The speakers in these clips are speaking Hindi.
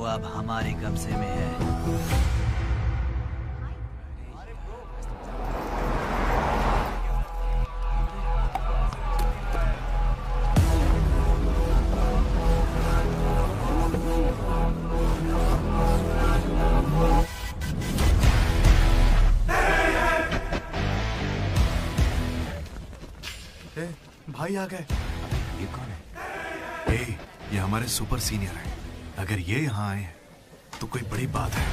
अब हमारे कब्जे में है। भाई आ गए। ये कौन है? ये हमारे सुपर सीनियर हैं। अगर ये यहाँ आए हैं तो कोई बड़ी बात है।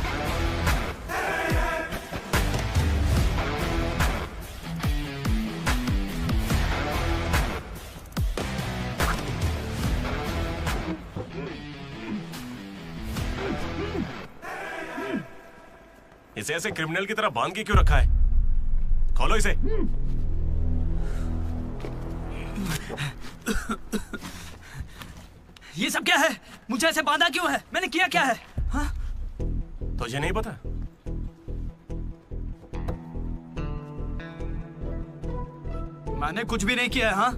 इसे ऐसे क्रिमिनल की तरह बांध के क्यों रखा है? खोलो इसे। ये सब क्या है? मुझे ऐसे बांधा क्यों है? मैंने किया क्या है? हाँ? तुझे नहीं पता? मैंने कुछ भी नहीं किया है। हाँ?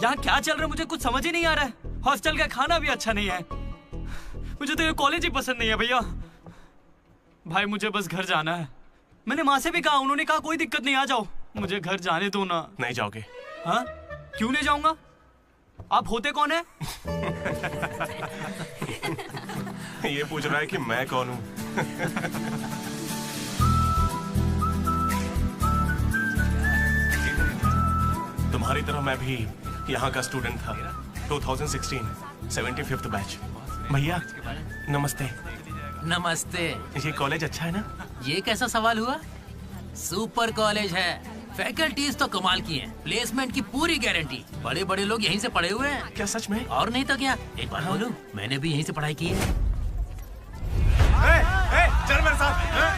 यहाँ क्या चल रहा है मुझे कुछ समझ ही नहीं आ रहा है। हॉस्टल का खाना भी अच्छा नहीं है। मुझे तो ये कॉलेज ही पसंद नहीं है भैया। भाई मुझे बस घर जाना है। मैंने माँ से भी कहा, उन्होंने कहा कोई दिक्कत नहीं, आ जाओ। मुझे घर जाने दो ना। नहीं जाओगे? हाँ? क्यों नहीं जाऊंगा? आप होते कौन है? ये पूछ रहा है कि मैं कौन हूँ। तुम्हारी तरह मैं भी यहाँ का स्टूडेंट था। 2016 75th बैच। भैया नमस्ते। नमस्ते। ये कॉलेज अच्छा है ना? ये कैसा सवाल हुआ? सुपर कॉलेज है। फैकल्टीज तो कमाल की हैं। प्लेसमेंट की पूरी गारंटी। बड़े बड़े लोग यहीं से पढ़े हुए हैं। क्या सच में? और नहीं तो क्या। एक बात बोलूं, मैंने भी यहीं से पढ़ाई की है। चल मेरे साथ।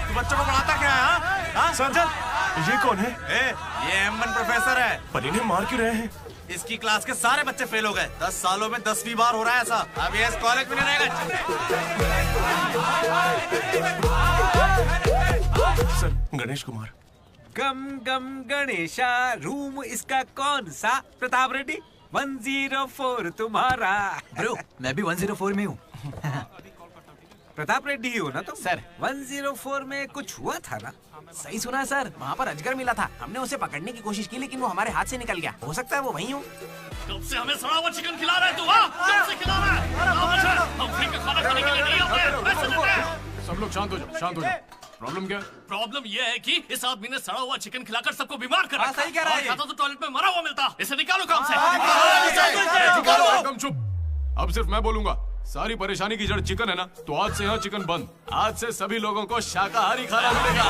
तू बच्चों को पढ़ाता क्या है? हाँ सर चल। ये कौन है? ये M1 प्रोफेसर है। पर इन्हें मार क्यों रहे हैं? इसकी क्लास के सारे बच्चे फेल हो गए। 10 सालों में 10वीं बार हो रहा है ऐसा। अब ये इस कॉलेज में नहीं रहेगा। सर गणेश कुमार। गम गम गणेशा। रूम इसका कौन सा? प्रताप रेड्डी 104 तुम्हारा। ब्रो मैं भी 104 में हूँ। प्रताप रेड्डी ही हो ना तुम? सर 104 में कुछ हुआ था ना? सही सुना सर, वहाँ पर अजगर मिला था। हमने उसे पकड़ने की कोशिश की लेकिन वो हमारे हाथ से निकल गया। हो सकता है वो वही हो। कब से हमें सड़ा हुआ चिकन खिला रहा है तू? कब से खिला रहा है? हम फ्री का खाना खाने के लिए नहीं आते। सब लोग शांत हो जाओ, शांत हो जाओ। प्रॉब्लम क्या है? प्रॉब्लम ये है कि इस आदमी ने सड़ा हुआ चिकन खिलाकर सबको बीमार कर रखा। सही कह रहा है। खाता तो टॉयलेट में मरा हुआ मिलता। इसे निकालो काम से। एकदम चुप। अब सिर्फ मैं बोलूंगा। सारी परेशानी की जड़ चिकन है ना, तो आज से यहाँ चिकन बंद। आज से सभी लोगों को शाकाहारी खाना मिलेगा।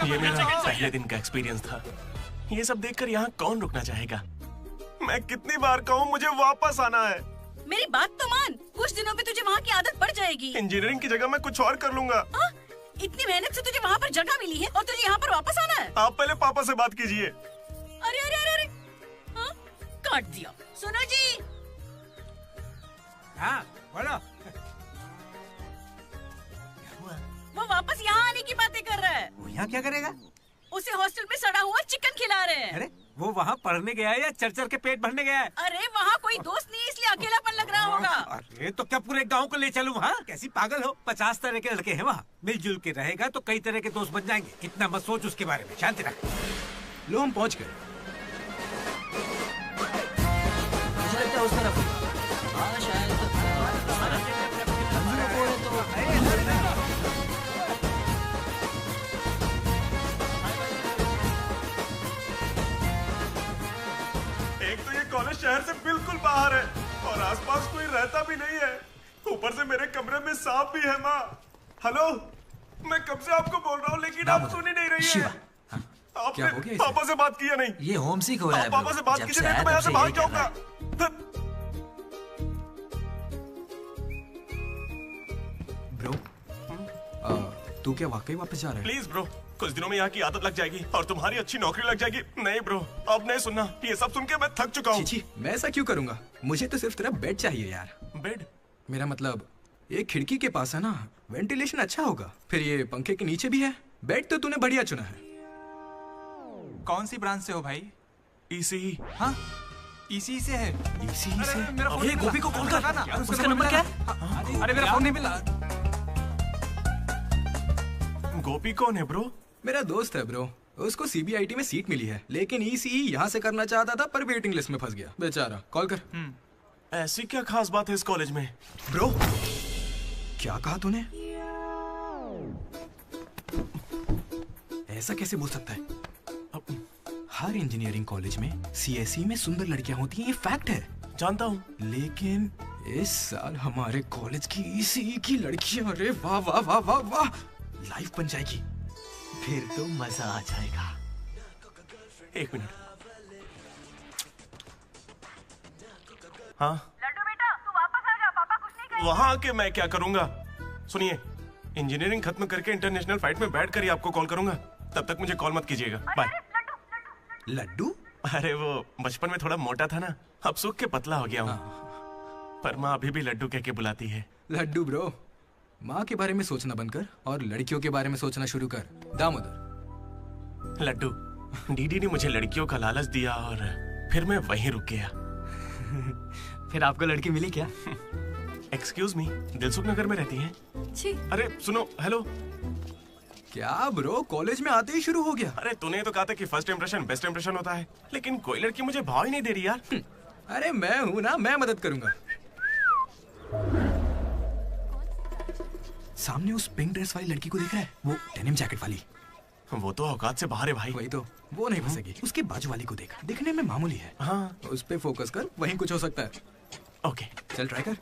ये मेरा पहले दिन का एक्सपीरियंस था। ये सब देखकर यहाँ कौन रुकना चाहेगा? मैं कितनी बार कहूँ मुझे वापस आना है। मेरी बात तो मान। कुछ दिनों में तुझे वहाँ की आदत पड़ जाएगी। इंजीनियरिंग की जगह मैं कुछ और कर लूंगा। इतनी मेहनत से तुझे वहाँ पर जगह मिली है और तुझे यहाँ पर वापस आना है? आप पहले पापा से बात कीजिए। अरे अरे अरे अरे, हाँ? काट दिया। सुनो जी। हाँ बोलो। वो वापस यहाँ आने की बातें कर रहा है। वो यहाँ क्या करेगा? उसे हॉस्टल में सड़ा हुआ चिकन खिला रहे हैं। अरे वो वहाँ पढ़ने गया है या चर के पेट भरने गया है? अरे वहाँ कोई दोस्त नहीं इसलिए अकेलापन लग रहा होगा। अरे तो क्या पूरे गांव को ले चलूं वहाँ? कैसी पागल हो? 50 तरह के लड़के हैं वहाँ। मिलजुल के रहेगा तो कई तरह के दोस्त बन जाएंगे। इतना मत सोच उसके बारे में। शांति रख। लो हम पहुंच गए। मुझे लगता है उस तरफ। हाँ शायद। एक तो ये कॉलेज शहर से बिल्कुल बाहर है और आसपास कोई रहता भी नहीं है। ऊपर से मेरे कमरे में सांप भी है। माँ हेलो, मैं कब से आपको बोल रहा हूँ लेकिन आप सुन ही नहीं रही है। आपने पापा से बात किया नहीं? ये होम सिक हो रहा है। पापा से बात कीजिए नहीं तो मैं यहाँ से भाग जाऊंगा। ब्रो तू क्या वाकई वापस जा रहा है? प्लीज ब्रो, कुछ दिनों में यहाँ की आदत लग जाएगी और तुम्हारी अच्छी नौकरी लग जाएगी। नहीं ब्रो, अब नहीं सुनना। ये सब सुन के मैं थक चुका हूँ। छी, मैं ऐसा क्यों करूंगा? मुझे तो सिर्फ तेरा बेड चाहिए यार। बेड? मेरा मतलब ये खिड़की के पास है ना, वेंटिलेशन अच्छा होगा। फिर ये पंखे के नीचे भी है। बेड तो तूने बढ़िया चुना है। कौन सी ब्रांच से हो भाई? ईसी। हाँ इसी से है। इसी से? मेरा फोन ये गोपी को कॉल कर। उसका नंबर क्या है? अरे मेरा फोन नहीं मिला। गोपी कौन है ब्रो? मेरा दोस्त है ब्रो। उसको सीबीआईटी में सीट मिली है, लेकिन ईसीई यहाँ से करना चाहता था पर वेटिंग लिस्ट में फंस गया बेचारा। कॉल कर। ऐसी क्या खास बात है इस कॉलेज में? ब्रो क्या कहा तूने? ऐसा कैसे बोल सकता है? हर इंजीनियरिंग कॉलेज में सीएसई में सुंदर लड़कियां होती हैं, ये फैक्ट है। जानता हूँ, लेकिन इस साल हमारे कॉलेज की ईसीई की लड़कियां, अरे वाह वाह वाह वाह वाह, लाइफ बन जाएगी। फिर तो मजा आ जाएगा। एक मिनट। हाँ लड्डू बेटा तू वापस आ जा, पापा कुछ नहीं करेंगे। वहां आके मैं क्या करूंगा? सुनिए, इंजीनियरिंग खत्म करके इंटरनेशनल फ्लाइट में बैठ कर ही आपको कॉल करूंगा। तब तक मुझे कॉल मत कीजिएगा। बाय। लड्डू? अरे वो बचपन में थोड़ा मोटा था ना, अब सूख के पतला हो गया हूँ। पर माँ अभी भी लड्डू कह के बुलाती है। लड्डू ब्रो, माँ के बारे में सोचना बंद कर और लड़कियों के बारे में सोचना शुरू कर। दामोदर। लड्डू, डीडी ने मुझे लड़कियों का लालच दिया और फिर मैं वहीं रुक गया। फिर आपको लड़की मिली क्या? एक्सक्यूज मी, दिलसुख नगर में रहती हैं? छी। अरे सुनो, हेलो। क्या ब्रो, कॉलेज में आते ही शुरू हो गया? अरे तूने तो कहा था कि फर्स्ट इंप्रेशन बेस्ट इंप्रेशन होता है, लेकिन कोई लड़की मुझे भाव ही नहीं दे रही यार। अरे मैं हूं ना, मैं मदद करूंगा। सामने उस पिंक ड्रेस वाली लड़की को देख रहा है? वो डेनिम जैकेट वाली। वो तो औकात से बाहर है भाई। वही तो, वो नहीं फंसेगी। उसके बाजू वाली को देख, दिखने में मामूली है। हाँ, उस पे फोकस कर, वहीं कुछ हो सकता है। ओके चल ट्राई कर।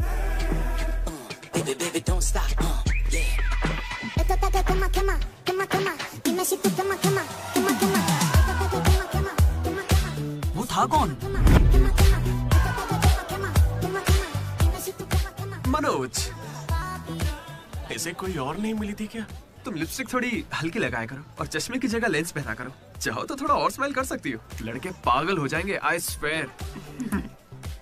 वो था कौन? मनोज, इसे कोई और नहीं मिली थी क्या? तुम लिपस्टिक थोड़ी हल्की लगाया करो और चश्मे की जगह लेंस पहना करो। चाहो तो थोड़ा और स्माइल कर सकती हो, लड़के पागल हो जाएंगे, आई स्वेयर।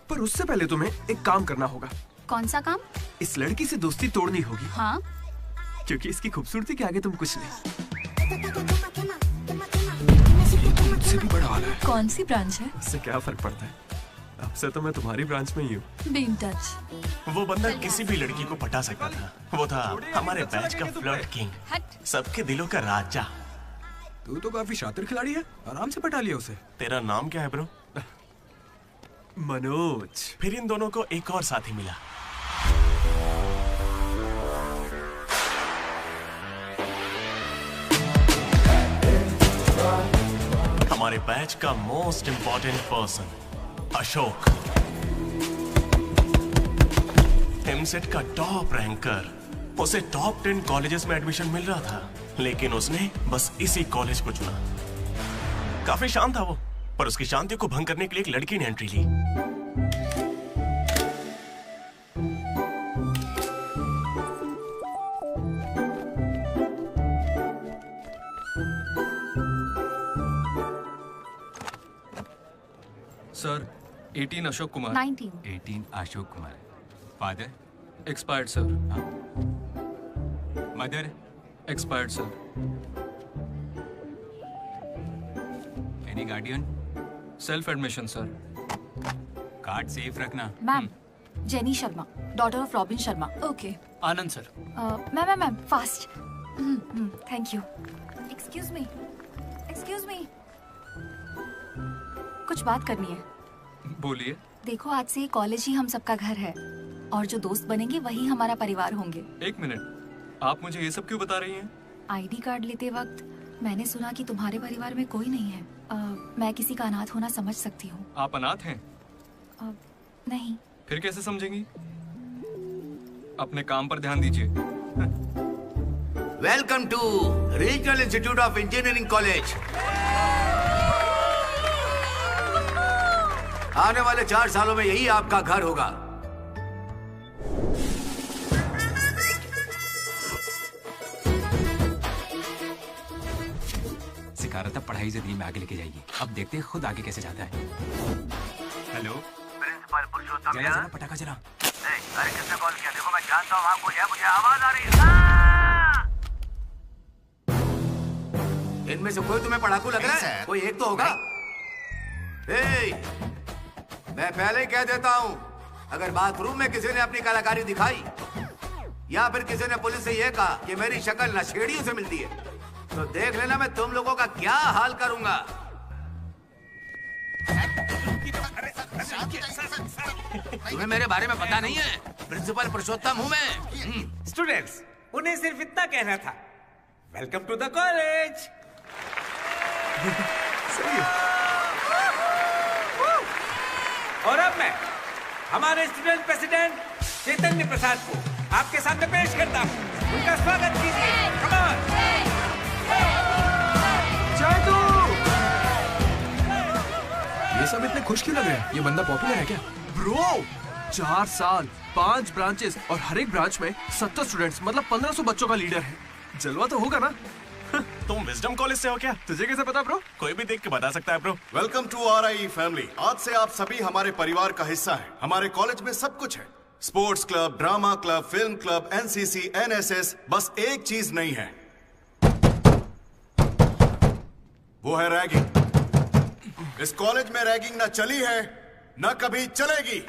पर उससे पहले तुम्हें एक काम करना होगा। कौन सा काम? इस लड़की से दोस्ती तोड़नी होगी। हाँ, क्योंकि इसकी खूबसूरती के आगे तुम कुछ नहीं। मुझसे भी बड़ा वाला है। कौन सी ब्रांच है? इससे क्या फर्क पड़ता है, अब से तो मैं तुम्हारी ब्रांच में ही हूँ। Be in touch. वो बंदा किसी भी लड़की को पटा सकता था। वो था हमारे बैच का फ्लर्ट किंग, सबके दिलों का राजा। तू तो काफी शातिर खिलाड़ी है, आराम से पटा लिया उसे। तेरा नाम क्या है ब्रो? मनोज। फिर इन दोनों को एक और साथी मिला। हमारे बैच का most important person Ashok, EAMCET का टॉप रैंकर। उसे टॉप 10 कॉलेजेस में एडमिशन मिल रहा था, लेकिन उसने बस इसी कॉलेज को चुना। काफी शांत था वो, पर उसकी शांति को भंग करने के लिए एक लड़की ने एंट्री ली। Sir, 18 Ashok Kumar. 19। Ashok Kumar. Father? Expired sir. Mother? Expired sir. Any guardian? Self admission sir. Card safe रखना। Ma'am, Jenny Sharma, daughter of Robin Sharma. Okay. Anand sir. Ma'am fast. Thank you. Excuse me, excuse me, कुछ बात करनी है। बोलिए। देखो, आज से कॉलेज ही हम सबका घर है और जो दोस्त बनेंगे वही हमारा परिवार होंगे। एक मिनट, आप मुझे ये सब क्यों बता रही हैं? आईडी कार्ड लेते वक्त मैंने सुना कि तुम्हारे परिवार में कोई नहीं है। मैं किसी का अनाथ होना समझ सकती हूँ। आप अनाथ हैं? नहीं। फिर कैसे समझेंगी? अपने काम पर ध्यान दीजिए। Welcome to regional institute of engineering college. आने वाले 4 सालों में यही आपका घर होगा। सिखा रहा था पढ़ाई से में आगे लेके जाएगी, अब देखते हैं खुद आगे कैसे जाता है। हेलो प्रिंसिपल पुरुषोत्तम, जरा पटाखा चला। अरे किसने कॉल किया? देखो मैं जानता हूँ वहाँ कोई है, मुझे आवाज आ रही है। इनमें से कोई तुम्हें पढ़ाकू लग रहा है? कोई एक तो होगा। मैं पहले ही कह देता हूँ, अगर बाथरूम में किसी ने अपनी कलाकारी दिखाई या फिर किसी ने पुलिस से यह कहा कि मेरी शक्ल नशेड़ियों से मिलती है, तो देख लेना मैं तुम लोगों का क्या हाल करूंगा। तुम्हें मेरे बारे में पता नहीं है? प्रिंसिपल पुरुषोत्तम हूँ मैं। स्टूडेंट्स, उन्हें सिर्फ इतना कहना था, वेलकम टू द कॉलेज। और अब मैं हमारे स्टूडेंट प्रेसिडेंट चैतन्य प्रसाद को आपके सामने पेश करता हूँ। उनका स्वागत कीजिए। Come on. ये सब इतने खुश क्यों लग रहे हैं? ये बंदा पॉपुलर है क्या? ब्रो 4 साल 5 ब्रांचेस और हर एक ब्रांच में 70 स्टूडेंट्स, मतलब 1500 बच्चों का लीडर है। जलवा तो होगा ना? तुम विजडम कॉलेज से हो क्या? तुझे कैसे पता ब्रो? कोई भी देख के बता सकता है bro. Welcome to RIE family. आज से आप सभी हमारे परिवार का हिस्सा हैं। हमारे कॉलेज में सब कुछ है, sports club, drama club, film club, NCC, NSS। बस एक चीज नहीं है, वो है रैगिंग। इस कॉलेज में रैगिंग ना चली है, ना कभी चलेगी।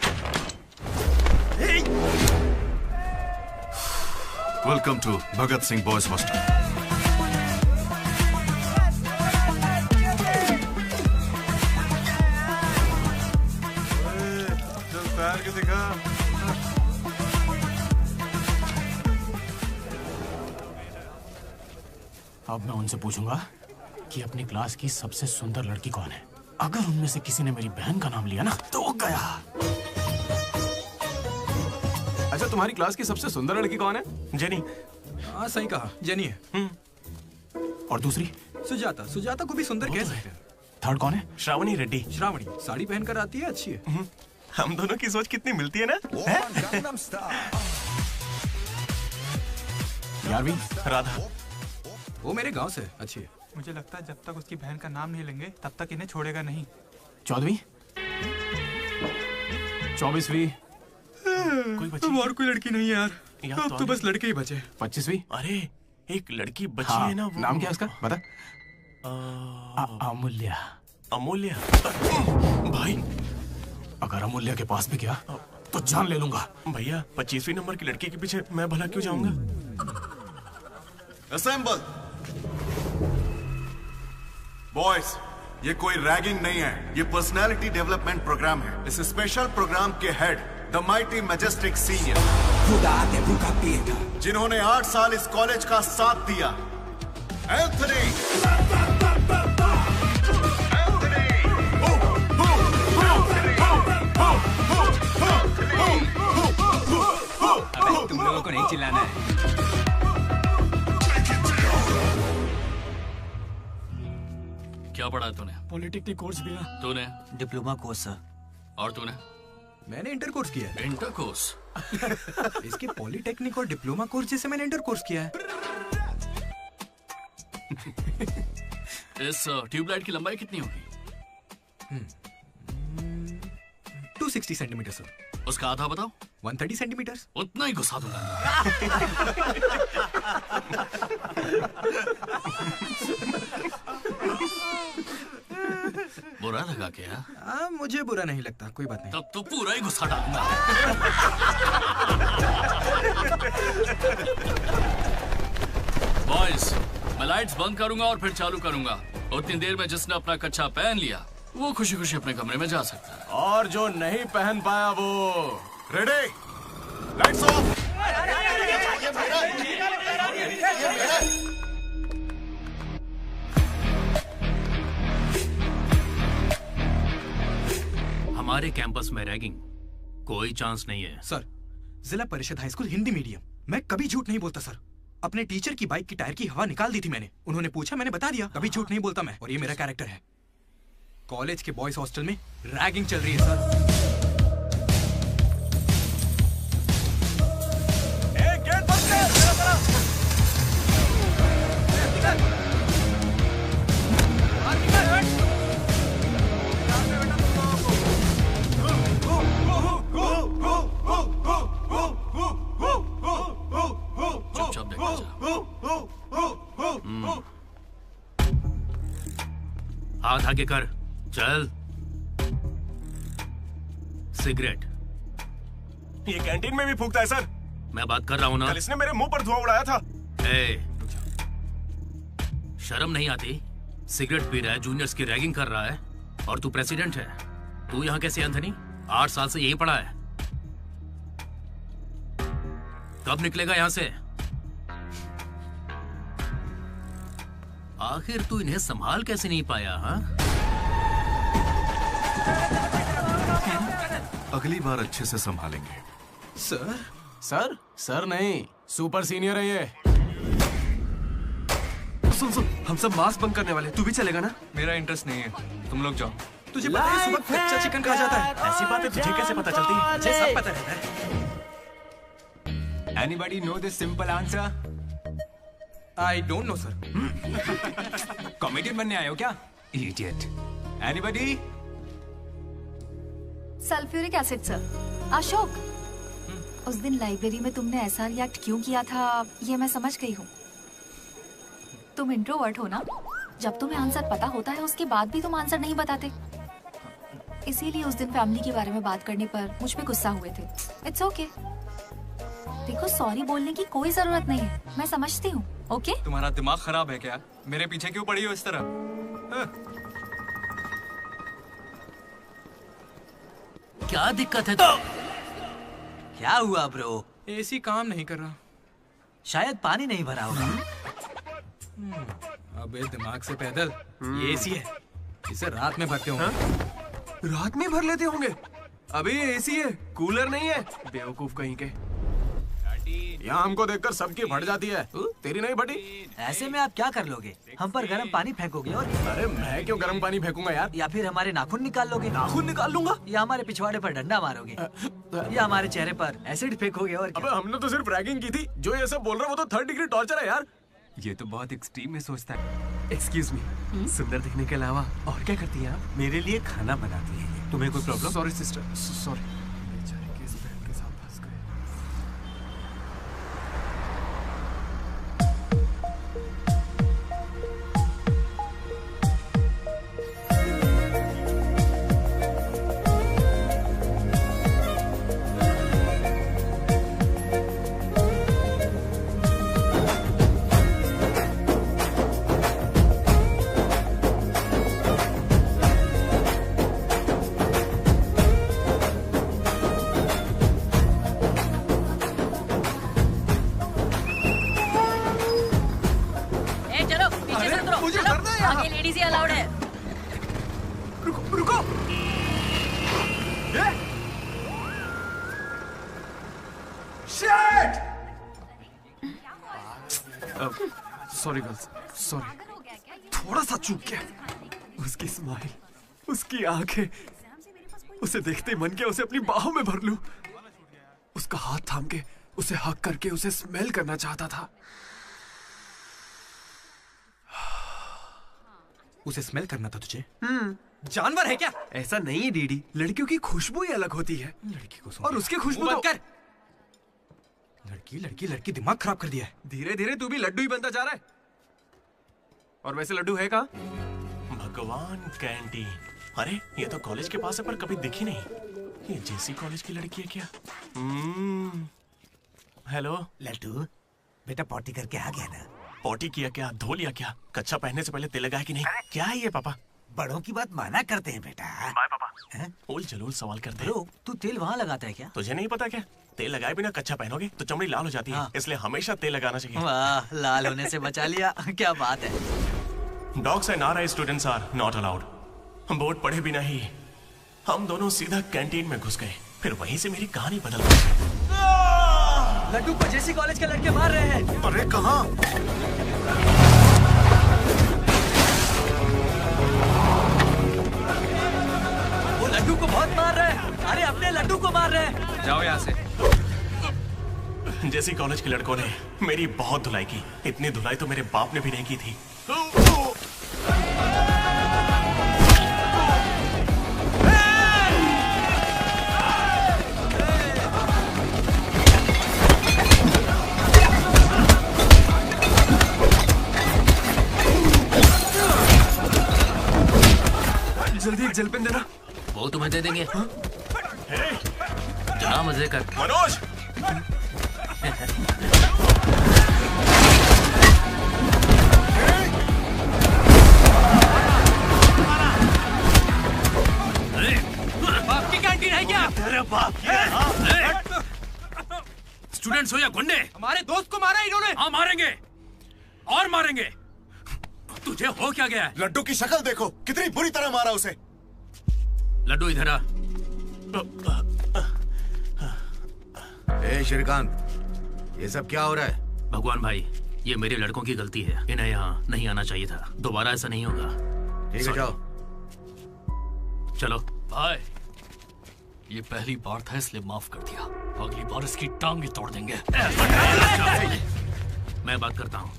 Welcome to Bhagat Singh boys hostel. के दिखा। अब मैं उनसे पूछूंगा कि अपनी क्लास की सबसे सुंदर लड़की कौन है। अगर उनमें से किसी ने मेरी बहन का नाम लिया ना तो गया। अच्छा, तुम्हारी क्लास की सबसे सुंदर लड़की कौन है? जेनी। हाँ सही कहा, जेनी है। और दूसरी? सुजाता। सुजाता को भी सुंदर कह सकते हैं। थर्ड कौन है? श्रावणी रेड्डी। श्रावणी साड़ी पहनकर आती है, अच्छी है। हम दोनों की सोच कितनी मिलती है ना? यारवी। राधा। वो मेरे गांव से, अच्छी है। मुझे लगता है जब तक उसकी बहन का नाम नहीं लेंगे तब तक इन्हें छोड़ेगा नहीं। 14वीं 24वीं कोई बची? और कोई लड़की नहीं है यार, अब तो बस लड़के ही बचे। 25वीं। अरे एक लड़की बची हाँ, है ना, वो नाम क्या है उसका बता? अमूल्य। अमूल्य। भाई अगर अमूल्य के पास भी गया तो जान ले लूंगा। भैया 25वीं नंबर की लड़की के पीछे मैं भला क्यों जाऊंगा? असेंबल। बॉयज, ये कोई रैगिंग नहीं है, ये पर्सनालिटी डेवलपमेंट प्रोग्राम है। इस स्पेशल प्रोग्राम के head the mighty majestic senior, जिन्होंने 8 साल इस कॉलेज का साथ दिया, एंथनी। तुम लोगों को नहीं चिल्लाना है। क्या पढ़ा है तूने? पॉलिटेक्निक कोर्स भी है। तूने? Diploma course sir. और तूने? मैंने इंटर कोर्स किया है। Inter course? इसके पॉलिटेक्निक और डिप्लोमा कोर्स जैसे मैंने इंटर कोर्स किया है। इस ट्यूबलाइट की लंबाई कितनी होगी? 260 सेंटीमीटर सर। उसका आधा बताओ। 130 सेंटीमीटर। उतना ही घुसा दूंगा। बुरा लगा क्या? मुझे बुरा नहीं लगता, कोई बात नहीं। तब तो पूरा ही गुस्सा डालूंगा। बॉयज, मैं लाइट्स बंद करूंगा और फिर चालू करूंगा। उतनी देर में जिसने अपना कच्छा पहन लिया वो खुशी खुशी अपने कमरे में जा सकता है, और जो नहीं पहन पाया वो रेडी, लाइट्स ऑफ। हमारे कैंपस में रैगिंग कोई चांस नहीं है सर। जिला परिषद हाई स्कूल हिंदी मीडियम, मैं कभी झूठ नहीं बोलता सर। अपने टीचर की बाइक की टायर की हवा निकाल दी थी मैंने। उन्होंने पूछा, मैंने बता दिया। कभी झूठ नहीं बोलता मैं, और ये मेरा कैरेक्टर है। कॉलेज के बॉयज हॉस्टल में रैगिंग चल रही है सर। चुपचाप देखा जा। हाथ आगे कर, चल। सिगरेट। ये कैंटीन में भी फूकता है सर। मैं बात कर रहा हूँ ना। कल इसने मेरे मुंह पर धुआं उड़ाया था। शर्म नहीं आती? सिगरेट पी रहा है, जूनियर्स की रैगिंग कर रहा है, और तू प्रेसिडेंट है। तू यहाँ कैसे एंथनी? 8 साल से यही पड़ा है। कब निकलेगा यहाँ से? आखिर तू इन्हें संभाल कैसे नहीं पाया? हाँ, अगली बार अच्छे से संभालेंगे। सर? सर? सर नहीं, सुपर सीनियर है ये। सुन सुन, हम सब मास्क बंद करने वाले, तू भी चलेगा ना? मेरा इंटरेस्ट नहीं है, तुम लोग जाओ। तुझे पता है सुबह कच्चा चिकन खा जाता है? ऐसी बातें तुझे कैसे पता चलती है? मुझे सब पता रहता है। Anybody know this simple answer? I don't know, sir. Comedian बनने आए हो क्या? Idiot. Anybody? Sulphuric acid sir. Ashok, उस दिन लाइब्रेरी में तुमने ऐसा रिएक्ट क्यों किया था, ये मैं समझ गई हूँ। तुम इंट्रोवर्ट हो ना? जब तुम्हें आंसर पता होता है उसके बाद भी तुम आंसर नहीं बताते, इसीलिए उस दिन फैमिली के बारे में बात करने पर मुझ पे गुस्सा हुए थे। It's okay. देखो, सॉरी बोलने की कोई जरूरत नहीं है, मैं समझती हूँ। ओके? तुम्हारा दिमाग खराब है क्या? मेरे पीछे क्यों पड़ी हो इस तरह? क्या दिक्कत है? क्या हुआ ब्रो? एसी काम नहीं कर रहा। शायद पानी नहीं भरा होगा। अबे दिमाग से पैदल, ये एसी है, इसे रात में भरते होंगे। रात में भर लेते होंगे? अबे ये एसी है, कूलर नहीं है, बेवकूफ कहीं के। यहाँ हमको देखकर सबकी फट जाती है, तेरी नहीं फटी? ऐसे में आप क्या कर लोगे? हम पर गर्म पानी फेंकोगे और अरे मैं क्यों गर्म पानी फेंकूंगा यार? या फिर हमारे नाखून निकाल लोगे? नाखून निकाल लूंगा? या हमारे पिछवाड़े पर डंडा मारोगे? या हमारे चेहरे पर एसिड फेंकोगे? और अबे हमने तो सिर्फ रैगिंग की थी, जो ये सब बोल रहा है वो तो 3rd डिग्री टॉर्चर है यार। ये तो बहुत एक्सट्रीम में सोचता है। एक्सक्यूज मी, सुंदर दिखने के अलावा और क्या करती हैं आप? मेरे लिए खाना बनाती है। तुम्हें कोई problem? Sorry sister, sorry. Sorry girls, sorry. थोड़ा सा चूक गया। उसकी स्माइल, उसकी आंखें, उसे देखते ही मन किया उसे अपनी बाहों में भर लूं। उसका हाथ थाम के उसे हक करके उसे स्मेल करना चाहता था। उसे स्मेल करना था तुझे? जानवर है क्या? ऐसा नहीं है डीडी, लड़कियों की खुशबू ही अलग होती है। लड़की को और उसकी खुशबू तो... कर। लड़की दिमाग खराब कर दिया है। धीरे धीरे तू भी लड्डू ही बनता जा रहा है। और वैसे लड्डू है कहाँ? भगवान, कैंटीन। अरे ये तो कॉलेज के पास है पर कभी दिखी नहीं। ये जेसी कॉलेज की लड़की है क्या? हेलो लड्डू, बेटा पॉटी करके आ गया ना? पॉटी किया क्या? धो लिया क्या? कच्चा पहनने से पहले तेल लगाया कि नहीं? क्या है ये पापा? बड़ों की बात माना करते हैं बेटा। बाय पापा। उल जलूल सवाल करते हैं। तू तेल वहाँ लगाता है क्या? तुझे नहीं पता क्या? तेल लगाए बिना कच्चा पहनोगे तो चमड़ी लाल हो जाती है। इसलिए हमेशा तेल लगाना चाहिए। वाह, लाल होने से बचा लिया। क्या बात है। Dogs and R I students are not allowed. हम बोर्ड पढ़े बिना ही हम दोनों सीधा कैंटीन में घुस गए। फिर वहीं से मेरी कहानी बदल गई। लड्डू को जेसी कॉलेज के लड़के मार रहे हैं। अरे कहाँ? वो लड्डू को बहुत मार रहे हैं। अरे अपने लड्डू को मार रहे हैं। जाओ यहाँ से। जेसी कॉलेज के लड़कों ने मेरी बहुत धुलाई की। इतनी धुलाई तो मेरे बाप ने भी नहीं की थी। जल्दी एक जेल पेन देना। वो तुम्हें दे देंगे। जा मजे कर। मनोज बाप की कैंटीन है क्या? तेरे बाप की है। स्टूडेंट्स हो या गुंडे, हमारे दोस्त को मारा इन्होंने। हाँ मारेंगे और मारेंगे। तुझे हो क्या गया है? लड्डू की शक्ल देखो, कितनी बुरी तरह मारा उसे। लड्डू इधर आ। ए श्रीकांत, ये सब क्या हो रहा है? भगवान भाई, ये मेरे लड़कों की गलती है। इन्हें यहाँ नहीं आना चाहिए था। दोबारा ऐसा नहीं होगा। ठीक है, जाओ। चलो भाई, ये पहली बार था इसलिए माफ कर दिया। अगली बार इसकी टांग ही तोड़ देंगे। मैं बात करता हूँ।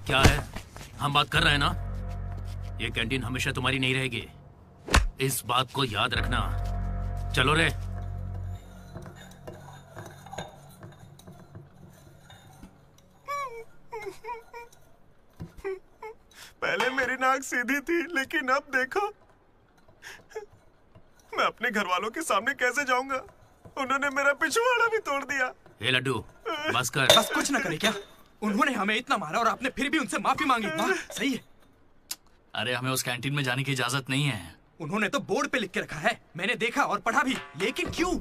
क्या है? हम बात कर रहे हैं ना? ये कैंटीन हमेशा तुम्हारी नहीं रहेगी। इस बात को याद रखना। चलो रे। पहले मेरी नाक सीधी थी, लेकिन अब देखो, मैं अपने घर वालों के सामने कैसे जाऊंगा? उन्होंने मेरा पिछवाड़ा भी तोड़ दिया। हे लड्डू, बस कर। बस कुछ ना करे क्या? उन्होंने हमें इतना मारा और आपने फिर भी उनसे माफी मांगी। वाह, सही है। अरे हमें उस कैंटीन में जाने की इजाजत नहीं है। उन्होंने तो बोर्ड पे लिख के रखा है, मैंने देखा और पढ़ा भी, लेकिन क्यों?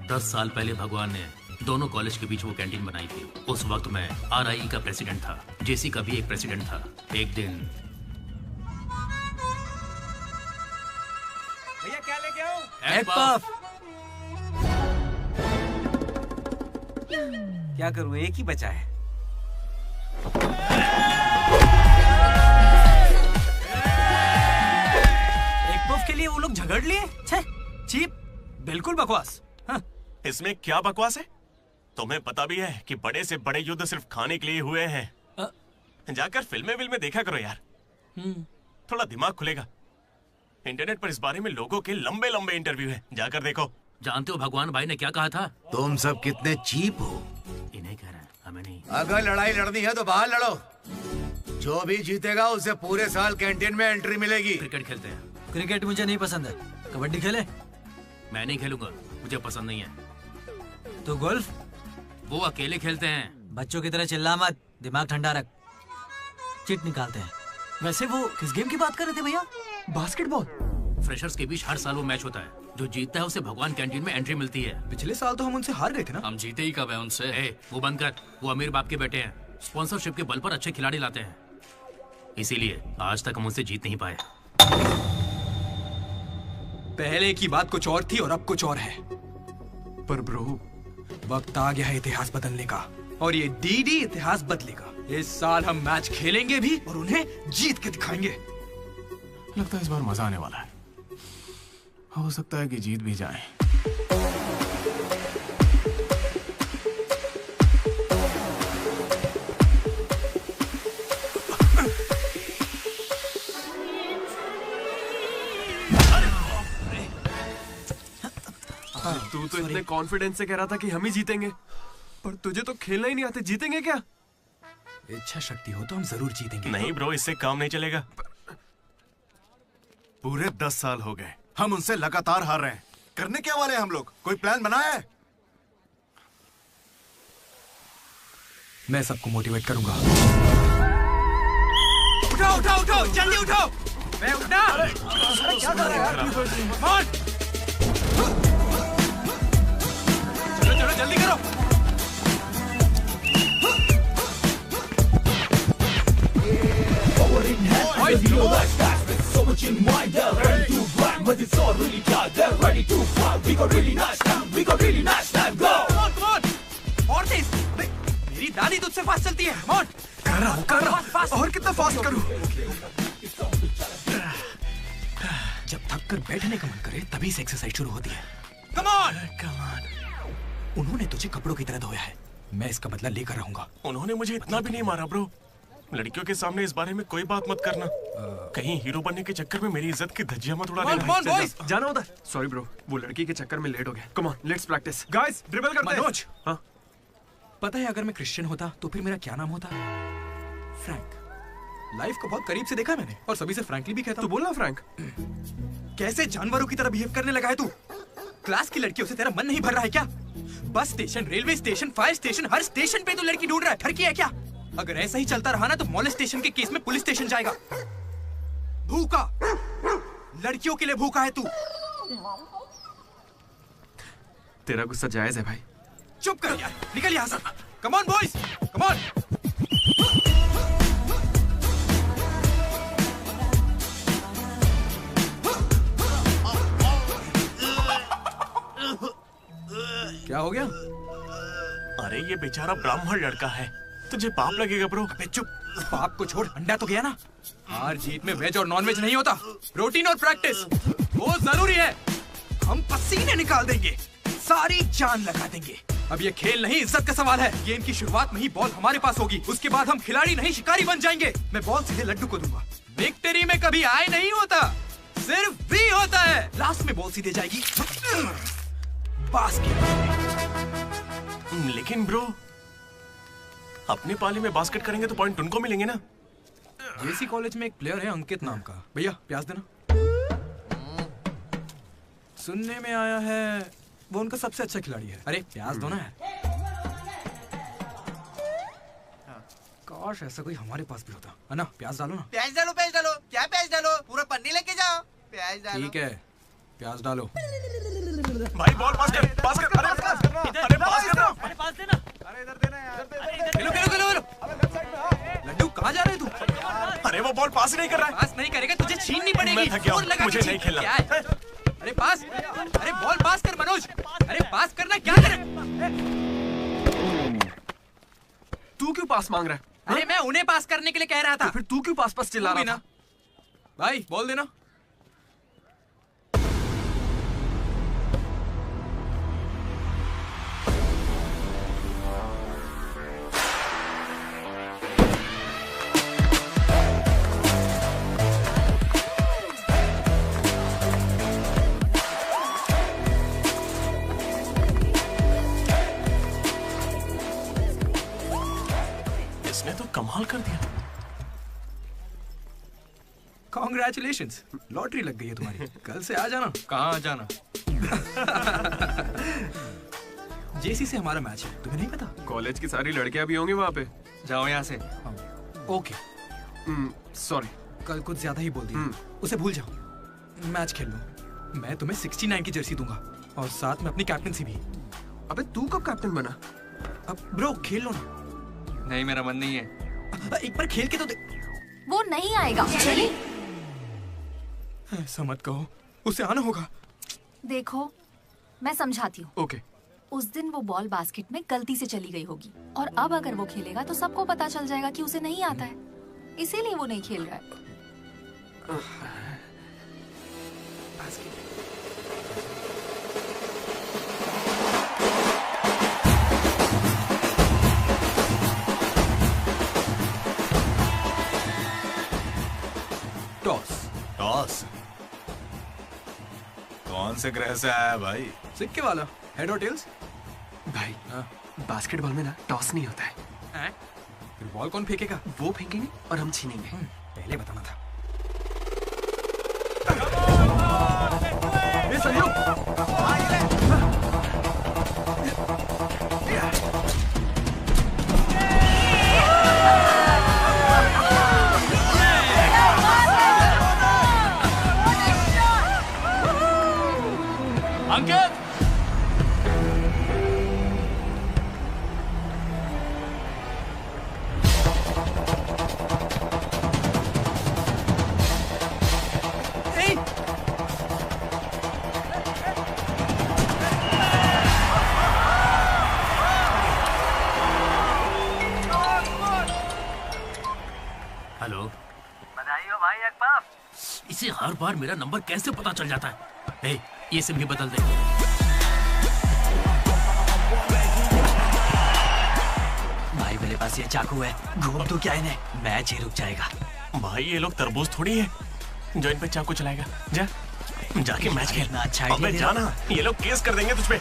10 साल पहले भगवान ने दोनों कॉलेज के बीच वो कैंटीन बनाई थी। उस वक्त मैं RIE का प्रेसिडेंट था, JC का भी एक प्रेसिडेंट था। एक दिन भैया क्या लेके आओ? Egg puff. क्या करूं, एक ही बचा है। एक पफ के लिए वो लोग झगड़ लिए? छे, चीप, बिल्कुल बकवास। हाँ। इसमें क्या बकवास है? तुम्हें पता भी है कि बड़े से बड़े युद्ध सिर्फ खाने के लिए हुए हैं। जाकर फिल्में देखा करो यार, थोड़ा दिमाग खुलेगा। इंटरनेट पर इस बारे में लोगों के लंबे लंबे इंटरव्यू हैं, जाकर देखो। जानते हो भगवान भाई ने क्या कहा था? तुम सब कितने चीप हो। इन्हें कह रहा है, हमें नहीं। अगर लड़ाई लड़नी है तो बाहर लड़ो। जो भी जीतेगा उसे पूरे साल कैंटीन में एंट्री मिलेगी। क्रिकेट खेलते हैं। क्रिकेट मुझे नहीं पसंद है। कबड्डी खेले? मैं नहीं खेलूंगा, मुझे पसंद नहीं है। तो गोल्फ? वो अकेले खेलते हैं। बच्चों की तरह चिल्ला मत, दिमाग ठंडा रख। चिट निकालते हैं। वैसे वो किस गेम की बात कर रहे थे भैया? बास्केटबॉल। फ्रेशर्स के बीच हर साल वो मैच होता है। जो जीतता है उसे भगवान कैंटीन में एंट्री मिलती है। पिछले साल तो हम उनसे हार गए थे ना? हम जीते ही कब है उनसे? वो बंद कर। वो अमीर बाप के बेटे हैं, स्पॉन्सरशिप के बल पर अच्छे खिलाड़ी लाते हैं, इसीलिए आज तक हम उनसे जीत नहीं पाए। पहले की बात कुछ और थी और अब कुछ और है। पर ब्रो, वक्त आ गया है इतिहास बदलने का, और ये DD इतिहास बदलेगा। इस साल हम मैच खेलेंगे भी और उन्हें जीत के दिखाएंगे। लगता है इस बार मजा आने वाला है। हो सकता है कि जीत भी जाए। तू तो इतने कॉन्फिडेंस से कह रहा था कि हम ही जीतेंगे, पर तुझे तो खेलना ही नहीं आते। जीतेंगे क्या? इच्छा शक्ति हो तो हम जरूर जीतेंगे। नहीं ब्रो, इससे काम नहीं चलेगा। पूरे 10 साल हो गए हम उनसे लगातार हार रहे हैं। करने क्या वाले हैं हम लोग? कोई प्लान बनाया है? मैं सबको मोटिवेट करूंगा। उठो उठो उठो, जल्दी उठो। मैं उठना। अरे क्या कर रहा है यार? चलो चलो जल्दी करो। So much in mind, they're ready to grind, but it's all really tight. They're ready to fight. We got really nice time. We got really nice time. Go. Come on, come on. और तेज। मेरी दादी तुझसे फास्ट चलती है। Come on. कर रहा हूँ। और कितना फास्ट करूँ? जब थक कर बैठने का मन करे तभी से एक्सरसाइज शुरू होती है। Come on. Come on. उन्होंने तुझे कपड़ों की तरह धोया है, मैं इसका बदला लेकर रहूंगा। उन्होंने मुझे इतना भी नहीं मारा ब्रो। लड़कियों के सामने इस बारे में कोई बात मत करना। कहीं हीरो बनने के चक्कर में मेरी इज्जत की धज्जियां मत उड़ा देना। जाना उधर। सॉरी ब्रो, वो लड़की के चक्कर में लेट हो गया। Come on, let's practise. Guys, dribble करते हैं। मनोज, हाँ? पता है अगर मैं क्रिश्चियन होता तो फिर मेरा क्या नाम होता? फ्रैंक। लाइफ को बहुत करीब से देखा मैंने और सभी से फ्रैंकली भी कहता हूँ। तो बोलना फ्रैंक। कैसे जानवरों की तरह बिहेव करने लगा है तू? क्लास की लड़कियों से तेरा मन नहीं भर रहा है क्या? Bus station, railway station, fire station, हर स्टेशन पे तो लड़की ढूंढ रहा है। ठरकी है क्या? अगर ऐसा ही चलता रहा ना तो मोलेस्टेशन के केस में पुलिस स्टेशन जाएगा। भूखा, लड़कियों के लिए भूखा है तू। तेरा गुस्सा जायज है भाई। चुप कर यार, निकल यहाँ से। Come on boys, come on. क्या हो गया? अरे ये बेचारा ब्राह्मण लड़का है, तुझे पाप लगेगा ब्रो। अबे चुप, पाप को छोड़, अंडा तो गया ना। हार जीत में वेज और नॉन वेज नहीं होता, प्रोटीन और प्रैक्टिस वो जरूरी है। हम पसीने निकाल देंगे, सारी जान लगा देंगे। अब ये खेल नहीं, इज्जत का सवाल है। गेम की शुरुआत में ही बॉल हमारे पास होगी, उसके बाद हम खिलाड़ी नहीं शिकारी बन जाएंगे। मैं बॉल सीधे लड्डू को दूंगा। विक्ट्री में कभी आए नहीं होता, सिर्फ भी होता है। लास्ट में बॉल सीधे जाएगी बास्केट। लेकिन ब्रो, अपने पाली में बास्केट करेंगे तो पॉइंट उनको मिलेंगे ना। जेसी कॉलेज में एक प्लेयर है अंकित नाम का। भैया प्याज देना। सुनने में आया है वो उनका सबसे अच्छा खिलाड़ी है। अरे प्याज दो ना यार। काश ऐसा कोई हमारे पास भी होता है ना। प्याज डालो ना। प्याज डालो, प्याज डालो। क्या प्याज डालो? पूरा पन्नी लेके जाओ। प्याज डालो। ठीक है, प्याज डालो। भाई बॉल पास कर, पास कर। अरे पास कर, अरे पास कर। अरे पास देना। अरे इधर देना यार। खेलो खेलो खेलो खेलो। लड्डू कहाँ जा रहे तू? अरे वो बॉल पास ही नहीं कर रहा है। पास नहीं करेगा तुझे छीननी पड़ेगी। मैं थक गया हूं, मुझे नहीं खेलना। क्या है? अरे पास, अरे बॉल पास कर मनोज। अरे पास करना, क्या करे? तू क्यों पास मांग रहा है? अरे मैं उन्हें पास करने के लिए कह रहा था। तो फिर तू क्यों पास पास चिल्ला रहा था? भाई बॉल देना। इसने तो कमाल कर दिया। कॉन्ग्रेचुलेशंस, लॉटरी लग गई है तुम्हारी। कल से आ जाना। कहाँ आ जाना? जेसी से हमारा मैच है, तुम्हें नहीं पता? कॉलेज की सारी लड़कियां भी होंगी वहाँ पे। जाओ यहाँ से। ओके सॉरी, कल कुछ ज्यादा ही बोल दिया। उसे भूल जाओ, मैच खेल लो। मैं तुम्हें 69 की जर्सी दूंगा और साथ में अपनी कैप्टनसी भी। अबे तू कब कैप्टन बना? अब ब्रो खेल लो ना। नहीं, मेरा मन नहीं है। एक बार खेल के तो वो नहीं आएगा। चलिए। ऐसा मत कहो, उसे आना होगा। देखो मैं समझाती हूँ। ओके। उस दिन वो बॉल बास्केट में गलती से चली गई होगी और अब अगर वो खेलेगा तो सबको पता चल जाएगा कि उसे नहीं आता है, इसीलिए वो नहीं खेल रहा है। टॉस। टॉस? कौन से ग्रह से आया भाई? सिक्के वाला। हेड और टेल्स? भाई बास्केटबॉल में ना टॉस नहीं होता है। फिर बॉल कौन फेंकेगा? वो फेंकेंगे और हम छीनेंगे। पहले बताना था। ये संजू, अंकित, हेलो, बधाई हो भाई अकबर। इसे हर बार मेरा नंबर कैसे पता चल जाता है? ए, ये सिम भी बदल दे। भाई मेरे पास ये चाकू है, घूम तो क्या इन्हें, मैच ही रुक जाएगा। भाई ये लोग तरबूज थोड़ी है जो इन पे चाकू चलाएगा। जा जाके मैच खेल। अच्छा अबे जाना, ये लोग केस कर देंगे तुझ पे।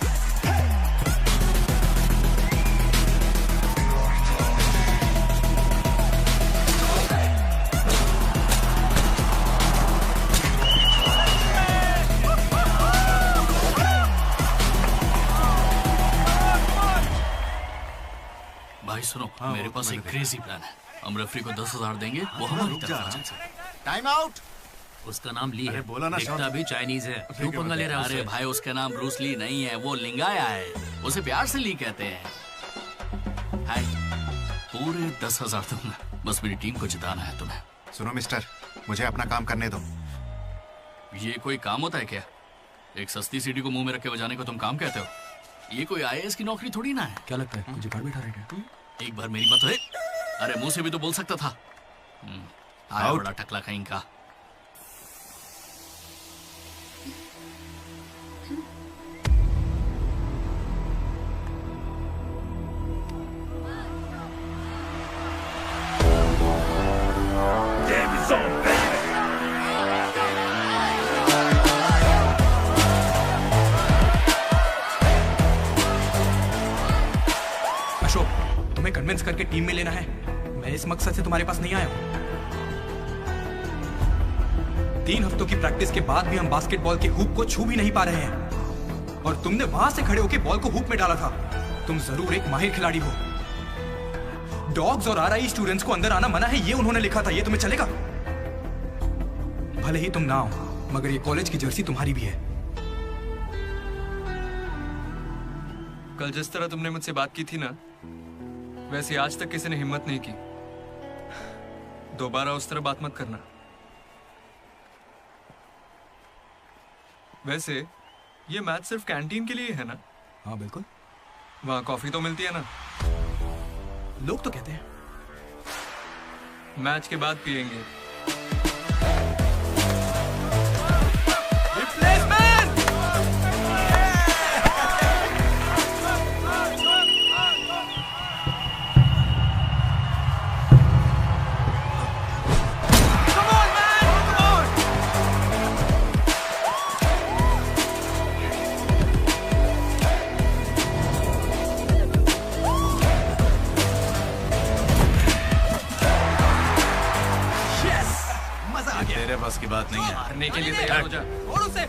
सुनो मेरे पास एक क्रेजी प्लान है। हम रेफरी को 10,000 देंगे, वो हमारी तरफ आ जाए। Time out. उसका नाम ली है, बोला ना दिखता भी चाइनीज है। क्यों पंगा ले रहा है? अरे भाई उसका नाम ब्रूस ली नहीं है, वो लिंगाया है। उसे प्यार से ली कहते हैं। हाय, पूरे 10,000 दूंगा, बस मेरी टीम को जिताना है तुम्हें। सुनो मिस्टर, मुझे अपना काम करने दो। ये कोई काम होता है क्या? एक सस्ती सीढ़ी को मुंह में रख के बजाने को तुम काम कहते हो? ये कोई IAS की नौकरी थोड़ी ना है। क्या लगता है मुझे घर बैठा रहेगा? एक बार मेरी बात है। अरे मुंह से भी तो बोल सकता था। आया बड़ा टकला कहीं का। अशोक, तुम्हें कन्विंस करके टीम में लेना है। मैं इस मकसद से तुम्हारे पास नहीं आया हूं। 3 हफ्तों की प्रैक्टिस के बाद भी हम बास्केटबॉल के हुप को छू भी नहीं पा रहे हैं, और तुमने वहां से खड़े होकर बॉल को हुप में डाला था। तुम जरूर एक माहिर खिलाड़ी हो। डॉग्स और RI स्टूडेंट्स को अंदर आना मना है, ये उन्होंने लिखा था। ये तुम्हें चलेगा? भले ही तुम ना हो, मगर ये कॉलेज की जर्सी तुम्हारी भी है। कल जिस तरह तुमने मुझसे बात की थी ना, वैसे आज तक किसी ने हिम्मत नहीं की। दोबारा उस तरह बात मत करना। वैसे ये मैच सिर्फ कैंटीन के लिए है ना? हाँ बिल्कुल। वहाँ कॉफी तो मिलती है ना? लोग तो कहते हैं। मैच के बाद पियेंगे। तेरे बस की बात नहीं है। हारने के लिए तैयार हो जा। और उसे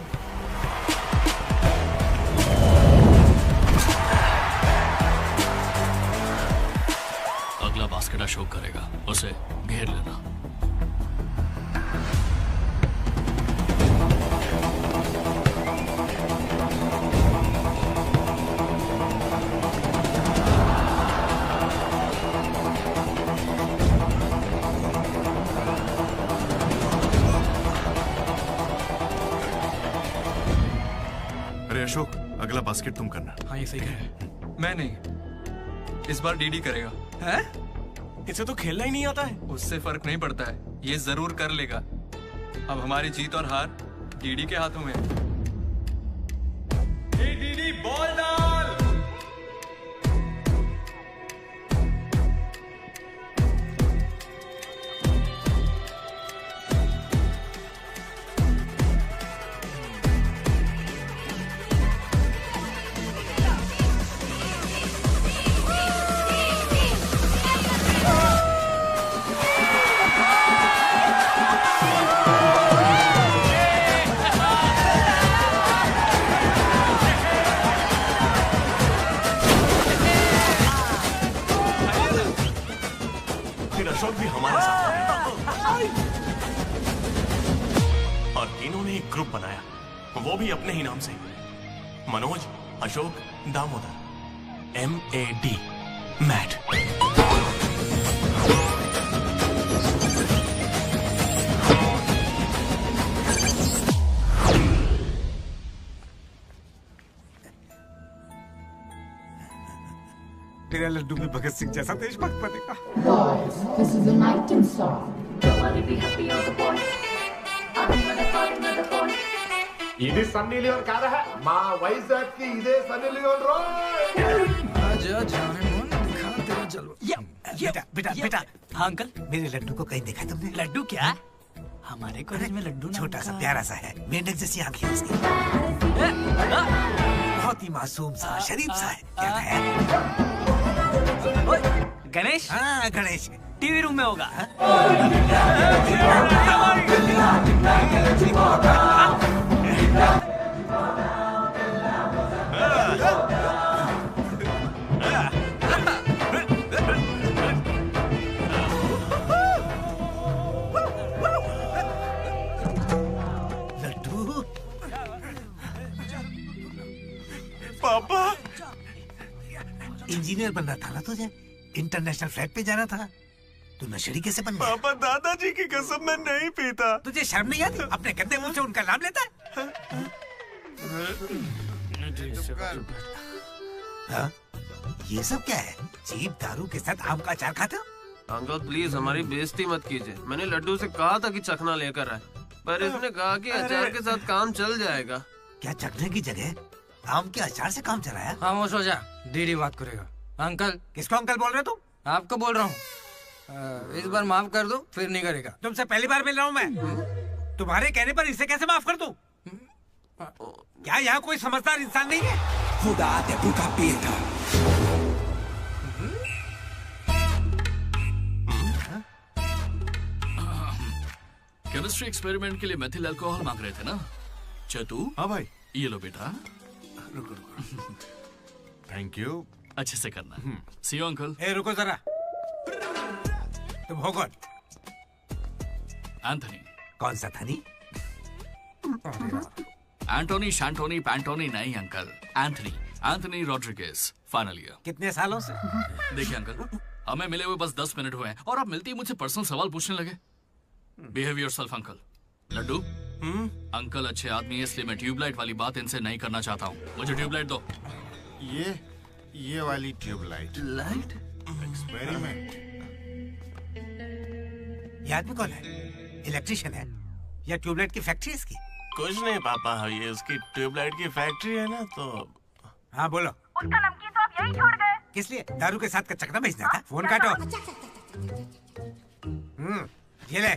अगला बास्केट अशोक करेगा, उसे घेर लेना। अशोक, अगला बास्केट तुम करना। हाँ ये सही है। मैं नहीं, इस बार डीडी करेगा। हैं? इसे तो खेलना ही नहीं आता है। उससे फर्क नहीं पड़ता है, ये जरूर कर लेगा। अब हमारी जीत और हार डीडी के हाथों में है। डीडी बॉल डाल। अशोक भी हमारे साथ आए और तीनों ने एक ग्रुप बनाया, वो भी अपने ही नाम से। मनोज, अशोक, दामोदर। MAD, mat. तेरा लड्डू में भगत सिंह जैसा देशभक्त बनेगा। Boys, this is a night in song. Nobody be happy on the boy. ఇది సన్నీ లియోన్ కాదా మా వైజాగ్ కి ఇదే సన్నీ లియోన్ రోయ్ आजा जाने मन दिखा तेरा जलवा। बेटा बेटा बेटा। हाँ अंकल, मेरे लड्डू को कहीं देखा तुमने? लड्डू क्या? हमारे कॉलेज में लड्डू छोटा सा प्यारा सा है, मेंढक जैसी आंखें उसकी, बहुत ही मासूम सा शरीफ सा है। क्या है? गणेश? हाँ गणेश, टीवी रूम में होगा। इंजीनियर बनना था ना तुझे, इंटरनेशनल फ्लाइट पे जाना था, तू नशेड़ी कैसे बन गया? पापा दादाजी की कसम मैं नहीं पीता। तुझे शर्म नहीं आती? अपने गंदे मुंह से उनका नाम लेता है? हाँ? ये सब क्या है? चीप दारू के साथ आम का अचार खाते हो? अंकल प्लीज हमारी बेइज्जती मत कीजिए। मैंने लड्डू से कहा था कि चखना लेकर आए, पर इसने कहा कि अचार के साथ काम चल जाएगा। क्या चखने की जगह आम के अचार से काम चलाया? खामोश हो जा, दीदी बात करेगा। अंकल। किसको अंकल बोल रहे हो तुम? आपको बोल रहा हूँ। इस बार माफ कर दो, फिर नहीं करेगा। तुमसे पहली बार मिल रहा हूँ मैं। तुम्हारे कहने पर इसे कैसे माफ कर दूं? क्या यहाँ कोई समझदार इंसान नहीं है? खुदा te puta pieta. Chemistry experiment के लिए मेथिल अल्कोहल मांग रहे थे ना चतु? हाँ भाई। ये लो बेटा। रुको। Thank you. अच्छे से करना। सी यू अंकल। ए रुको जरा, तुम हो कौन? एंथनी। कौन सा थनी? एंटोनी शैंटोनी पैंटोनी नहीं uncle, Anthony. Anthony Rodriguez, final year. कितने सालों से? देखिए अंकल, हमें मिले हुए बस 10 मिनट हुए हैं और आप मिलते ही मुझसे पर्सनल सवाल पूछने लगे। Behave yourself uncle. Laddu, uncle अच्छे आदमी है इसलिए मैं ट्यूबलाइट वाली बात इनसे नहीं करना चाहता हूँ। मुझे ट्यूबलाइट दो। ये वाली ट्यूबलाइट। लाइट? एक्सपेरिमेंट। ये आदमी कौन है? इलेक्ट्रिशियन है या ट्यूबलाइट की फैक्ट्री इसकी? कुछ नहीं पापा, ये उसकी ट्यूबलाइट की फैक्ट्री है ना तो। हाँ बोलो। उसका नमकीन तो आप यही छोड़ गए। किस लिए? दारू के साथ का चकना भेजना था? फोन काटो। ये ले।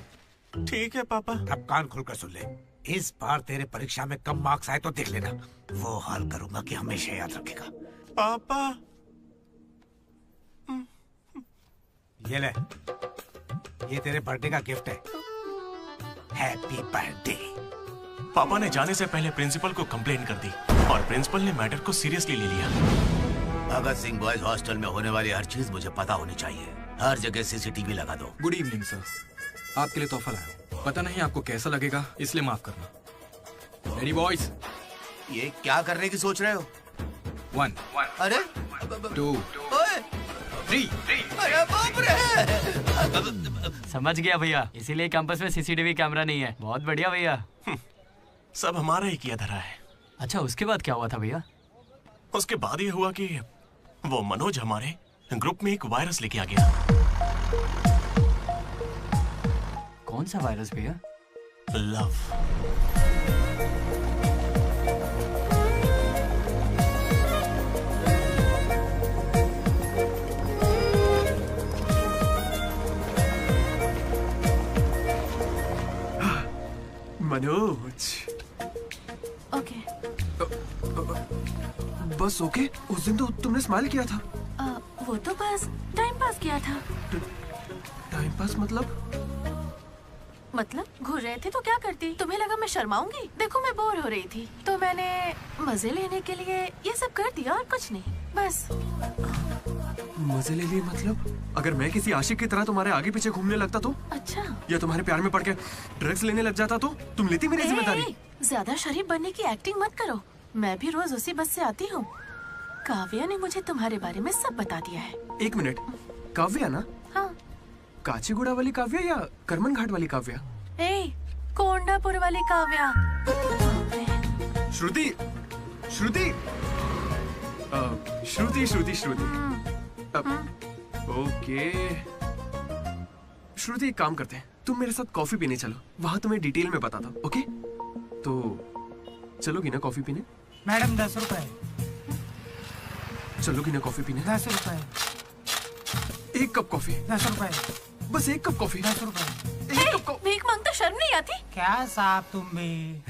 ठीक है पापा। अब कान खोलकर सुन ले। इस बार तेरे परीक्षा में कम मार्क्स आए तो देख लेना, वो हाल करूंगा कि हमेशा याद रखेगा। पापा ये ले, ये तेरे बर्थडे का गिफ्ट है। Happy birthday. पापा ने जाने से पहले प्रिंसिपल को कंप्लेंट कर दी और प्रिंसिपल ने मैटर को सीरियसली ले लिया। भगत सिंह बॉयज हॉस्टल में होने वाली हर चीज मुझे पता होनी चाहिए। हर जगह सीसीटीवी लगा दो। गुड इवनिंग सर, आपके लिए तोहफा लाया हूं। पता नहीं आपको कैसा लगेगा, इसलिए माफ करना। Ready boys? ये क्या करने की सोच रहे हो? 1 अरे 2 3 अरे बाप रे। समझ गया भैया, इसीलिए कैंपस में सीसीटीवी कैमरा नहीं है। बहुत बढ़िया भैया। सब हमारा ही किया धरा है। अच्छा, उसके बाद क्या हुआ था भैया? उसके बाद ये हुआ कि वो मनोज हमारे ग्रुप में एक वायरस लेके आ गया। कौन सा वायरस भैया? लव। मनोज। ओके। बस ओके? उस दिन तो तुमने स्माइल किया था। वो तो बस टाइम पास किया था। टाइम पास मतलब घूर रहे थे तो क्या करती? तुम्हें लगा मैं शर्माऊंगी? देखो मैं बोर हो रही थी तो मैंने मजे लेने के लिए ये सब कर दिया और कुछ नहीं, बस। मजे ले लिए मतलब? अगर मैं किसी आशिक की तरह तुम्हारे आगे पीछे घूमने लगता तो? अच्छा। या तुम्हारे प्यार में पड़ के ड्रग्स लेने लग जाता तो तुम लेती मेरी जिम्मेदारी? ज्यादा शरीफ बनने की एक्टिंग मत करो। मैं भी रोज उसी बस से आती हूँ। काव्या ने मुझे तुम्हारे बारे में सब बता दिया है। 1 मिनट, काव्या ना? हाँ। काचीगुड़ा वाली काव्या या करमन घाट वाली काव्या? कोंडापुर वाली काव्या। श्रुति, श्रुति, श्रुति, श्रुति, श्रुति। ओके श्रुति, एक काम करते हैं, तुम मेरे साथ कॉफी पीने चलो, वहां तुम्हें डिटेल में बताता हूँ। ओके? तो चलोगी ना कॉफी पीने? मैडम 10 रुपए। चलोगी ना कॉफी पीने? 10 रुपए। 1 कप कॉफी। 10 रुपए। बस 1 कप कॉफी। 10 रुपए। भीख मांगता शर्म नहीं आती? क्या साहब तुम भी?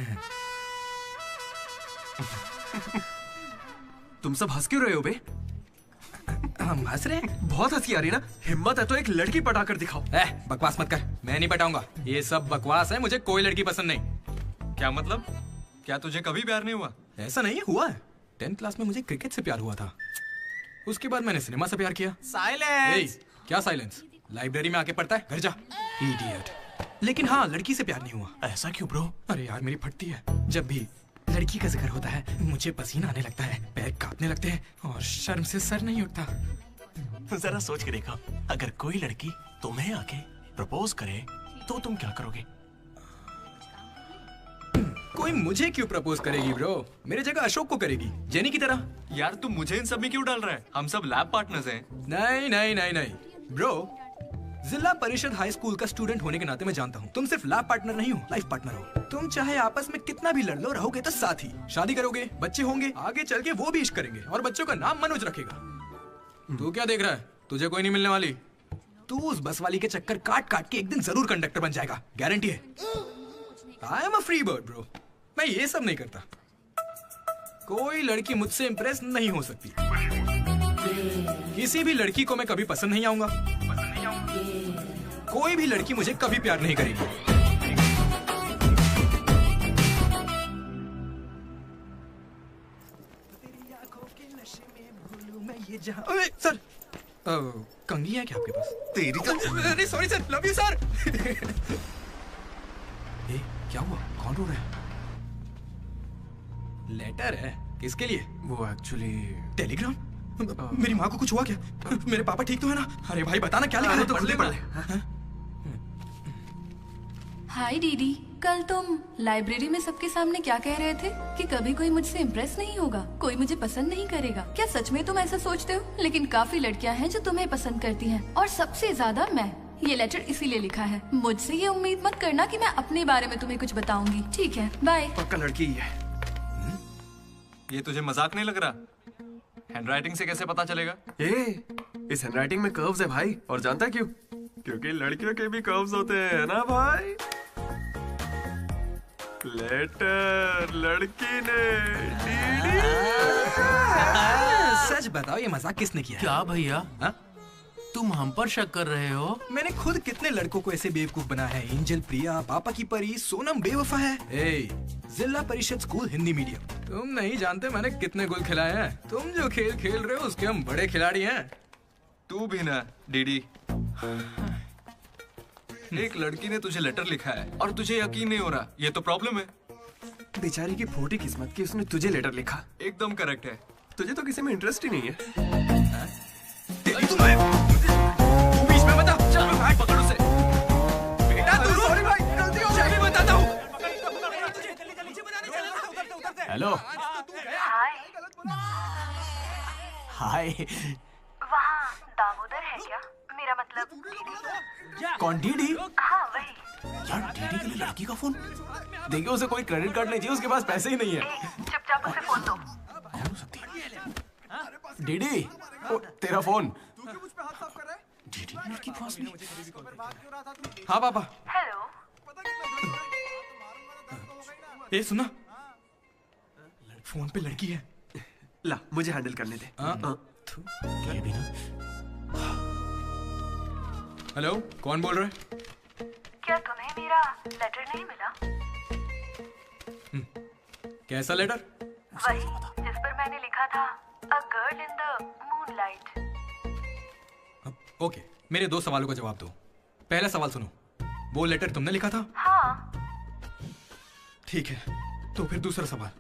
तुम सब हंस क्यों रहे हो बे? हम हंस रहे हैं? बहुत हंसी आ रही ना। हिम्मत है तो एक लड़की पटा कर दिखाओ। बकवास मत कर, मैं नहीं पटाऊंगा। ये सब बकवास है, मुझे कोई लड़की पसंद नहीं। क्या मतलब? क्या तुझे कभी प्यार नहीं हुआ? ऐसा नहीं हुआ है। 10th क्लास में मुझे क्रिकेट से प्यार हुआ था, उसके बाद मैंने सिनेमा से प्यार किया। साइलेंस। क्या साइलेंस? लाइब्रेरी में आके पढ़ता है, घर जा। इडियट। लेकिन हाँ, लड़की से प्यार नहीं हुआ। ऐसा क्यों ब्रो? अरे यार मेरी फटती है जब भी लड़की का जिक्र होता है मुझे पसीना आने लगता है, पैर कांपने लगते हैं और शर्म से सर नहीं उठता। जरा सोच के देखो, अगर कोई लड़की तुम्हें आके प्रपोज करे तो तुम क्या करोगे? कोई मुझे क्यों प्रपोज करेगी ब्रो? मेरी जगह अशोक को करेगी, जेनी की तरह। यार तुम मुझे इन सब में क्यों डाल रहा है? हम सब लैब पार्टनर्स हैं। नहीं नहीं नहीं नहीं ब्रो, जिला परिषद हाई स्कूल का स्टूडेंट होने के नाते मैं जानता हूँ तुम सिर्फ लैब पार्टनर नहीं हो, लाइफ पार्टनर हो। तुम चाहे आपस में कितना भी लड़ लो, रहोगे तो साथ ही। शादी करोगे, बच्चे होंगे, आगे चल के वो भी इश्क करेंगे और बच्चों का नाम मनोज रखेगा। तू क्या देख रहा है? तुझे कोई नहीं मिलने वाली। तू उस बस वाली के चक्कर काट काट के एक दिन जरूर कंडक्टर बन जाएगा, गारंटी है। I am a free bird bro, मैं ये सब नहीं करता। कोई लड़की मुझसे इंप्रेस नहीं हो सकती। किसी भी लड़की को मैं कभी पसंद नहीं आऊंगा। कोई भी लड़की मुझे कभी प्यार नहीं करेगी। अरे सर, कंघी है क्या आपके पास? तेरी अरे sorry sir, love you sir. क्या हुआ? कौन रो रहा है? लेटर है? किसके लिए? वो एक्चुअली टेलीग्राम। मेरी माँ को कुछ हुआ क्या? मेरे पापा ठीक तो है ना? अरे भाई बताना क्या लिखा है? तो पढ़ ले। हाय दीदी, कल तुम लाइब्रेरी में सबके सामने क्या कह रहे थे कि कभी कोई मुझसे इम्प्रेस नहीं होगा, कोई मुझे पसंद नहीं करेगा। क्या सच में तुम ऐसा सोचते हो? लेकिन काफी लड़कियां हैं जो तुम्हें पसंद करती हैं और सबसे ज्यादा मैं। ये लेटर इसीलिए लिखा है। मुझसे ये उम्मीद मत करना कि मैं अपने बारे में तुम्हें कुछ बताऊंगी। ठीक है, बाय। पक्का लड़की ही है। ये तुझे मजाक नहीं लग रहा? हैंडराइटिंग से कैसे पता चलेगा? इस हैंडराइटिंग में कर्व्स है भाई, और जानता है क्यों? क्योंकि लड़कियों के भी कर्व्स होते हैं ना भाई। लेटर लड़की ने सच बताओ, ये मजाक किसने किया? क्या भैया? तुम हम पर शक कर रहे हो? मैंने खुद कितने लड़कों को ऐसे बेवकूफ बनाया है। एंजल, प्रिया, पापा की परी, सोनम बेवफा है। जिला परिषद स्कूल हिंदी मीडियम। तुम नहीं जानते मैंने कितने गोल खिलाए हैं। तुम जो खेल खेल रहे हो उसके हम बड़े खिलाड़ी हैं। तू भी ना डीडी। एक लड़की ने तुझे लेटर लिखा है और तुझे यकीन नहीं हो रहा, ये तो प्रॉब्लम है। बेचारी की फूटी किस्मत की उसने तुझे लेटर लिखा। एकदम करेक्ट है। तुझे तो किसी में इंटरेस्ट ही नहीं है। बीच में बता, चल भाई पकड़ उसे। बेटा तू सॉरी भाई, गलती हो गई, बताता हूँ। हेलो। हाय। वहाँ दामोदर है क्या? मेरा मतलब डीडी। कौन डीडी? हाँ वही। यार डीडी के लिए लड़की का फोन? देखिए उसे कोई क्रेडिट कार्ड नहीं चाहिए, उसके पास पैसे ही नहीं है। चुपचाप उसे फोन दो। डीडी, तेरा फोन। डीडी की लड़की पास में। हाँ पापा। हेलो। ये सुना, फोन पे लड़की है। ला मुझे हैंडल करने दे। क्या भी ना। हेलो, कौन बोल रहा है? क्या तुम्हें मेरा लेटर नहीं मिला? कैसा लेटर? वही जिस पर मैंने लिखा था a girl in the moonlight. Okay, मेरे दो सवालों का जवाब दो। पहला सवाल सुनो, वो लेटर तुमने लिखा था? हाँ। ठीक है, तो फिर दूसरा सवाल,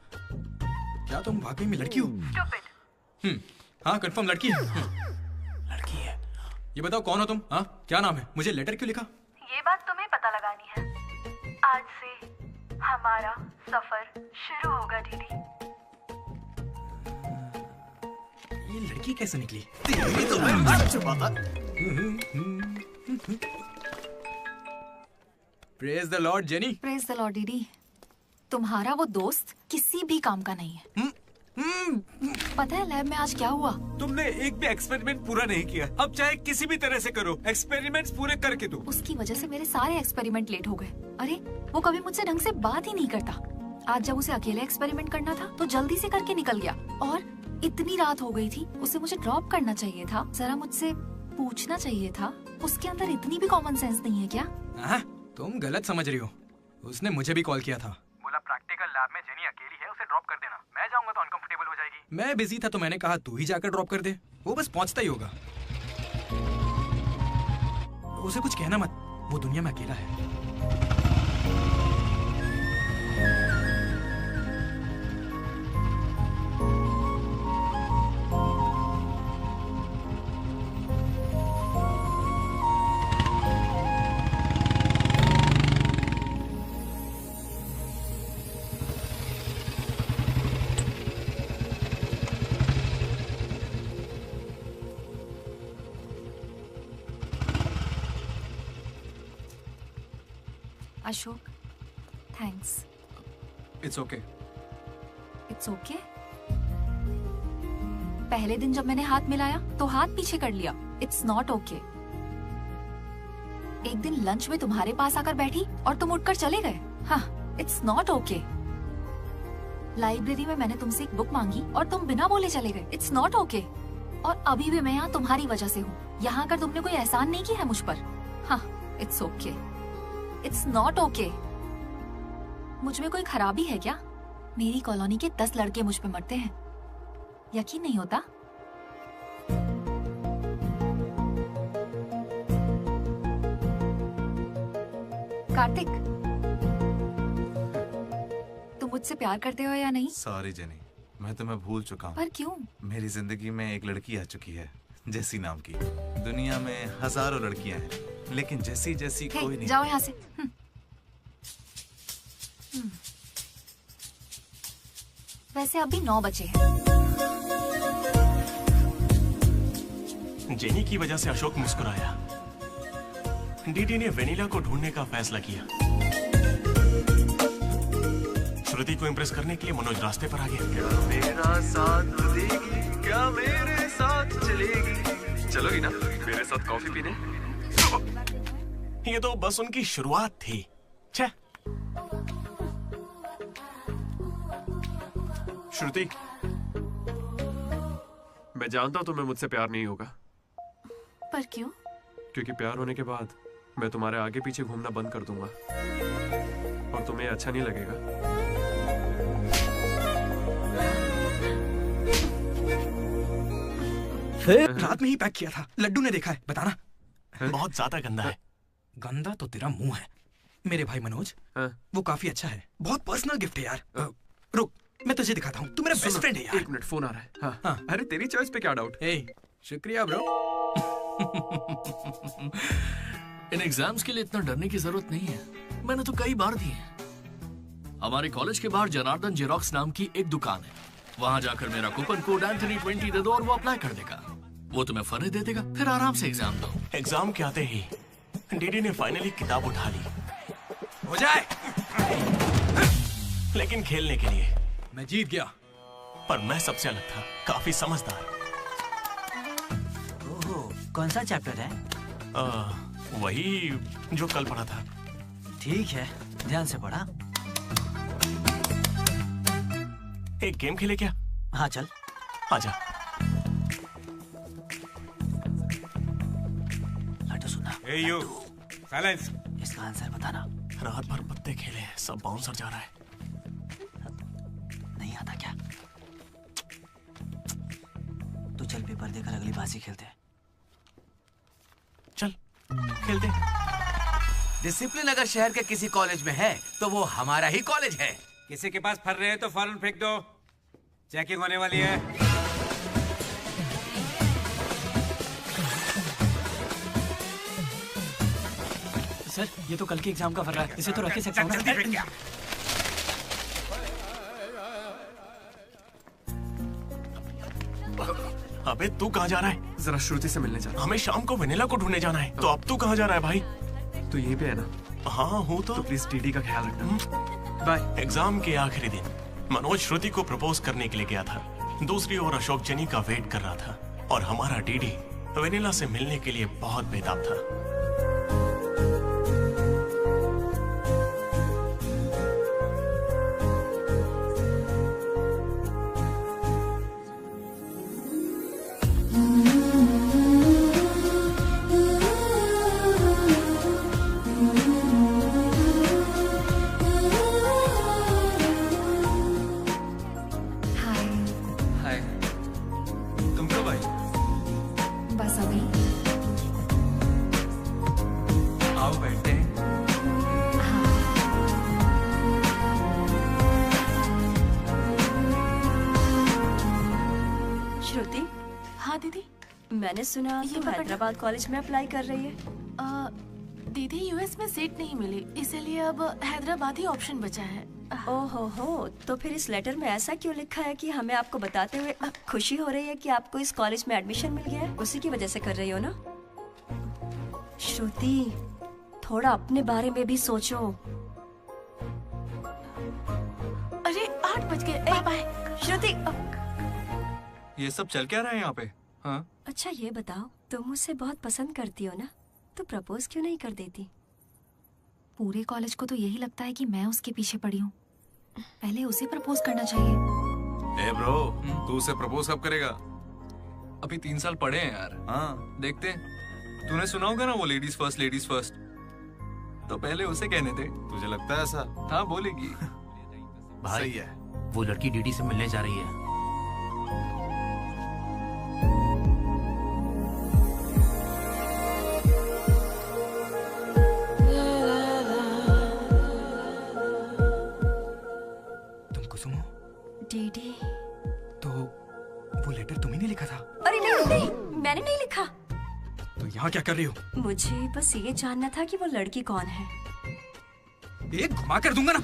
क्या तुम वाकई में लड़की हो? Stupid। हाँ कंफर्म लड़की है। लड़की है। ये बताओ कौन हो तुम? हाँ क्या नाम है? मुझे लेटर क्यों लिखा? ये बात तुम्हें पता लगानी है। आज से हमारा सफर शुरू होगा दीदी। ये लड़की कैसे निकली? तो praise the Lord jenny. Praise the Lord दीदी। तुम्हारा वो दोस्त किसी भी काम का नहीं है। पता है लैब में आज क्या हुआ? तुमने एक भी एक्सपेरिमेंट पूरा नहीं किया। अब चाहे किसी भी तरह से करो, एक्सपेरिमेंट्स पूरे करके दो। उसकी वजह से मेरे सारे एक्सपेरिमेंट लेट हो गए। अरे वो कभी मुझसे ढंग से बात ही नहीं करता। आज जब उसे अकेले एक्सपेरिमेंट करना था तो जल्दी से करके निकल गया। और इतनी रात हो गई थी, उसे मुझे ड्रॉप करना चाहिए था, जरा मुझसे पूछना चाहिए था। उसके अंदर इतनी भी कॉमन सेंस नहीं है क्या? तुम गलत समझ रही हो। उसने मुझे भी कॉल किया था। बोला प्रैक्टिकल लैब में जेनी अकेली है, उसे ड्रॉप कर देना। मैं जाऊंगा तो अनकंफर्टेबल हो जाएगी। मैं बिजी था तो मैंने कहा तू ही जाकर ड्रॉप कर दे, वो बस पहुंचता ही होगा। उसे कुछ कहना मत, वो दुनिया में अकेला है। Ashok, thanks. It's okay. It's okay? पहले दिन जब मैंने हाथ मिलाया तो हाथ पीछे कर लिया। It's not okay. एक दिन लंच में तुम्हारे पास आकर बैठी और तुम उठकर चले गए। हाँ, इट्स नॉट ओके। लाइब्रेरी में मैंने तुमसे एक बुक मांगी और तुम बिना बोले चले गए। It's not okay. और अभी भी मैं यहाँ तुम्हारी वजह से हूँ। यहाँ आकर तुमने कोई एहसान नहीं किया है मुझ पर। हाँ, it's okay. It's not okay. मुझ में कोई खराबी है क्या? मेरी कॉलोनी के 10 लड़के मुझ पे मरते हैं, यकीन नहीं होता? कार्तिक, तुम मुझसे प्यार करते हो या नहीं? सॉरी जेनी, मैं तुम्हें भूल चुका हूँ। पर क्यों? मेरी जिंदगी में एक लड़की आ चुकी है, जेसी नाम की। दुनिया में हजारों लड़कियां हैं, लेकिन जेसी जैसी कोई नहीं। जाओ यहाँ से। वैसे अभी 9 बजे हैं। जेनी की वजह से अशोक मुस्कुराया। डीडी ने वेनिला को ढूंढने का फैसला किया। श्रुति को इम्प्रेस करने के लिए मनोज रास्ते पर आ गया। क्या मेरा साथ देगी, क्या मेरे साथ चलेगी? चलोगी ना मेरे साथ कॉफी पीने? ये तो बस उनकी शुरुआत थी। छे। श्रुति, मैं जानता हूं तुम्हें मुझसे प्यार नहीं होगा। पर क्यों? क्योंकि प्यार होने के बाद मैं तुम्हारे आगे पीछे घूमना बंद कर दूंगा और तुम्हें अच्छा नहीं लगेगा। रात में ही पैक किया था। लड्डू ने देखा है, बताना। बहुत ज्यादा गंदा है। गंदा तो तेरा मुंह है। मेरे भाई मनोज, वो काफी अच्छा है। बहुत पर्सनल गिफ्ट है यार। रुक, मैं तुझे दिखाता हूँ। तू मेरा बेस्ट फ्रेंड है यार। 1 मिनट, फोन आ रहा है। हाँ। अरे तेरी चॉइस पे क्या डाउट? शुक्रिया ब्रो। इन एग्जाम्स के लिए इतना डरने की जरूरत नहीं है। मैंने तो कई बार दिए हैं। हमारे कॉलेज के बाहर जनार्दन जेरोक्स नाम की एक दुकान है। वहां जाकर मेरा कूपन कोड एंथनी 20 दे दो और वो अप्लाई कर देगा। वो तुम्हें फर्रे दे देगा, फिर आराम से एग्जाम दो। एग्जाम के आते ही डीडी ने फाइनली किताब उठा ली। हो जाए। लेकिन खेलने के लिए मैं जीत गया। पर मैं सबसे अलग था, काफी समझदार। ओहो, कौन सा चैप्टर है? वही जो कल पढ़ा था। ठीक है, ध्यान से पढ़ा। एक गेम खेले क्या? हाँ चल। आजा। लड्डू सुना। Hey you, silence. इसका आंसर बताना। रात भर पत्ते खेले, सब बाउंसर जा रहा है। नहीं आता क्या? तो चल पेपर देकर अगली बाजी खेलते हैं। चल खेलते हैं। डिसिप्लिन अगर शहर के किसी कॉलेज में है तो वो हमारा ही कॉलेज है। किसी के पास फर रहे हैं तो फौरन फेंक दो। चेकिंग होने वाली है। सर, ये तो कल के एग्जाम का फर्रा है। इसे तो रख ही सकता हूं। जल्दी फेंक क्या? अबे तू कहाँ जा रहा है? जरा श्रुति से मिलने जा। हमें शाम को वेनिला को ढूंढने जाना है। तो अब तू कहाँ जा रहा है भाई? तू यहीं पे है ना? हाँ हूँ तो प्लीज डीडी का ख्याल रखना। बाय। एग्जाम के आखिरी दिन मनोज श्रुति को प्रपोज करने के लिए गया था। दूसरी ओर अशोक जेनी का वेट कर रहा था और हमारा डीडी वेनिला से मिलने के लिए बहुत बेताब था। मैंने सुना तुम हैदराबाद कॉलेज में अप्लाई कर रही है। दीदी यूएस में सीट नहीं मिली, इसीलिए अब हैदराबाद ही ऑप्शन बचा है। ओहो हो, तो फिर इस लेटर में ऐसा क्यों लिखा है कि हमें आपको बताते हुए खुशी हो रही है कि आपको इस कॉलेज में एडमिशन मिल गया है? उसी की वजह से कर रही हो ना? श्रुति, थोड़ा अपने बारे में भी सोचो। अरे 8 बज गए। बाय श्रुति। ये सब चल क्या रहा है यहाँ पे? हाँ? अच्छा ये बताओ, तुम मुझसे बहुत पसंद करती हो ना, तो प्रपोज क्यों नहीं कर देती? पूरे कॉलेज को तो यही लगता है कि मैं उसके पीछे पड़ी हूँ। पहले उसे प्रपोज करना चाहिए। ए ब्रो, तू उसे प्रपोज कब करेगा? अभी 3 साल पड़े हैं यार। हाँ देखते हैं। तूने सुना होगा ना वो लेडीज फर्स्ट, तो पहले उसे कहने थे। तुझे लगता है ऐसा? हाँ बोलेगी। भाई सही है। वो लड़की डीडी से मिलने जा रही है। तुम कुसुम हो? डीडी। तो वो लेटर तुम्ही ने लिखा था? अरे नहीं नहीं, मैंने नहीं लिखा। तो यहाँ क्या कर रही हो? मुझे बस ये जानना था कि वो लड़की कौन है। एक घुमा कर दूंगा ना,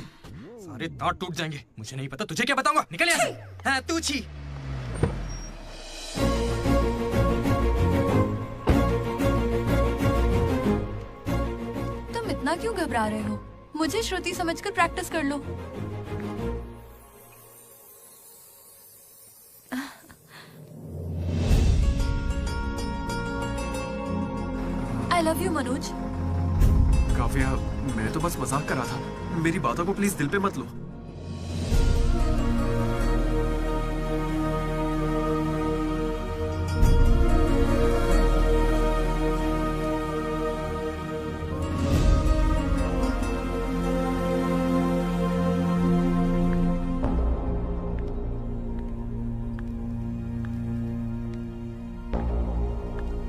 सारे दांत टूट जाएंगे। मुझे नहीं पता, तुझे क्या बताऊंगा? निकल यहाँ से। हाँ तू छी। तुम इतना क्यों घबरा रहे हो? मुझे श्रुति समझकर प्रैक्टिस कर लो। I love you, Manoj. Kavya, मैं तो बस मजाक कर रहा था। मेरी बातों को प्लीज दिल पे मत लो।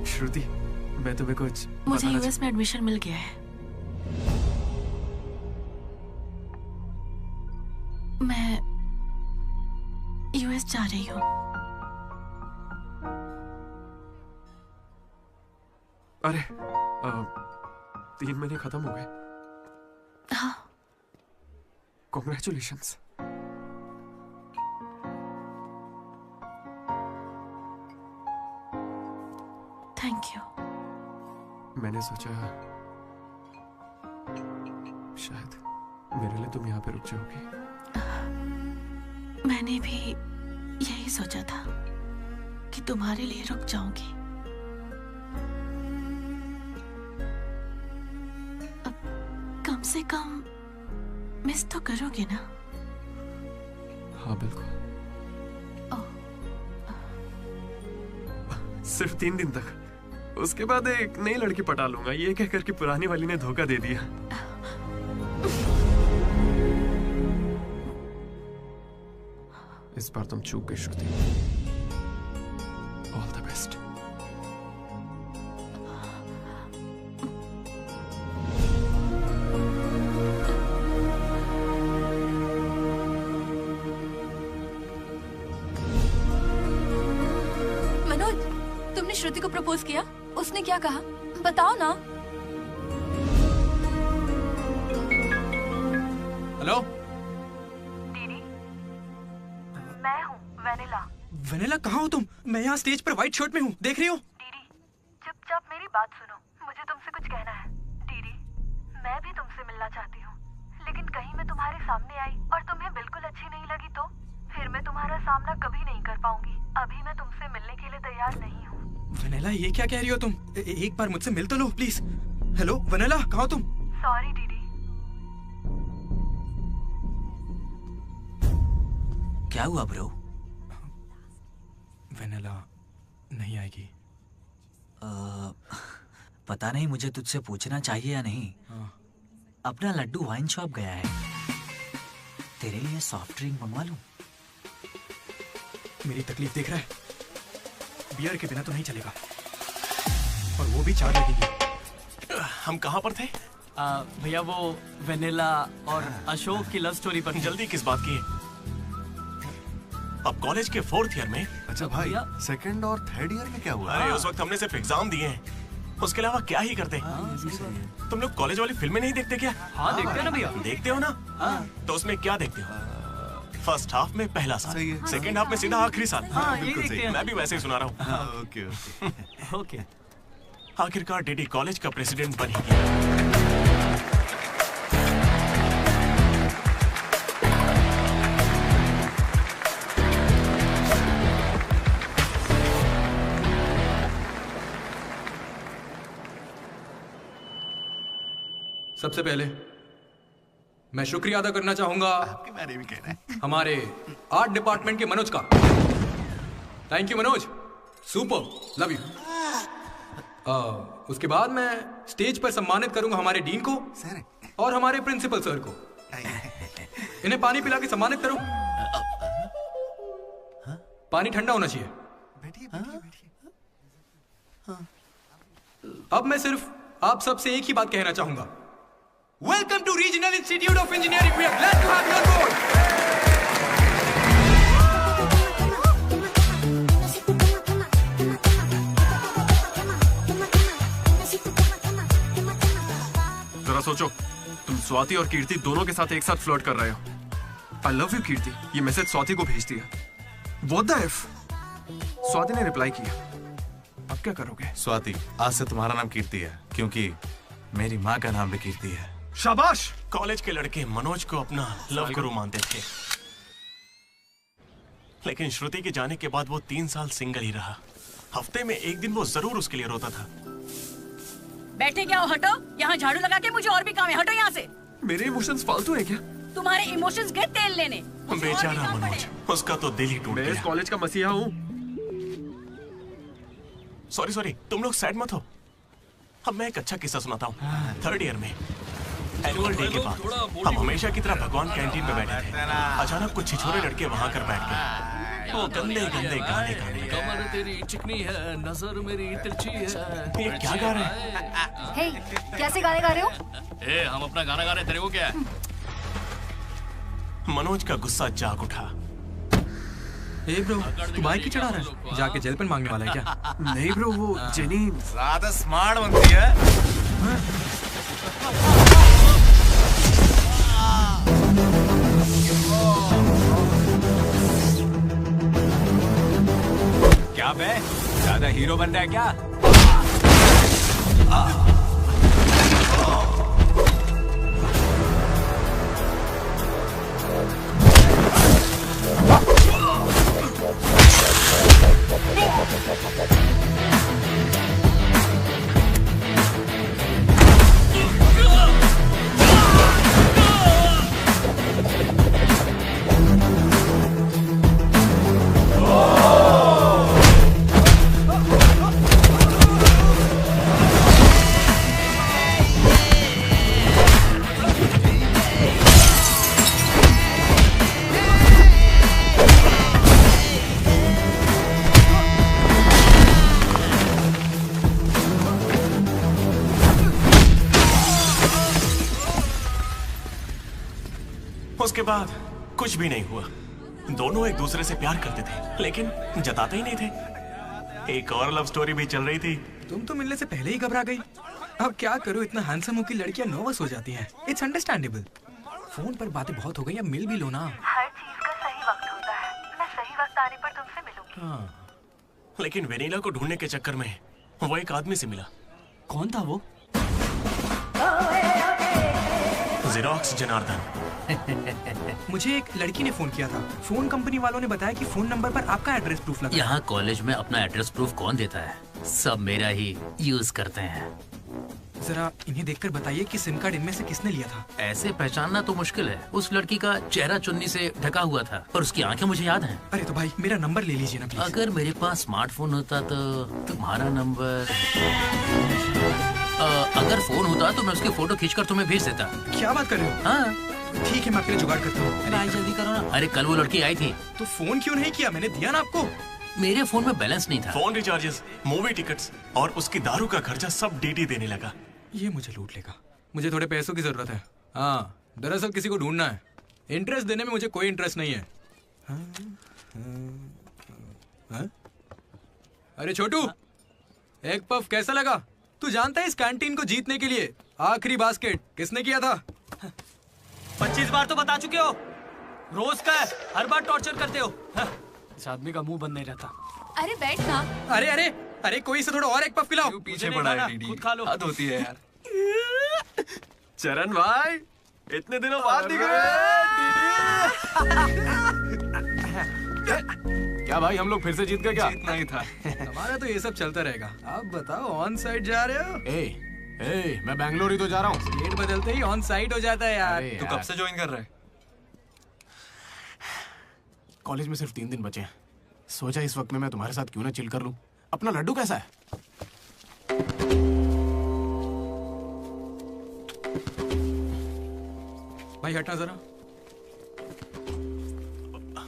श्रुति, मैं तुम्हें कुछ मुझे यूएस में एडमिशन मिल गया है। मैं यूएस जा रही हूँ। अरे 3 महीने खत्म हो गए। हाँ। कॉन्ग्रेचुलेशंस। Thank you. मैंने सोचा शायद मेरे लिए तुम यहाँ पे रुक जाओगी। मैंने भी यही सोचा था कि तुम्हारे लिए रुक जाऊंगी। अब कम से कम मिस तो करोगे ना? हाँ बिल्कुल। सिर्फ 3 दिन तक, उसके बाद एक नई लड़की पटा लूंगा, ये कहकर कि पुरानी वाली ने धोखा दे दिया। इस बार तुम चूक गई Shruti. All the best. Manoj, तुमने श्रुति को प्रपोज किया? उसने क्या कहा? बताओ ना। हेलो दीदी, मैं हूँ वेनिला। वेनिला, कहाँ हो तुम? मैं यहाँ स्टेज पर व्हाइट शर्ट में हूँ, देख रही हो? दीदी, चुपचाप मेरी बात सुनो, मुझे तुमसे कुछ कहना है। दीदी, मैं भी तुमसे मिलना चाहती हूँ, लेकिन कहीं मैं तुम्हारे सामने आई और तुम्हें बिल्कुल अच्छी नहीं लगी तो फिर मैं तुम्हारा सामना कभी नहीं कर पाऊंगी। अभी मैं तुमसे मिलने के लिए तैयार नहीं हूँ। वेनिला, ये क्या कह रही हो तुम? एक बार मुझसे मिल तो लो प्लीज। हेलो वेनिला, कहाँ हो तुम? सॉरी दीदी। क्या हुआ ब्रो? वेनिला नहीं आएगी। पता नहीं, मुझे तुझसे पूछना चाहिए या नहीं। अपना लड्डू वाइन शॉप गया है, तेरे लिए सॉफ्ट ड्रिंक मंगवा लूं? मेरी तकलीफ देख रहा है? बियर के बिना तो नहीं चलेगा, और वो भी 4 लगेगी। हम कहाँ पर थे? भैया वो वेनिला और अशोक की लव स्टोरी पर। जल्दी किस बात की है? अब कॉलेज के 4th ईयर में। अच्छा भाई, 2nd और 3rd ईयर में क्या हुआ? अरे उस वक्त हमने सिर्फ एग्जाम दिए हैं, उसके अलावा क्या ही करते। तुम लोग कॉलेज वाली फिल्में नहीं देखते क्या? हाँ देखते हैं ना भैया। देखते हो ना? तो उसमें क्या देखते हो? फर्स्ट हाफ में पहला साल, सेकंड हाफ में सीधा आखिरी साल। हाँ, यही देखते हैं। मैं भी वैसे ही सुना रहा हूँ। ओके आखिरकार डीडी कॉलेज का प्रेसिडेंट बन ही गया। सबसे पहले मैं शुक्रिया अदा करना चाहूंगा आपके बारे में कहना है हमारे आर्ट डिपार्टमेंट के मनोज का। Thank you Manoj, super, love you. उसके बाद मैं स्टेज पर सम्मानित करूंगा हमारे डीन को और हमारे प्रिंसिपल सर को। इन्हें पानी पिला के सम्मानित करो। पानी ठंडा होना चाहिए। अब मैं सिर्फ आप सबसे एक ही बात कहना चाहूंगा। Welcome to regional institute of engineering. We are glad to have you on board. जरा सोचो, तुम स्वाति और कीर्ति दोनों के साथ एक साथ फ्लर्ट कर रहे हो। आई लव यू कीर्ति, ये मैसेज स्वाति को भेज दिया। What the F? स्वाति ने रिप्लाई किया। अब क्या करोगे? स्वाति, आज से तुम्हारा नाम कीर्ति है, क्योंकि मेरी माँ का नाम भी कीर्ति है। शाबाश। कॉलेज के लड़के मनोज को अपना लव गुरु मानते थे, लेकिन श्रुति के जाने के बाद वो 3 साल सिंगल ही रहा। हफ्ते में एक दिन वो जरूर उसके लिए रोता था। बैठे क्या हो? हटो, यहाँ झाड़ू लगा के मुझे और भी काम है। हटो यहाँ से। मेरे इमोशंस फालतू है क्या? तुम्हारे इमोशंस गए तेल लेने। बेचारा मनोज, उसका तो दिल ही टूट गया। मैं इस कॉलेज का मसीहा हूँ। सॉरी, तुम लोग सैड मत हो। अब मैं एक अच्छा किस्सा सुनाता हूँ। 3rd ईयर में एनुअल डे के बाद हम हमेशा की तरह भगवान कैंटीन में बैठे थे। अचानक कुछ छिछोरे लड़के वहां कर बैठ गए। वो गंदे गाने गाने लगे। कमर तेरी चिकनी है, नजर मेरी तिरछी है। ये क्या गा रहे हैं? हे, कैसे गाने गा रहे हो? ए, हम अपना गाना गा रहे, तेरे को क्या है? मनोज का गुस्सा जाग उठा। ए ब्रो, तू बाइक ही चढ़ा रहा है? जाके जेल पेन मांगने वाला है क्या? नहीं ब्रो, वो जेनी ज्यादा स्मार्ट बनती है। क्या बे, ज्यादा हीरो बन रहा है क्या? उसके बाद कुछ भी नहीं हुआ। दोनों एक दूसरे से प्यार करते थे, लेकिन जताते ही नहीं थे। एक और लव स्टोरी भी चल रही थी। तुम तो मिलने से पहले ही घबरा गई। अब क्या करूं, इतना हैंडसम हो कि लड़कियां नर्वस हो जाती हैं। It's understandable. फोन पर बातें बहुत हो गई, अब मिल भी लो ना। हर चीज का सही वक्त होता है। मैं सही वक्त आने पर तुमसे मिलूंगी। हाँ। लेकिन वेनिला को ढूंढने के चक्कर में वो एक आदमी से मिला। कौन था वो? जेरोक्स जनार्दन। मुझे एक लड़की ने फोन किया था। फोन कंपनी वालों ने बताया कि फोन नंबर पर आपका एड्रेस प्रूफ लगा। यहाँ कॉलेज में अपना एड्रेस प्रूफ कौन देता है? सब मेरा ही यूज करते हैं। जरा इन्हें देखकर बताइए कि सिम कार्ड इनमें से किसने लिया था। ऐसे पहचानना तो मुश्किल है। उस लड़की का चेहरा चुन्नी से ढका हुआ था और उसकी आंखें मुझे याद हैं। अरे तो भाई मेरा नंबर ले लीजिए ना प्लीज। अगर मेरे पास स्मार्टफोन होता तो तुम्हारा नंबर, अगर फोन होता तो मैं उसकी फोटो खींचकर तुम्हें भेज देता। क्या बात कर रहे हो? हाँ ठीक है, मैं आपके लिए जुगाड़ करता हूँ। भाई जल्दी करो ना। अरे कल वो लड़की आई थी। तो फोन क्यों नहीं किया? मैंने दिया ना आपको। मेरे फोन में बैलेंस नहीं था। फोन रिचार्जेस, मूवी टिकट्स और उसकी दारू का खर्चा सब डीडी देने लगा। ये मुझे लूट लेगा। मुझे थोड़े पैसों की जरूरत है। हाँ, दरअसल किसी को ढूंढना है। इंटरेस्ट देने में मुझे कोई इंटरेस्ट नहीं है। हाँ? अरे छोटू, एक पफ कैसा लगा? तू जानता है इस कैंटीन को जीतने के लिए आखिरी बास्केट किसने किया था? 25 बार तो बता चुके हो। रोज का है, हर बार टॉर्चर करते हो। इस आदमी का मुंह बंद नहीं रहता। अरे बैठ ना। अरे अरे अरे, कोई से थोड़ा और एक पफ खिलाओ। पीछे पड़ा है डीडी। खुद खा लो। हद होती है यार। चरण भाई, इतने दिनों बाद दिख रहे। क्या भाई, हम लोग फिर से जीत गए क्या? जीतना ही था। हमारा तो ये सब चलता रहेगा। आप बताओ, ऑन साइड जा रहे हो? ए, मैं बैंगलोर ही तो जा रहा हूँ। स्टेट बदलते ही ऑन साइड हो जाता है यार। अरे तू यार। कब से ज्वाइन कर रहा है? कॉलेज में सिर्फ 3 दिन बचे हैं। सोचा इस वक्त में मैं तुम्हारे साथ क्यों ना चिल कर लूं। अपना लड्डू कैसा है? भाई हटना जरा।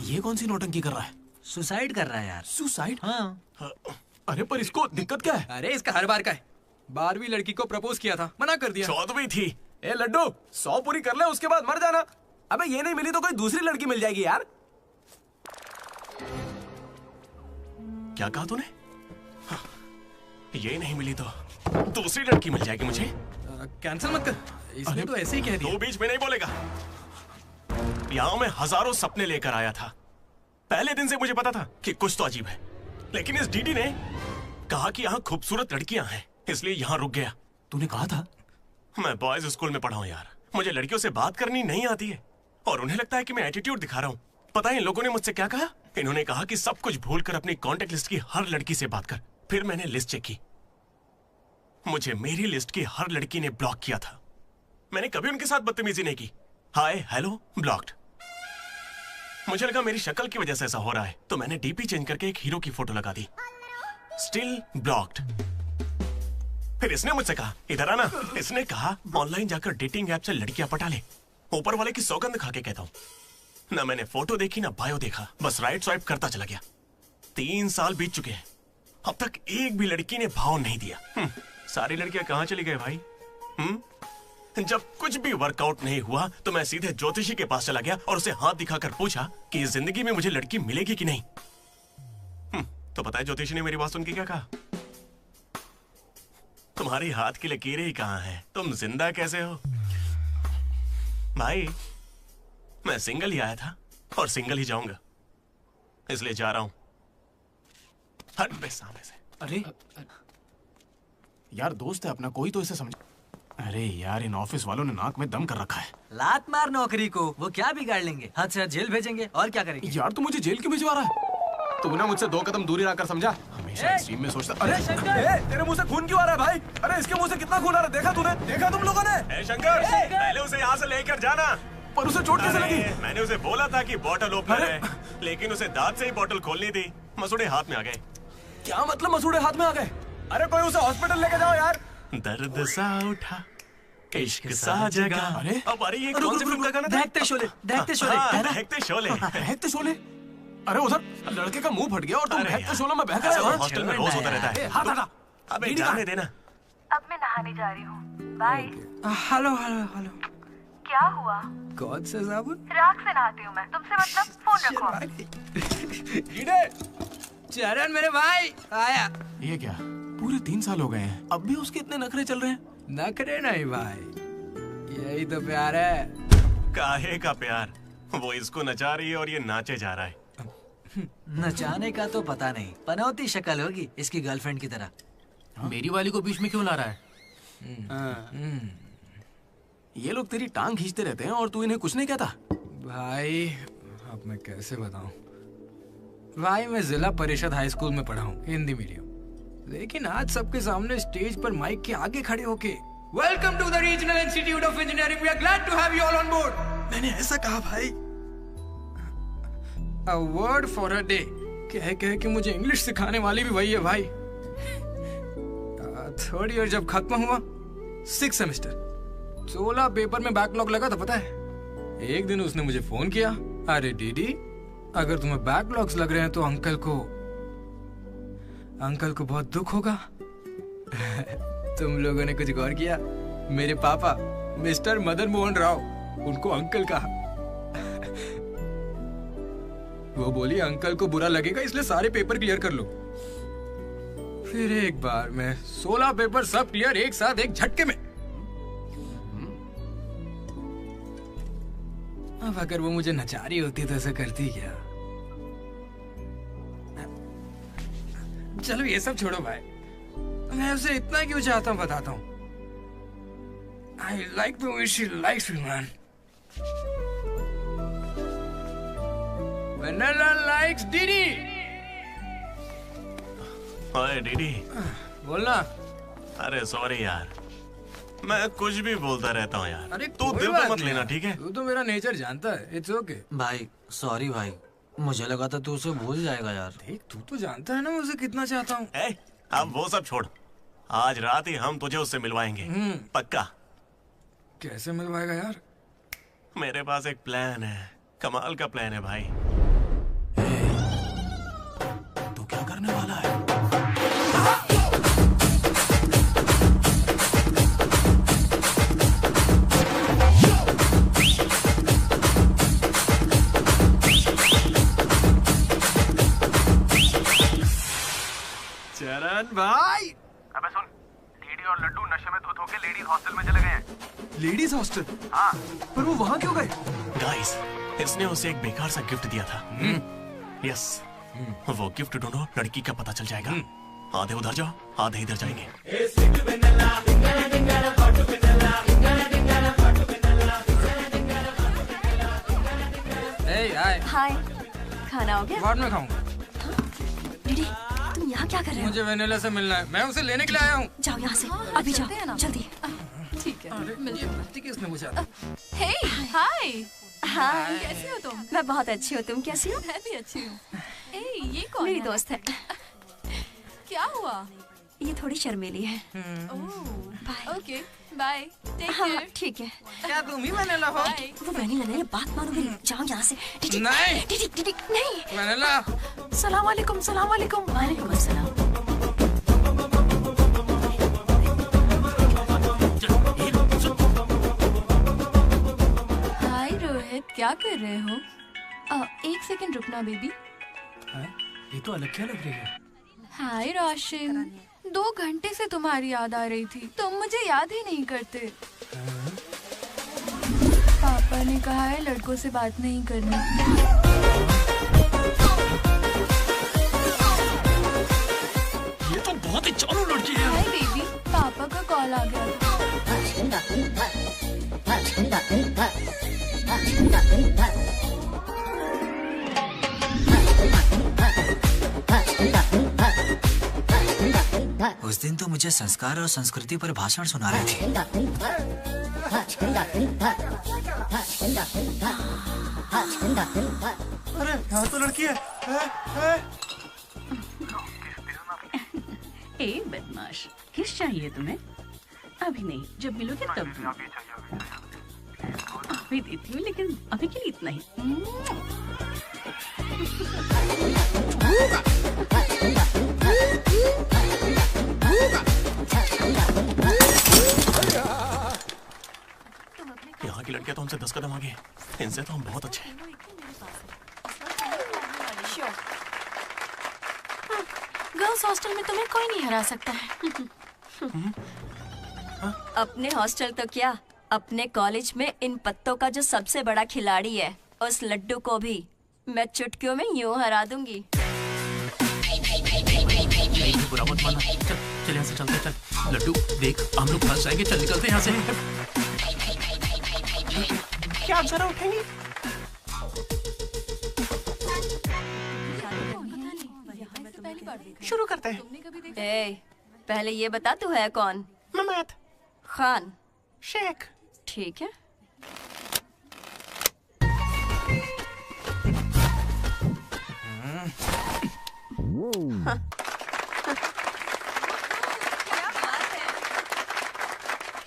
ये कौन सी नौटंकी कर रहा है? सुसाइड कर रहा है यार। सुसाइड? हाँ। अरे पर इसको दिक्कत क्या है? अरे इसका हर बार का है। 12वीं लड़की को प्रपोज किया था, मना कर दिया। 14वीं थी। ए लड्डू 100 पूरी कर ले, उसके बाद मर जाना। अबे ये नहीं मिली तो कोई दूसरी लड़की मिल जाएगी यार। क्या कहा तूने? हाँ, ये नहीं मिली तो दूसरी लड़की मिल जाएगी मुझे। कैंसिल मत कर, इसने तो ऐसे ही कह दिया। तू बीच में नहीं बोलेगा। यहाँ मैं हजारों सपने लेकर आया था। पहले दिन से मुझे पता था कि कुछ तो अजीब है, लेकिन इस डीडी ने कहा कि यहाँ खूबसूरत लड़कियां हैं, इसलिए यहाँ रुक गया। तूने कहा था? मैं बॉयज स्कूल में पढ़ा हूँ यार। मुझे लड़कियों से बात करनी नहीं आती है और उन्हें लगता है कि मैं एटीट्यूड दिखा रहा हूँ। पता है इन लोगों ने मुझसे क्या कहा? इन्होंने कहा कि सब कुछ भूलकर अपनी कांटेक्ट लिस्ट की हर लड़की से बात कर। फिर मैंने लिस्ट चेक की, मुझे मेरी लिस्ट की हर लड़की ने ब्लॉक किया था। मैंने कभी उनके साथ बदतमीजी नहीं की। Hi hello blocked. मुझे लगा मेरी शक्ल की वजह से ऐसा हो रहा है, तो मैंने डीपी चेंज करके एक हीरो की फोटो लगा दी। Still blocked. फिर इसने मुझसे कहा इधर आना। इसने कहा ऑनलाइन जाकर डेटिंग ऐप से लड़कियां पटा ले। ऊपर वाले की सौगंध खा के कहता हूं, ना मैंने फोटो देखी ना बायो देखा, बस राइट स्वाइप करता चला गया। 3 साल बीत चुके हैं, अब तक एक भी लड़की ने भाव नहीं दिया। सारी लड़कियां कहां चली गई भाई? जब कुछ भी वर्कआउट नहीं हुआ तो मैं सीधे ज्योतिषी के पास चला गया और उसे हाथ दिखाकर पूछा कि इस जिंदगी में मुझे लड़की मिलेगी कि नहीं। तो पता है ज्योतिषी ने मेरी बात सुन के क्या कहा? तुम्हारी हाथ की लकीरें ही कहां हैं, तुम जिंदा कैसे हो? भाई मैं सिंगल ही आया था और सिंगल ही जाऊंगा, इसलिए जा रहा हूं। हट बे सामने से। अरे यार दोस्त है अपना, कोई तो इसे समझ। अरे यार इन ऑफिस वालों ने नाक में दम कर रखा है। लात मार नौकरी को, वो क्या बिगाड़ लेंगे? हद से हद जेल भेजेंगे और क्या करेंगे? यार तू मुझे जेल क्यों भिजवा रहा है? तू ना मुझसे 2 कदम दूरी रखकर समझा। हमेशा इस टीम में सोचता। अरे तेरे मुंह से खून क्यों आ रहा है भाई? अरे इसके मुंह से कितना खून आ रहा है, देखा तूने? देखा तुम लोगों ने? शंकर पहले उसे यहाँ से लेकर जाना। पर उसे चोट कैसे लगी? मैंने उसे बोला था कि बॉटल ओपनर है, लेकिन उसे दांत से ही बॉटल खोलनी थी। मसूड़े हाथ में आ गए। क्या मतलब मसूड़े हाथ में आ गए? अरे कोई उसे हॉस्पिटल लेके जाओ यार। दर्द सा उठा इश्क सा जगा। अरे अब अरे ये कौन सी फिल्म का गाना था? दहकते शोले, दहकते शोले। दहकते शोले। दहकते शोले। अरे उधर लड़के का मुंह फट गया और तुम दहकते शोले में बहक रहे हो। हॉस्टल में रोज होता रहता है। हाथ हटा। अबे जाने देना। अब मैं नहाने जा रही हूँ, बाय। Hello hello hello. क्या हुआ? कौन सा साबुन? राख से नहाती हूँ मैं, तुमसे मतलब फोन रखो। चरण मेरे भाई आया। ये क्या पूरे 3 साल हो गए हैं, अब भी उसके इतने नखरे चल रहे हैं? नखरे नहीं भाई, यही तो प्यार है। काहे का प्यार? वो इसको नचा रही है और ये नाचे जा रहा है। नचाने का तो पता नहीं, पनौती शक्ल होगी इसकी गर्लफ्रेंड की तरह। मेरी वाली को बीच में क्यों ला रहा है? ये लोग तेरी टांग खींचते रहते हैं और तू इन्हें कुछ नहीं कहता। भाई अब मैं कैसे बताऊं भाई, मैं जिला परिषद हाई स्कूल में पढ़ा हूँ, हिंदी मीडियम। लेकिन आज सबके सामने स्टेज पर माइक के आगे खड़े होके welcome to the regional institute of engineering, we are glad to have you all on board, मैंने ऐसा कहा भाई। A word for a day कह कह के मुझे इंग्लिश सिखाने वाली भी वही है भाई। 3rd ईयर जब खत्म हुआ, 6th सेमेस्टर, 16 पेपर में बैकलॉग लगा था पता है। एक दिन उसने मुझे फोन किया, अरे डीडी अगर तुम्हें बैकलॉग्स लग रहे हैं तो अंकल को बहुत दुख होगा। तुम लोगों ने कुछ गौर किया? मेरे पापा मिस्टर मदन मोहन राव, उनको अंकल कहा। वो बोली अंकल को बुरा लगेगा इसलिए सारे पेपर क्लियर कर लो। फिर एक बार में 16 पेपर सब क्लियर एक साथ एक झटके में। अब अगर वो मुझे नचा रही होती तो ऐसा करती क्या? चलो ये सब छोड़ो भाई, मैं उसे इतना क्यों चाहता हूँ बताता हूँ। I like the way she likes me, man. Vanilla likes Didi. ओए डीडी। बोलना। अरे सॉरी यार, मैं कुछ भी बोलता रहता हूँ यार। अरे तू कोई दिल बात पे मत नहीं लेना, यार। ठीक है? तू तो मेरा नेचर जानता है। It's okay. भाई सॉरी भाई, मुझे लगा था तू उसे भूल जाएगा यार। देख तू तो जानता है ना मैं उसे कितना चाहता हूँ। अब वो सब छोड़, आज रात ही हम तुझे उससे मिलवाएंगे, पक्का। कैसे मिलवाएगा यार? मेरे पास एक प्लान है, कमाल का प्लान है भाई। तू क्या करने वाला है? चरण भाई। अबे सुन, डीडी और लड्डू नशे में धुत होके लेडीज हॉस्टल में चले गए हैं। Ladies hostel? हाँ। पर वो वहाँ क्यों गए? गाइस, इसने उसे एक बेकार सा गिफ्ट दिया था। यस, वो गिफ्ट ढूंढो, लड़की का पता चल जाएगा। आधे उधर जाओ, आधे इधर जाएंगे। हाय, खाना हो गया? बाद में खाऊंगा। डीडी, तुम यहाँ क्या कर रहे हो? मुझे वेनिला से मिलना है, मैं उसे लेने के लिए आया हूँ। जाओ यहाँ से, अभी जाओ, जल्दी। ठीक है, ये बत्ती किसने बुझा? हे हाय। हाय, कैसी हो तुम? मैं बहुत अच्छी हूँ, तुम कैसी हो? मैं भी अच्छी हूँ। ए, ये कौन मेरी है? दोस्त है। क्या हुआ? ये थोड़ी शर्मीली है। Okay, bye. टेक हाँ, केयर। ठीक है। क्या तुम ही वेनिला हो? वो वेनिला नहीं, बात मानो मेरी। जाओ यहाँ से। डीडी, नहीं। डीडी, डीडी, नहीं। वेनिला। सलाम वालेकुम, सलाम वालेकुम। वालेकुम अस्सलाम। हाय रोहित, क्या कर रहे हो? एक सेकंड रुकना बेबी। ये तो अलग क्या लग रही है? हाय रोशन, 2 घंटे से तुम्हारी याद आ रही थी, तुम मुझे याद ही नहीं करते। पापा ने कहा है लड़कों से बात नहीं करनी। ये तो बहुत ही चालू लड़की है। हाय बेबी, पापा का कॉल आ गया था। उस दिन तो मुझे संस्कार और संस्कृति पर भाषण सुना रहे थे। अरे यहाँ तो लड़की है। ए बदमाश, किस चाहिए तुम्हें? अभी नहीं, जब मिलोगे तब दूंगी। अभी देती हूँ, लेकिन अभी के लिए इतना ही। यहाँ की लड़कियां तो हमसे 10 कदम आगे, इनसे तो हम बहुत अच्छे हैं। गर्ल्स हॉस्टल में तुम्हें कोई नहीं हरा सकता है। अपने हॉस्टल तो क्या, अपने कॉलेज में इन पत्तों का जो सबसे बड़ा खिलाड़ी है, उस लड्डू को भी मैं चुटकियों में यूं हरा दूंगी। बुरा मत माना। चल यहाँ से चलते, चल। लड्डू देख, हम लोग फंस जाएंगे, चल निकलते हैं यहाँ से। क्या आप जरा उठेंगी? शुरू करते हैं। ए, पहले ये बता तू है कौन? ममैद खान शेख। ठीक है।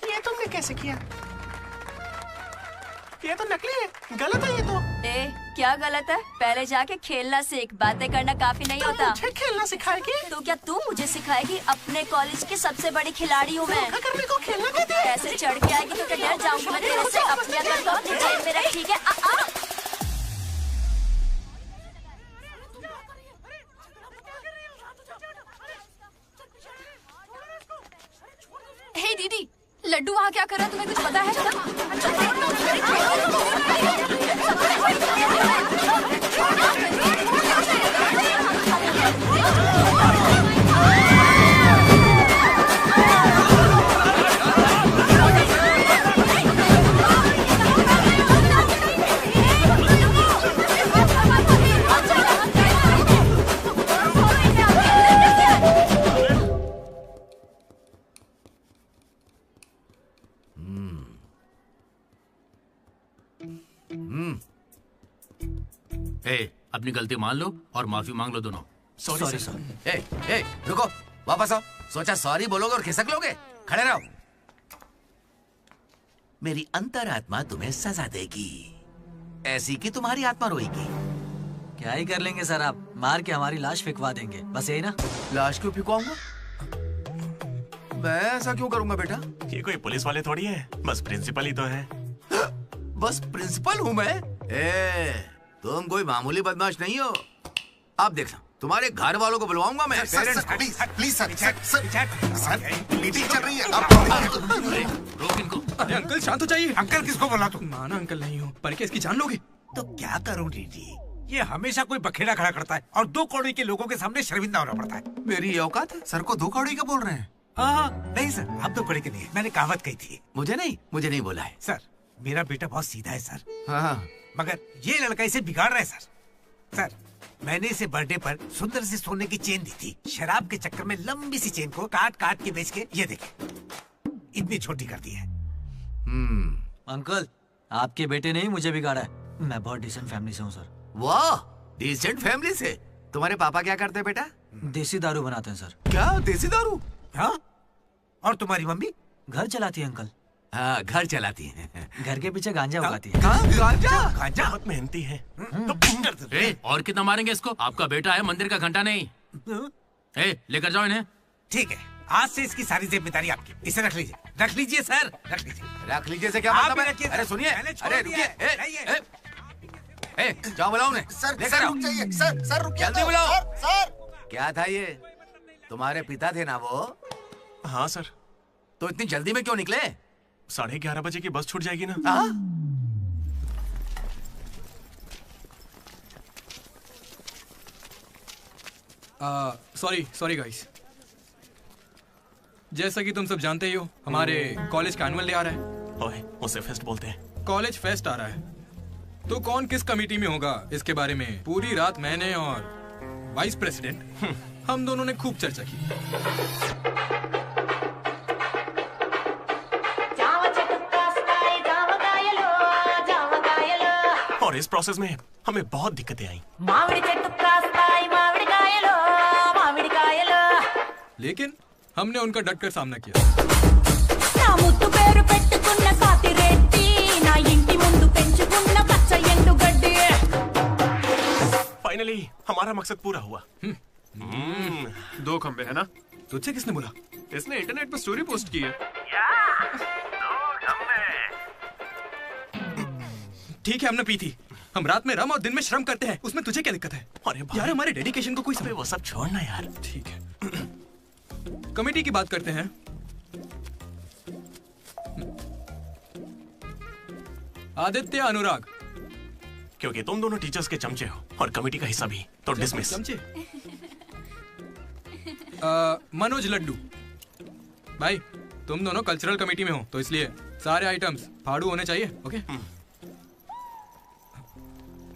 ये तुमने कैसे किया? ये तो नकली है, गलत है ये तो। ए, क्या गलत है? पहले जाके खेलना सीख, बातें करना काफी नहीं होता। मुझे खेलना सिखाएगी? तो क्या तू मुझे सिखाएगी? अपने कॉलेज की सबसे बड़ी खिलाड़ी हूँ मैं। अगर मेरे को खेलना कहते हैं। ऐसे चढ़ के आएगी तो क्या डर जाऊंगी मैं तेरे से? अपने अंदर तो अपनी जेब में रख, ठीक है? हे दीदी, लड्डू वहाँ क्या कर रहा है, तुम्हें कुछ पता ए, अपनी गलती मान लो और माफी मांग लो दोनों। Sorry sir. ए, रुको, वापस आओ। सोचा सॉरी बोलोगे और खिसक लोगे? खड़े रहो। मेरी अंतरात्मा तुम्हें सजा देगी, ऐसी कि तुम्हारी आत्मा रोएगी। क्या ही कर लेंगे सर आप, मार के हमारी लाश फेंकवा देंगे, बस यही ना। लाश क्यों फेंकवाऊंगा? मैं ऐसा क्यों करूंगा बेटा? ये कोई पुलिस वाले थोड़ी है, बस प्रिंसिपल ही तो है। बस प्रिंसिपल हूँ मैं? तुम कोई मामूली बदमाश नहीं हो। आप देखना, तुम्हारे घर वालों को बुलवाऊंगा मैं। प्लीज सर, मीटिंग चल रही है। रोक इनको। अरे अंकल शांत हो जाइए। अंकल किसको बोला तू? माना अंकल नहीं हो, पर क्या इसकी जान लोगे? तो क्या करूं डीडी? ये हमेशा कोई बखेड़ा खड़ा करता है और 2 कौड़ी के लोगों के सामने शर्मिंदा होना पड़ता है। मेरी औकात है? सर को 2 कौड़ी का बोल रहे हैं? नहीं सर, आप 2 कौड़ी के नहीं, मैंने कहावत कही थी। मुझे नहीं बोला है सर। मेरा बेटा बहुत सीधा है सर। हाँ। मगर ये लड़का इसे बिगाड़ रहा है सर। सर, मैंने इसे बर्थडे पर सुंदर सी सोने की चेन दी थी। शराब के चक्कर में लंबी सी चेन को काट काट के बेच के ये देखे इतनी छोटी कर दी है। अंकल, आपके बेटे ने ही मुझे बिगाड़ा है। मैं बहुत डिसेंट फैमिली से हूँ सर। वाह, डिसेंट फैमिली से? तुम्हारे पापा क्या करते हैं बेटा? देसी दारू बनाते हैं सर। क्या देसी दारू? हाँ। और तुम्हारी मम्मी? घर चलाती है अंकल। हाँ, घर चलाती है। घर के पीछे गांजा उगाती है। गांजा? बहुत मेहनती है। और कितना मारेंगे इसको? आपका बेटा है, मंदिर का घंटा नहीं। लेकर जाओ इन्हें। ठीक है, आज से इसकी सारी जिम्मेदारी आपकी। इसे रख लीजिए सर, रख लीजिए से क्या मतलब है? अरे सुनिए, अरे रुकिए, जाओ बुलाओ उन्हें। सर रुक जाइए, सर रुकिए। जल्दी बुलाओ। सर क्या था ये? तुम्हारे पिता थे ना वो? हाँ सर। तो इतनी जल्दी में क्यों निकले? 11:30 बजे की बस छूट जाएगी ना। Sorry guys. जैसा कि तुम सब जानते ही हो, हमारे कॉलेज का एनुअल डे आ रहा है। ओए, उसे फेस्ट बोलते हैं। कॉलेज फेस्ट आ रहा है, तो कौन किस कमेटी में होगा इसके बारे में पूरी रात मैंने और वाइस प्रेसिडेंट हम दोनों ने खूब चर्चा की। और इस प्रोसेस में हमें बहुत दिक्कतें आई। लेकिन हमने उनका डटकर सामना किया। फाइनली हमारा मकसद पूरा हुआ। 2 खंबे है ना? तुझसे किसने बोला? इसने इंटरनेट पर स्टोरी पोस्ट की है। ठीक है, हमने पी थी। हम रात में रम और दिन में श्रम करते हैं, उसमें तुझे क्या दिक्कत है? अरे यार, हमारे डेडिकेशन को कोई समझ। वो सब छोड़ना यार। ठीक है, कमेटी की बात करते हैं। आदित्य, अनुराग। क्योंकि तुम दोनों टीचर्स के चमचे हो और कमेटी का हिस्सा भी, तो डिसमिस। चमचे? मनोज, लड्डू। भाई, तुम दोनों कल्चरल कमेटी में हो, तो इसलिए सारे आइटम्स फाड़ू होने चाहिए। ओके?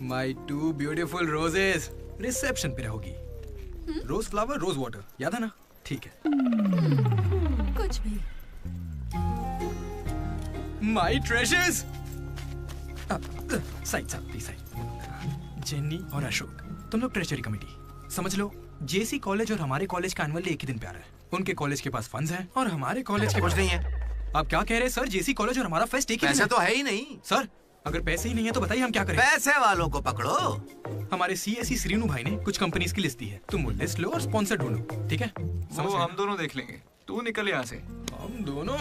माई 2 ब्यूटीफुल रोजेस रिसेप्शन पे रहोगी। रोज फ्लावर, रोज वाटर, याद है ना? ठीक है। कुछ भी। My treasures. Side please side. Jenny और अशोक, तुम लोग ट्रेजरी कमेटी। समझ लो, जेसी कॉलेज और हमारे कॉलेज का एनुअल डे एक ही दिन पे आ रहा है। उनके कॉलेज के पास फंड्स हैं और हमारे कॉलेज के कुछ पास नहीं है। आप क्या कह रहे हैं सर? जेसी कॉलेज और हमारा फेस्ट एक ही दिन पैसा तो है ही नहीं सर। अगर पैसे ही नहीं है तो बताइए हम क्या करें? पैसे वालों को पकड़ो। हमारे सीएससी श्रीनु भाई ने कुछ कंपनीज की लिस्ट दी है, तुम वो लिस्ट लो और स्पॉन्सर ढूंढो। ठीक है? वो हम दोनों देख लेंगे, तू निकल यहाँ से। हम दोनों?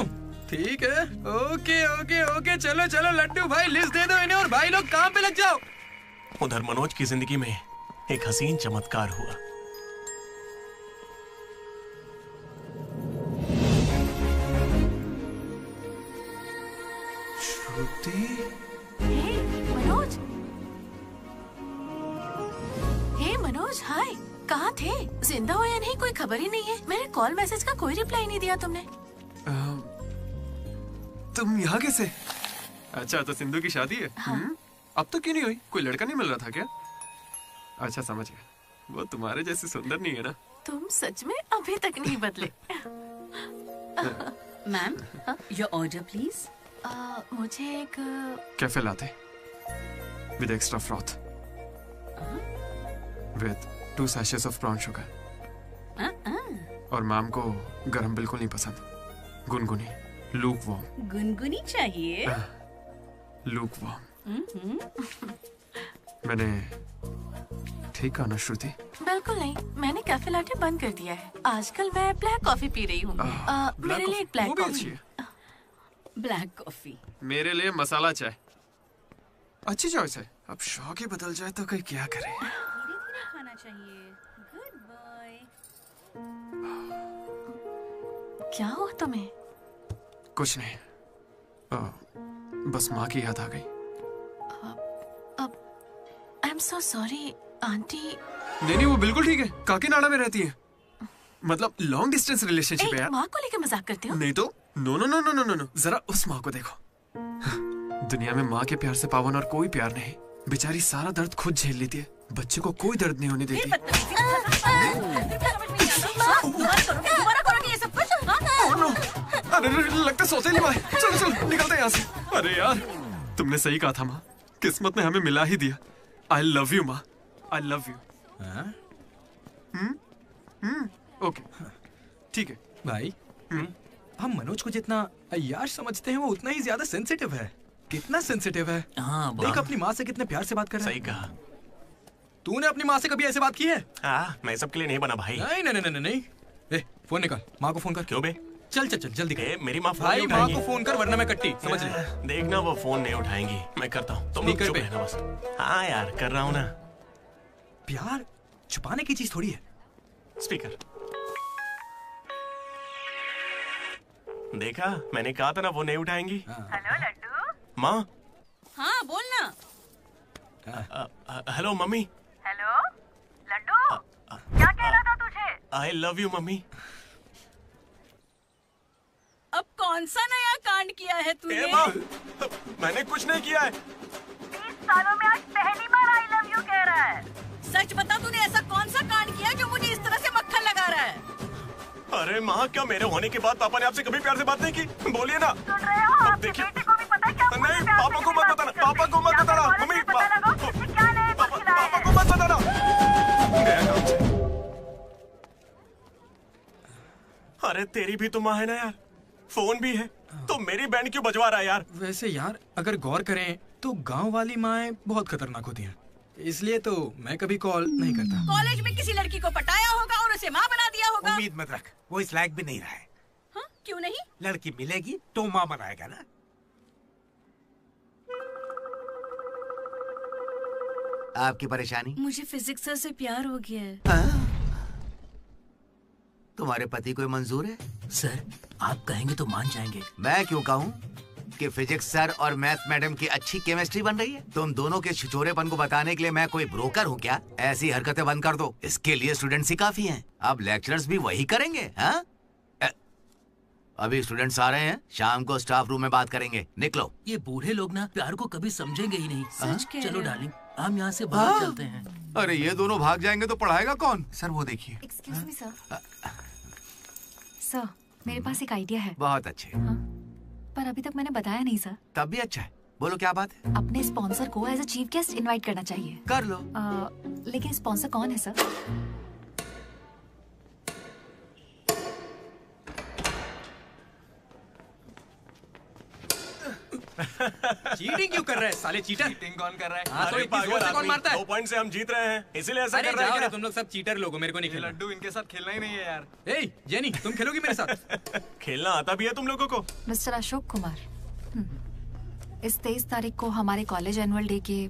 ठीक है। ओके ओके ओके, चलो चलो लड्डू भाई, लिस्ट दे दो इन्हें और भाई लोग काम पे लग जाओ। उधर मनोज की जिंदगी में एक हसीन चमत्कार हुआ। मनोज। हे मनोज, हाय। कहाँ थे? जिंदा हो या नहीं कोई खबर ही नहीं है। मेरे कॉल मैसेज का कोई रिप्लाई नहीं दिया तुमने। तुम यहाँ कैसे? अच्छा, तो सिंधु की शादी है? हाँ। अब तो क्यों नहीं हुई? कोई लड़का नहीं मिल रहा था क्या? अच्छा, समझ गया। वो तुम्हारे जैसे सुंदर नहीं है ना? तुम सच में अभी तक नहीं बदले। Ma'am, your order please. मुझे एक cafe latte with extra froth. With 2 sachets of brown sugar. और मैम को गरम बिल्कुल नहीं पसंद, गुनगुनी, लूक वार्म। गुनगुनी चाहिए। Lukewarm. मैंने ठीक कहा ना श्रुति? बिल्कुल नहीं, मैंने कैफे लाटे बंद कर दिया है। आजकल मैं ब्लैक कॉफी पी रही हूँ। मेरे लिए एक ब्लैक कॉफी। Black coffee. मेरे लिए मसाला चाय। अच्छी चॉइस है। अब शौक ही बदल जाए तो कोई क्या करे। खाना चाहिए। Good boy. क्या हुआ तुम्हें? कुछ नहीं, बस माँ की याद आ गई। I am so sorry aunty. नहीं, वो बिल्कुल ठीक है, काकीनाडा में रहती है। मतलब लॉन्ग डिस्टेंस रिलेशनशिप है यार। माँ को लेकर मजाक करते हो? नहीं तो no no no no no no, जरा उस माँ को देखो। दुनिया में माँ के प्यार से पावन और कोई प्यार नहीं। बेचारी सारा दर्द खुद झेल लेती है, बच्चे को कोई दर्द नहीं होने देती। अरे लगता सौतेली माँ। चलो चलो निकलते हैं यहाँ से। अरे यार तुमने सही कहा था माँ, किस्मत ने हमें मिला ही दिया। आई लव यू माँ, आई लव यू। ओके ठीक है भाई। हम मनोज को जितना अय्याश समझते हैं वो उतना ही ज्यादा सेंसिटिव है। कितना सेंसिटिव है। हाँ, देख अपनी माँ से कितने प्यार से बात कर रहा है। सही कहा। तूने अपनी माँ से कभी ऐसे बात की है? मैं सबके लिए नहीं बना भाई। नहीं नहीं नहीं नहीं। ए, फोन निकाल, माँ को फोन कर। क्यों बे? चल चल चल जल्दी कर। मेरी माँ फोन भाई नहीं माँ उठाएंगी। को फोन कर वरना मैं कट्टी समझ ले। देखना वो फोन नहीं उठाएंगी, मैं करता हूँ। तुम लोग चुप रहना बस। हाँ यार कर रहा हूँ ना। प्यार छुपाने की चीज थोड़ी है। स्पीकर। देखा, मैंने कहा था ना वो नहीं उठाएंगी। हेलो लड्डू। माँ। हाँ बोलना। Hello mummy. हेलो लड्डू, क्या कहना था तुझे? I love you mummy. अब कौन सा नया कांड किया है तूने? मैंने कुछ नहीं किया है। 30 सालों में आज पहली बार आई लव यू कह रहा है। सच बता, तूने ऐसा कौन सा कांड किया जो मुझे इस तरह से मक्खन लगा रहा है? अरे माँ, क्या मेरे होने के बाद पापा ने आपसे कभी प्यार से बात नहीं की? बोलिए ना। सुन रहे हो? आपके बेटे को भी पता है क्या? नहीं, पापा को मत बताना, पापा को मत बताना। मम्मी, पापा को मत बताना। अरे तेरी भी तो माँ है ना यार, फोन भी है, तो मेरी बैंड क्यों बजवा रहा है यार? वैसे यार अगर गौर करें तो गांव वाली माएं बहुत खतरनाक होती हैं, इसलिए तो मैं कभी कॉल नहीं करता। कॉलेज में किसी लड़की को पटाया होगा और उसे माँ बना दिया होगा। उम्मीद मत रख, वो इस लायक भी नहीं रहा है। हाँ? क्यों नहीं? लड़की मिलेगी तो माँ बनाएगा ना। आपकी परेशानी? मुझे फिजिक्स सर से प्यार हो गया है। तुम्हारे पति को मंजूर है? सर आप कहेंगे तो मान जाएंगे। मैं क्यों कहूँ कि फिजिक्स सर और मैथ मैडम की अच्छी केमिस्ट्री बन रही है। तुम दोनों के छिछोरेपन को बताने के लिए मैं कोई ब्रोकर हूँ क्या? ऐसी हरकतें बंद कर दो, इसके लिए स्टूडेंट्स ही काफी हैं। अब लेक्चरर्स भी वही करेंगे। हाँ, अभी स्टूडेंट्स आ रहे हैं, शाम को स्टाफ रूम में बात करेंगे। निकलो। ये बूढ़े लोग ना प्यार को कभी समझेंगे ही नहीं। सच कह चलो रहे हो। डार्लिंग, हम यहाँ से बाहर चलते हैं। अरे ये दोनों भाग जाएंगे तो पढ़ाएगा कौन? सर वो देखिए। Excuse me sir. सर मेरे पास एक आइडिया है। बहुत अच्छे। पर अभी तक मैंने बताया नहीं सर। तब भी अच्छा है, बोलो क्या बात है? अपने स्पॉन्सर को as a chief guest invite करना चाहिए। कर लो। लेकिन स्पॉन्सर कौन है सर? चीटिंग क्यों कर रहे हैं साले चीटर? चीटिंग कौन कर रहा है? हाँ तो इतनी जोर से कौन मारता है? 2 पॉइंट से हम जीत रहे हैं, इसीलिए ऐसा अरे कर रहे जाओ हैं रे, क्या? तुम लोग सब चीटर लोग हो, मेरे को नहीं खेलना। लड्डू इनके साथ खेलना ही नहीं है यार। ए जेनी, तुम खेलोगी मेरे साथ? खेलना आता भी है तुम लोगों को? मिस्टर अशोक कुमार, इस 23 तारीख को हमारे कॉलेज एनुअल डे के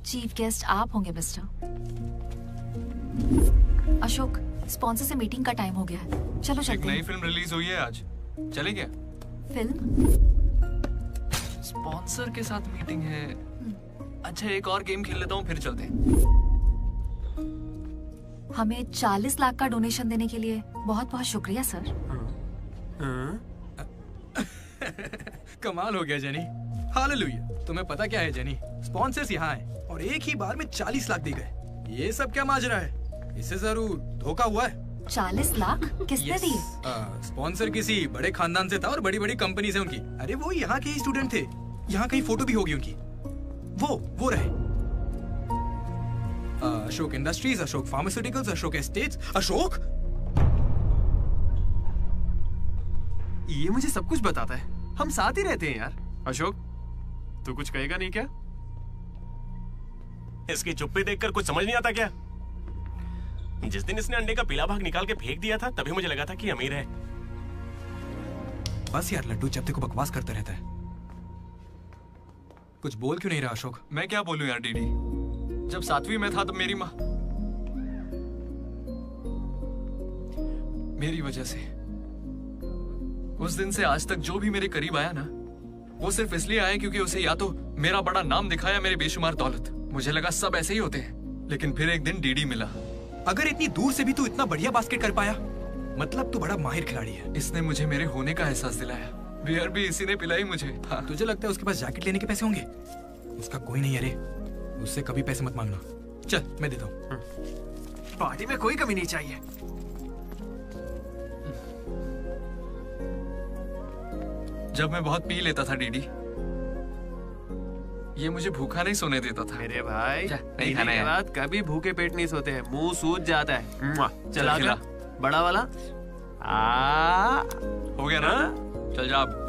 चीफ गेस्ट आप होंगे मिस्टर अशोक। स्पॉन्सर से मीटिंग का टाइम हो गया है, चलो एक चलते नई हैं। फिल्म रिलीज हुई है आज, चले क्या? फिल्म? स्पॉन्सर के साथ मीटिंग है। अच्छा एक और गेम खेल लेता हूँ फिर चलते हैं। हमें 40 लाख का डोनेशन देने के लिए बहुत बहुत शुक्रिया सर। कमाल हो गया जेनी। हालेलुया। तुम्हें पता क्या है जेनी, स्पॉन्सर्स यहाँ हैं और एक ही बार में 40 लाख दे गए। ये सब क्या माजरा है? इससे जरूर धोखा हुआ है। 40 लाख किसने दिए? स्पॉन्सर किसी बड़े खानदान से था और बड़ी बड़ी कंपनी से उनकी। अरे वो यहाँ के ही स्टूडेंट थे, यहाँ कहीं फोटो भी होगी उनकी। वो रहे। Ashok industries, Ashok pharmaceuticals, Ashok estates. Ashok ये मुझे सब कुछ बताता है, हम साथ ही रहते हैं यार। अशोक तू कुछ कहेगा नहीं क्या? इसकी चुप्पी देखकर कुछ समझ नहीं आता क्या? जिस दिन इसने अंडे का पीला भाग निकाल के फेंक दिया था तभी मुझे लगा था कि अमीर है। बस यार लड्डू, जब देखो बकवास करते रहता है। कुछ बोल क्यों नहीं रहा अशोक? मैं क्या बोलूं यार डीडी, जब 7वीं में था तो मेरी माँ मेरी वजह से उस दिन से आज तक जो भी मेरे करीब आया ना, वो सिर्फ इसलिए आया क्योंकि उसे या तो मेरा बड़ा नाम दिखाया, मेरे बेशुमार दौलत। मुझे लगा सब ऐसे ही होते हैं, लेकिन फिर एक दिन डीडी मिला। अगर इतनी दूर से भी तू इतना बढ़िया बास्केट कर पाया, मतलब तू बड़ा माहिर खिलाड़ी है। इसने मुझे मेरे होने का एहसास दिलाया। बियर भी इसी ने पिलाई मुझे। हाँ। तुझे लगता है उसके पास जैकेट लेने के पैसे होंगे? उसका कोई नहीं। अरे उससे कभी पैसे मत मांगना। चल मैं देता हूँ। पार्टी में कोई कमी नहीं चाहिए। जब मैं बहुत पी लेता था डीडी, ये मुझे भूखा नहीं सोने देता था। मेरे भाई नहीं खाना है। बाद कभी भूखे पेट नहीं सोते हैं, मुंह सूज जाता है। चला खिला। बड़ा वाला हो गया ना? चल जा अब।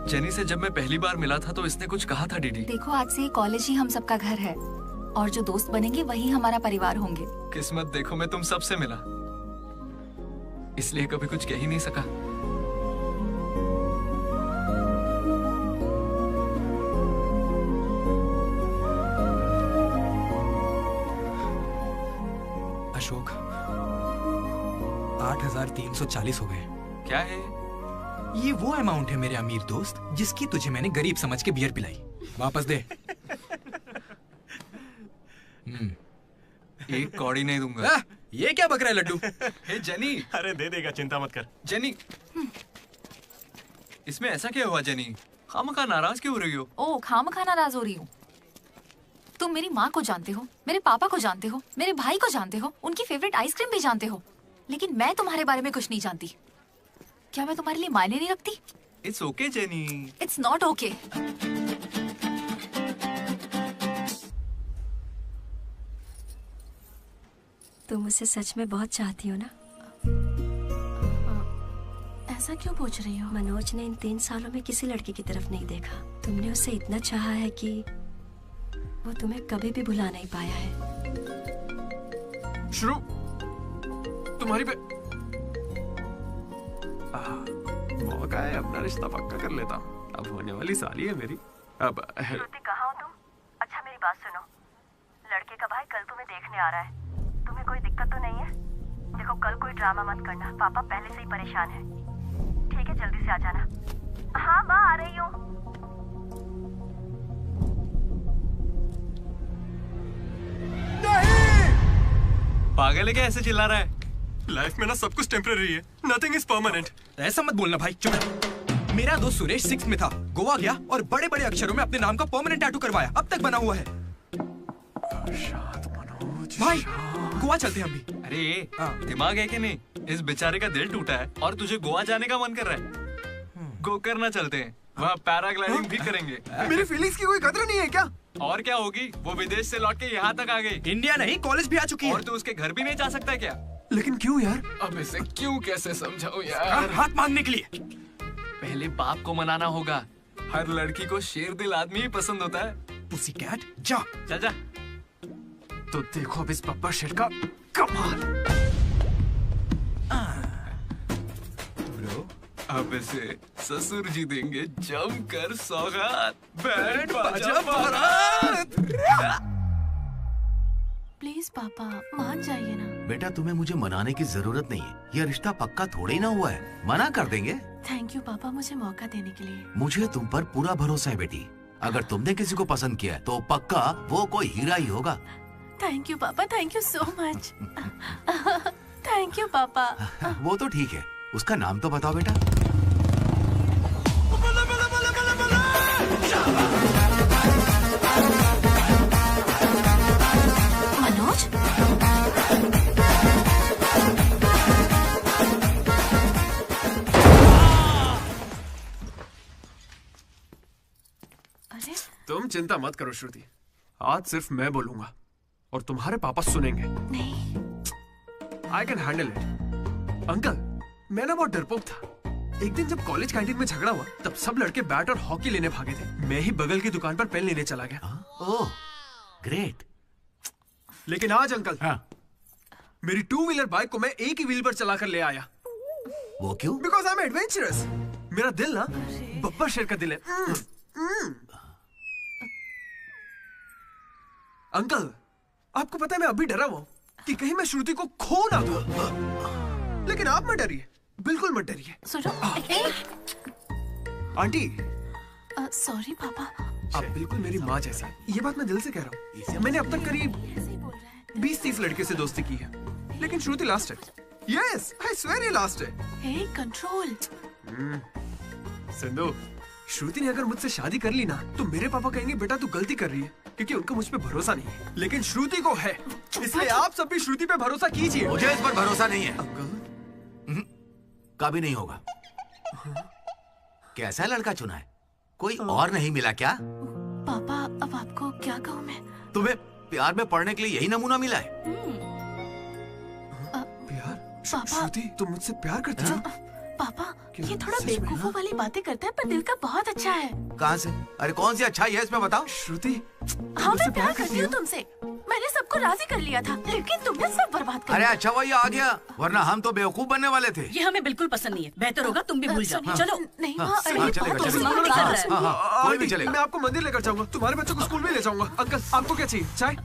जेनी से जब मैं पहली बार मिला था तो इसने कुछ कहा था डीडी। देखो आज से ये कॉलेज ही हम सबका घर है और जो दोस्त बनेंगे वही हमारा परिवार होंगे। किस्मत देखो मैं तुम सबसे मिला, इसलिए कभी कुछ कह ही नहीं सका। अशोक 8,340 हो गए। क्या है ये? वो अमाउंट है मेरे अमीर दोस्त जिसकी तुझे मैंने गरीब समझ के बियर पिलाई। वापस दे। एक कौड़ी नहीं दूंगा। ये क्या बक रहा है लड्डू? हे जेनी। अरे दे देगा, चिंता मत कर। जेनी, इसमें ऐसा क्या हुआ जेनी? खामखा नाराज क्यों हो रही हो? ओ खामखा नाराज हो रही हूँ? तुम मेरी माँ को जानते हो, मेरे पापा को जानते हो, मेरे भाई को जानते हो, उनकी फेवरेट आइसक्रीम भी जानते हो, लेकिन मैं तुम्हारे बारे में कुछ नहीं जानती। क्या मैं तुम्हारे लिए मायने नहीं रखती? It's okay jenny. It's not okay. तुम मुझे सच में बहुत चाहती हो ना? ऐसा क्यों पूछ रही हो? मनोज ने इन 3 सालों में किसी लड़की की तरफ नहीं देखा। तुमने उसे इतना चाहा है कि वो तुम्हें कभी भी भुला नहीं पाया है। शुरू तुम्हारी पे मौका है, अपना रिश्ता पक्का कर लेता हूँ। अब होने वाली साली है मेरी। अब श्रुति कहाँ हो तुम? अच्छा मेरी बात सुनो, लड़के का भाई कल तुम्हें देखने आ रहा है। तुम्हें कोई दिक्कत तो नहीं है? देखो कल कोई ड्रामा मत करना, पापा पहले से ही परेशान है। ठीक है जल्दी से आ जाना। हाँ माँ आ रही हूँ। पागल है क्या ऐसे चिल्ला रहा है? लाइफ में ना सब कुछ टेम्परेरी है, नथिंग इज परमानेंट। ऐसा मत बोलना भाई, चुप। मेरा दोस्त सुरेश 6th में था, गोवा गया और बड़े बड़े अक्षरों में अपने नाम का परमानेंट टैटू करवाया, अब तक बना हुआ है। भाई गोवा चलते हैं हम भी। अरे दिमाग है कि नहीं? इस बेचारे का दिल टूटा है और तुझे गोवा जाने का मन कर रहा है। गोकर्णा चलते हैं, वहाँ पैराग्लाइडिंग भी करेंगे। मेरी फीलिंग्स की कोई कदर नहीं है क्या? और क्या होगी, वो विदेश से लौट के यहाँ तक आ गई। इंडिया नहीं कॉलेज भी आ चुकी है। और तू उसके घर भी नहीं जा सकता क्या? लेकिन क्यों यार? अब इसे क्यों कैसे समझाऊं यार? हाथ मांगने के लिए पहले बाप को मनाना होगा। हर लड़की को शेर दिल आदमी ही पसंद होता है। पुसीकैट जा। चल जा। तो देखो अब इस पप्पा शेर का कमाल। ब्रो अब इसे ससुर जी देंगे जमकर सौगात। बैंड बाजा बारात। प्लीज पापा मान जाइए ना। बेटा तुम्हें मुझे मनाने की जरूरत नहीं है, यह रिश्ता पक्का थोड़े ही ना हुआ है, मना कर देंगे। थैंक यू पापा मुझे मौका देने के लिए। मुझे तुम पर पूरा भरोसा है बेटी, अगर तुमने किसी को पसंद किया तो पक्का वो कोई हीरा ही होगा। थैंक यू पापा, thank you so much. Thank you पापा। वो तो ठीक है, उसका नाम तो बताओ बेटा। मनोज तुम चिंता मत करो श्रुति, आज सिर्फ मैं बोलूंगा और तुम्हारे पापा सुनेंगे। नहीं। I can handle it। Uncle, मैं ना बहुत डरपोक था। एक दिन जब कॉलेज कैंटीन में झगड़ा हुआ तब सब लड़के बैट और हॉकी लेने भागे थे। मैं ही बगल की दुकान पर पेन लेने चला गया। ओह, ग्रेट। लेकिन आज अंकल, मेरी 2 व्हीलर बाइक को मैं एक ही व्हील पर चलाकर ले आया। वो क्यों? Because I am adventurous. मेरा दिल ना बब्बर शेर का दिल है। अंकल, आपको पता है मैं अभी डरा हुआ हूं कि कहीं मैं श्रुति को खो ना दूं। लेकिन आप मत डरिए, बिल्कुल मत डरिए। सुनो। आंटी। सॉरी पापा। आप बिल्कुल मेरी माँ जैसी हैं। ये बात मैं दिल से कह रहा हूँ। मैंने अब तक करीब 20-30 लड़के से दोस्ती की है, लेकिन श्रुति लास्ट है। यस, आई स्वेयर ये लास्ट है। हे, कंट्रोल। सिंधु, श्रुति ने अगर मुझसे शादी कर ली ना तो मेरे पापा कहेंगे बेटा तू गलती कर रही है, क्योंकि उनका मुझ पे भरोसा नहीं है। लेकिन श्रुति को है, इसलिए आप सब भी श्रुति पे भरोसा कीजिए। मुझे इस पर भरोसा नहीं है। कभी नहीं होगा। कैसा लड़का चुना है? कोई और नहीं मिला क्या? पापा, अब आपको क्या कहूँ मैं? तुम्हें प्यार में पढ़ने के लिए यही नमूना मिला है? प्यार? श्रुति, तुम मुझसे प्यार करती हो? पापा, ये थोड़ा बेवकूफों वाली बातें करता है, पर दिल का बहुत अच्छा है। कहाँ से? अरे कौन सी अच्छाई है इसमें बताओ? श्रुति, हाँ, मैं प्यार करती हूँ तुमसे। मैंने सबको राजी कर लिया था, लेकिन तुमने सब बर्बाद कर अरे दिया। अच्छा हुआ ये आ गया, वरना हम तो बेवकूफ बनने वाले थे। ये हमें बिल्कुल पसंद नहीं है। बेहतर होगा तुम भी भूल जाओ। चलो। नहीं हाँ, माँ, चलेगा, चलेगा। कोई भी चलेगा। मैं आपको मंदिर लेकर जाऊंगा, तुम्हारे बच्चों को स्कूल में ले जाऊंगा। अंकल, आपको क्या चाहिए? चाय?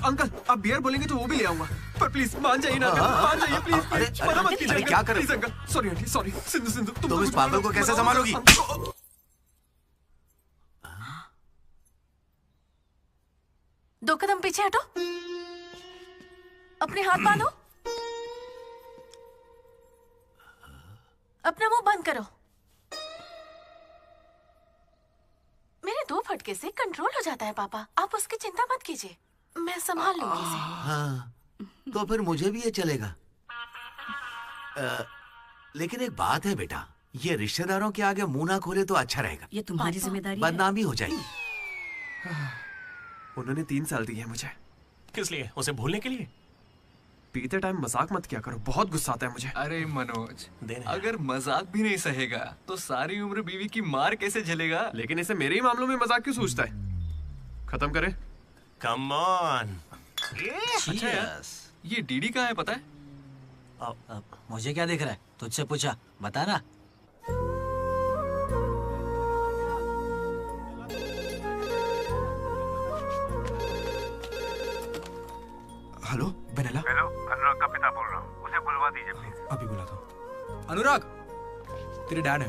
अंकल, आप बियर बोलेंगे तो वो भी ले आऊंगा, पर प्लीज मान जाइए ना, मान जाइए प्लीज। मना मत कीजिए। क्या करें? Uncle, sorry aunty, sorry. Sindhu, तुम इस पागल को कैसे संभालोगी? दो कदम पीछे हटो, अपने हाथ बांधो, अपना मुंह बंद करो। मेरे 2 फटके से कंट्रोल हो जाता है पापा, आप उसकी चिंता मत कीजिए, मैं संभाल लूंगी इसे। हाँ, तो फिर मुझे भी ये चलेगा। लेकिन एक बात है बेटा, ये रिश्तेदारों के आगे मुंह ना खोले तो अच्छा रहेगा। ये तुम्हारी जिम्मेदारी है। बदनामी हो जाएगी। उन्होंने 3 साल दिए हैं मुझे। किस लिए? उसे भूलने के लिए? पीते टाइम मजाक मत किया करो, बहुत गुस्सा आता है मुझे। अरे मनोज, अगर मजाक भी नहीं सहेगा तो सारी उम्र बीवी की मार कैसे झेलेगा? लेकिन इसे मेरे ही मामलों में मजाक क्यों सोचता है? खत्म करें। Come on. अच्छा यार, ये डीडी कहाँ है पता है? मुझे क्या दिख रहा है? तुझसे पूछा, बता ना। Hello vanilla. हेलो, अनुराग का पिता बोल रहा हूँ, उसे बुलवा दीजिए प्लीज। अभी बुलाता हूँ। अनुराग, तेरे डैड है,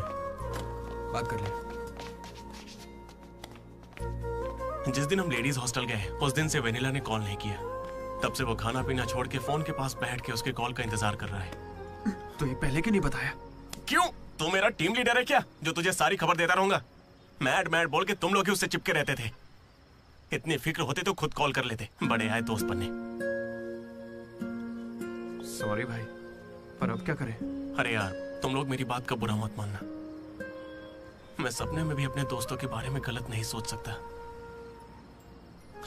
बात कर ले। जिस दिन हम लेडीज हॉस्टल गए उस दिन से वेनिला ने कॉल नहीं किया। तब से वो खाना पीना छोड़ के फोन के पास बैठ के उसके कॉल का इंतजार कर रहा है। तो ये पहले क्यों नहीं बताया? क्यों? तू मेरा टीम लीडर है क्या, जो तुझे सारी खबर देता रहूंगा? मैड मैड बोल के तुम लोग ही उससे चिपके रहते थे। इतनी फिक्र होती तो खुद कॉल कर लेते, बड़े आए दोस्त बनने। सॉरी भाई, पर अब क्या करें? अरे यार, तुम लोग मेरी बात का बुरा मत मानना। मैं सपने में भी अपने दोस्तों के बारे में गलत नहीं सोच सकता,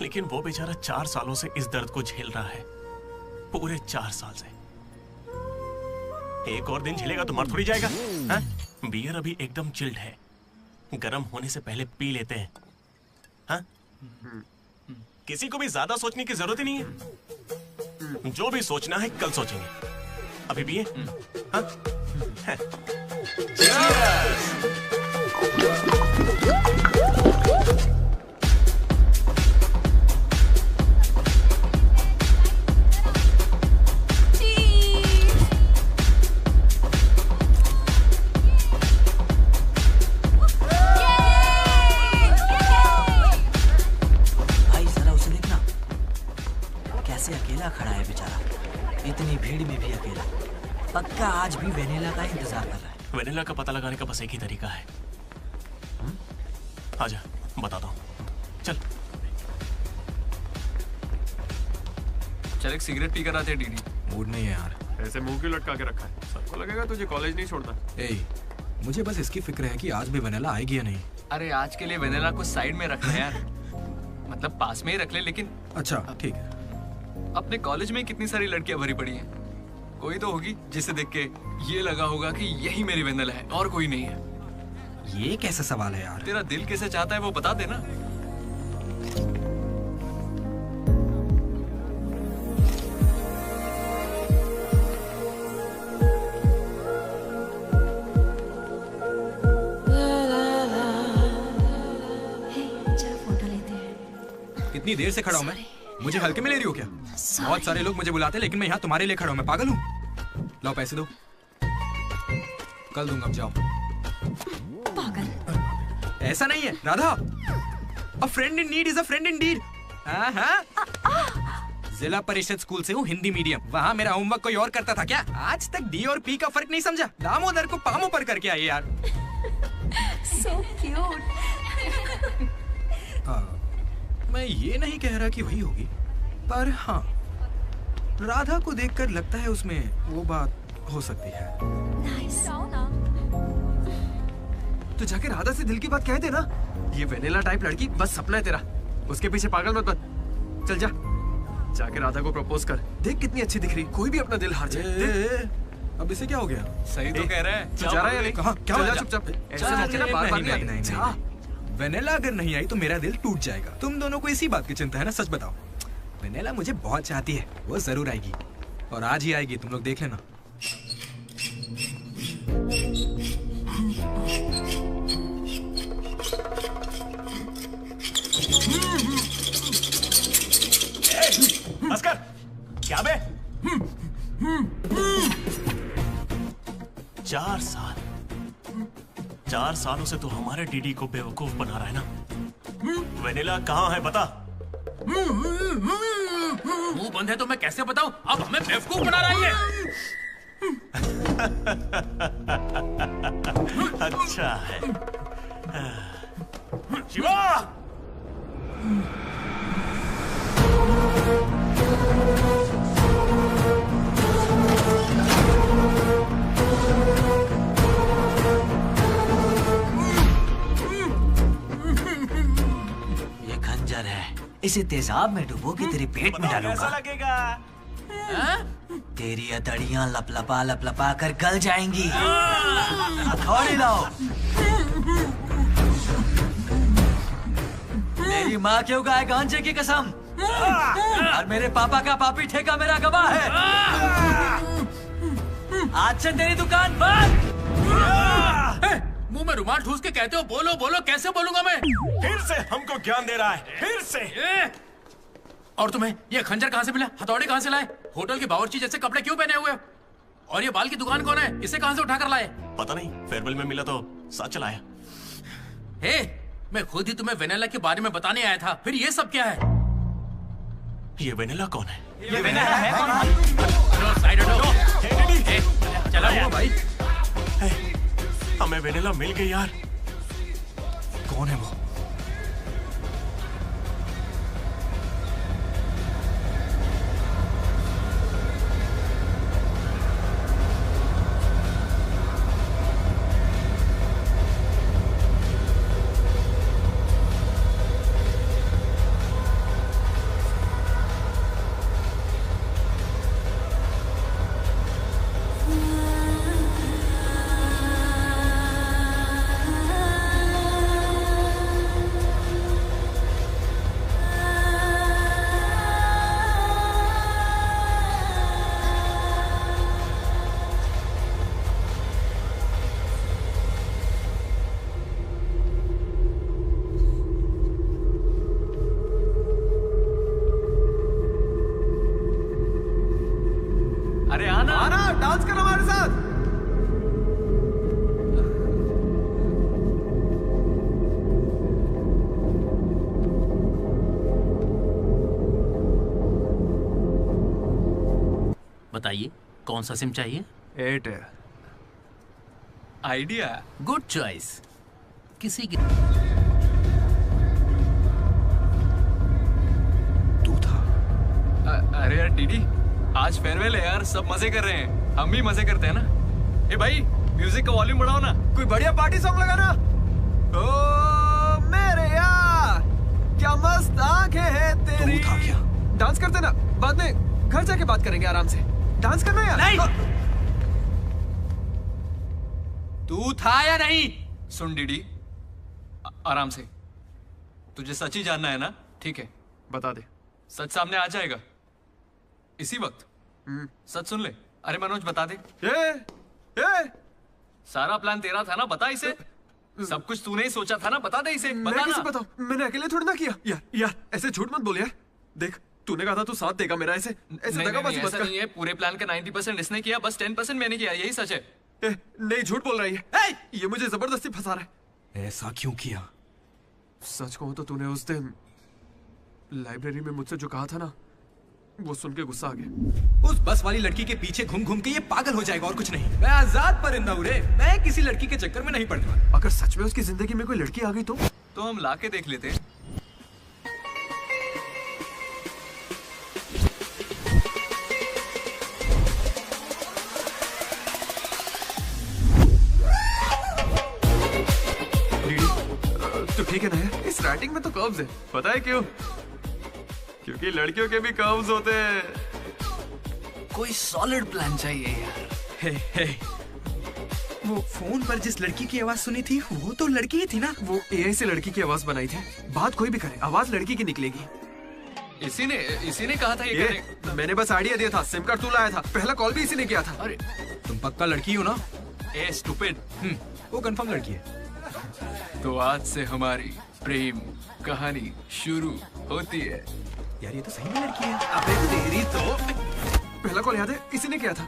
लेकिन वो बेचारा 4 सालों से इस दर्द को झेल रहा है, पूरे 4 साल से। एक और दिन झेलेगा तो मर थोड़ी जाएगा। हाँ? बियर अभी एकदम चिल्ड है, गर्म होने से पहले पी लेते हैं। हाँ? किसी को भी ज्यादा सोचने की जरूरत ही नहीं है। जो भी सोचना है कल सोचेंगे, अभी भी है। हाँ? भाई जरा उसे देखना, कैसे अकेला खड़ा है बेचारा, इतनी भीड़ में भी अकेला। पक्का आज भी वेनिला का इंतजार कर रहा है। वेनिला का पता लगाने का बस एक ही तरीका है। आजा, बताता हूँ। चल चल एक सिगरेट पी कर आते डीडी। मूड नहीं है यार। ऐसे मुंह क्यों लटका के रखा है? सबको लगेगा तुझे कॉलेज नहीं छोड़ता। ए, मुझे बस इसकी फिक्र है कि आज भी वेनिला आएगी या नहीं। अरे आज के लिए वेनिला को साइड में रख ले यार, मतलब पास में ही रख ले। लेकिन अच्छा ठीक है। अपने कॉलेज में कितनी सारी लड़कियां भरी पड़ी हैं, कोई तो होगी जिसे देख के ये लगा होगा कि यही मेरी वेनिला है और कोई नहीं है। ये कैसा सवाल है यार? तेरा दिल कैसे चाहता है वो बता देना। कितनी देर से खड़ा हूँ मैं? मुझे हल्के में ले रही हो क्या? बहुत सारे लोग मुझे बुलाते हैं लेकिन मैं यहाँ तुम्हारे लिए खड़ा हूँ। मैं पागल हूँ? लाओ पैसे दो, कल दूंगा, अब जाओ। पागल। ऐसा नहीं है Radha, a friend in need is a friend in deed. Zila Parishad school से हूँ, हिंदी मीडियम। वहाँ मेरा होमवर्क कोई और करता था क्या? आज तक डी और पी का फर्क नहीं समझा। दामोदर को पामो पर करके आई यार। So cute. मैं ये नहीं कह रहा कि वही होगी, पर हाँ, राधा को देखकर लगता है उसमें वो बात हो सकती है। तो जाके राधा से दिल की बात कह दे ना। ये वेनिला टाइप लड़की बस सपना है तेरा, उसके पीछे पागल मत बन। चल जा, जाके राधा को प्रपोज कर। देख कितनी अच्छी दिख रही, कोई भी अपना दिल हार जाए। अब इसे क्या हो गया? सही तो कह रहा है। तू जा रहा है या नहीं? कहाँ? क्या चल हो जा गया? चुपचाप। ऐसे मौके ना बार-बार नहीं आते। जा। वेनिला अगर नहीं आई तो मेरा दिल टूट जाएगा। तुम दोनों को इसी बात की चिंता है ना? सच बताओ। वेनिला मुझे बहुत चाहती है, वो जरूर आएगी और आज ही आएगी, तुम लोग देख लेना। अस्कर, क्या बे? 4 सालों से तो हमारे डीडी को बेवकूफ बना रहा है ना। वेनिला कहाँ है बता। मुंह बंद है तो मैं कैसे बताऊं? अब हमें बेवकूफ बना रहा है। अच्छा है। शिवा! खंजर है, इसे तेजाब में डुबो के तेरे पेट में डालूंगा। कैसा लगेगा? तेरी अतड़ियां लपलपा कर गल जाएंगी। हथौड़ी लाओ। मेरी माँ क्यों गाय गांजे की कसम, और मेरे पापा का पापी ठेका मेरा गवाह है। आज से तेरी दुकान बंद। मुंह में रुमाल ठूस के कहते हो बोलो बोलो, कैसे बोलूंगा मैं? फिर से हमको ज्ञान दे रहा है, फिर से। और तुम्हें ये खंजर कहाँ से मिला? हथौड़े कहाँ से लाए? होटल के बावर्ची जैसे कपड़े क्यों पहने हुए? और ये बाल की दुकान कौन है? इसे कहाँ से उठा कर लाए? पता नहीं, फेयरवेल में मिला तो साथ चलाया। हे, मैं खुद ही तुम्हें वेनिला के बारे में बताने आया था, फिर ये सब क्या है? ये वेनिला कौन है? ये वेनिला है कौन? साइड हटो। चला हुआ भाई। हमें वेनिला मिल गई यार। कौन है वो? डांस करो हमारे साथ। बताइए कौन सा सिम चाहिए? एयरटेल। Idea good choice. किसी की अरे यार डीडी, आज फेयरवेल है यार, सब मजे कर रहे हैं, हम भी मजे करते हैं ना। ए भाई, म्यूजिक का वॉल्यूम बढ़ाओ ना। कोई बढ़िया पार्टी सॉन्ग लगाना। ओ मेरे यार क्या मस्त आंखें हैं तेरी। तो उठा क्या? डांस करते ना, बाद में घर जाके बात करेंगे आराम से। डांस करना यार। नहीं। तू था या नहीं? सुन डीडी, आराम से। तुझे सच ही जानना है ना? ठीक है, बता दे। सच सामने आ जाएगा इसी वक्त। सच सुन ले। अरे मनोज बता दे। सारा प्लान तेरा था ना, बता इसे। सब कुछ तूने ही सोचा था ना, बता दे इसे। मैं बता कैसे ना। बताऊं? मैंने अकेले थोड़ी ना किया। यार ऐसे झूठ मत बोल यार। देख तूने कहा था तू साथ देगा मेरा, ऐसे दगाबाजी मत ऐसा कर। नहीं है। पूरे प्लान का 90% इसने किया, बस 10% मैंने किया। यही सच है। नहीं, झूठ बोल रही है। ये मुझे जबरदस्ती फंसा रहा है। ऐसा क्यों किया? सच कहूं तो तूने उस दिन लाइब्रेरी में मुझसे जो कहा था ना, वो सुन के गुस्सा आ गया। उस बस वाली लड़की के पीछे घूम घूम के ये पागल हो जाएगा और कुछ नहीं। मैं आजाद परिंदा हूं रे। मैं किसी लड़की के चक्कर में नहीं पड़ने। अगर सच में उसकी जिंदगी में कोई लड़की आ गई तो हम लाके देख लेते हैं। तो ठीक है ना यार, इस राइटिंग में तो कर्व्स है। पता है क्यों? क्योंकि लड़कियों के भी कर्व्स होते हैं। कोई सॉलिड प्लान चाहिए यार। हे वो फोन पर जिस लड़की की आवाज सुनी थी वो तो लड़की ही थी ना। वो एआई से लड़की की आवाज बनाई थी। बात कोई भी करे, आवाज लड़की की निकलेगी। इसी ने कहा था ये करने। मैंने बस आइडिया दिया था, सिम कार्ड तू लाया था, पहला कॉल भी इसी ने किया था। अरे तुम पक्का लड़की हो ना? ए स्टूपिड। वो कंफर्म लड़की है। तो आज से हमारी प्रेम कहानी शुरू होती है। यार ये तो सही में लड़की है। अबे तेरी तो। पहला कॉल याद है? इसी ने किया था।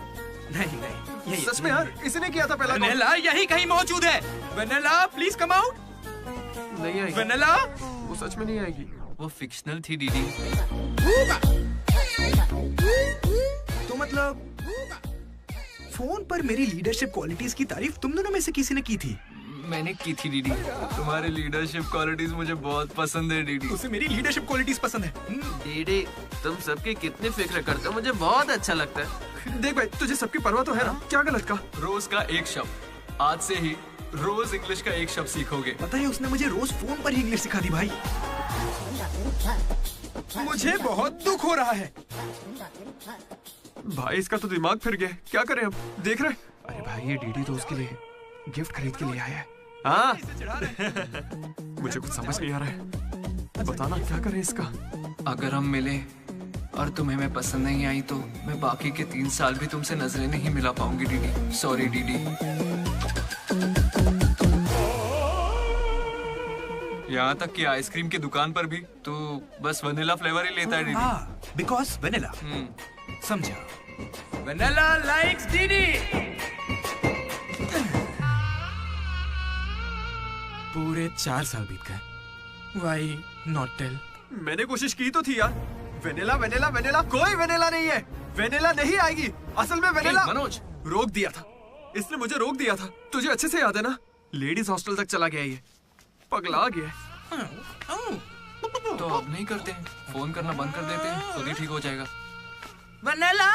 नहीं यही सच में यार, इसी ने किया था पहला कॉल। वेनेला यही कहीं मौजूद है। Vennela please come out. नहीं आएगी। वेनेला वो सच में नहीं आएगी। वो फिक्शनल थी डीडी। तो मतलब फोन पर मेरी लीडरशिप क्वालिटीज की तारीफ तुम दोनों में से किसी ने की थी? मैंने की थी डीडी। तुम्हारी लीडरशिप क्वालिटीज मुझे बहुत पसंद है डीडी। उसे मेरी लीडरशिप क्वालिटीज पसंद है। डीडी तुम सबकी कितनी फिक्र करते हो, मुझे बहुत अच्छा लगता है। देख भाई, तुझे सबकी परवाह तो है ना? क्या गलत का? रोज का एक शब्द। आज से ही रोज इंग्लिश का एक शब्द सीखोगे। पता है उसने मुझे रोज फोन पर ही इंग्लिश सिखा दी भाई। मुझे बहुत दुख हो रहा है भाई। इसका तो दिमाग फिर गया। क्या करें अब? देख रहे? अरे भाई ये डीडी तो उसके लिए गिफ्ट खरीद के लिए आया है। हाँ मुझे कुछ समझ नहीं आ रहा है। बताना क्या करें इसका। अगर हम मिले और तुम्हें मैं पसंद नहीं आई तो मैं बाकी के 3 साल भी तुमसे नजरें नहीं मिला पाऊंगी डीडी। Sorry DD. यहाँ तक कि आइसक्रीम की दुकान पर भी तो बस वनीला फ्लेवर ही लेता है डीडी। Because vanilla. समझा? Vanilla likes DD. पूरे 4 साल बीत गए। Why not tell? मैंने कोशिश की तो थी यार। वेनिला वेनिला वेनिला, कोई वेनिला नहीं है। वेनिला नहीं आएगी। असल में वेनिला मनोज रोक दिया था। इसने मुझे रोक दिया था। तुझे अच्छे से याद है ना? लेडीज हॉस्टल तक चला गया ये। पगला गया। तो अब नहीं करते हैं, फोन करना बंद कर देते हैं, खुद ही ठीक हो जाएगा। वेनिला।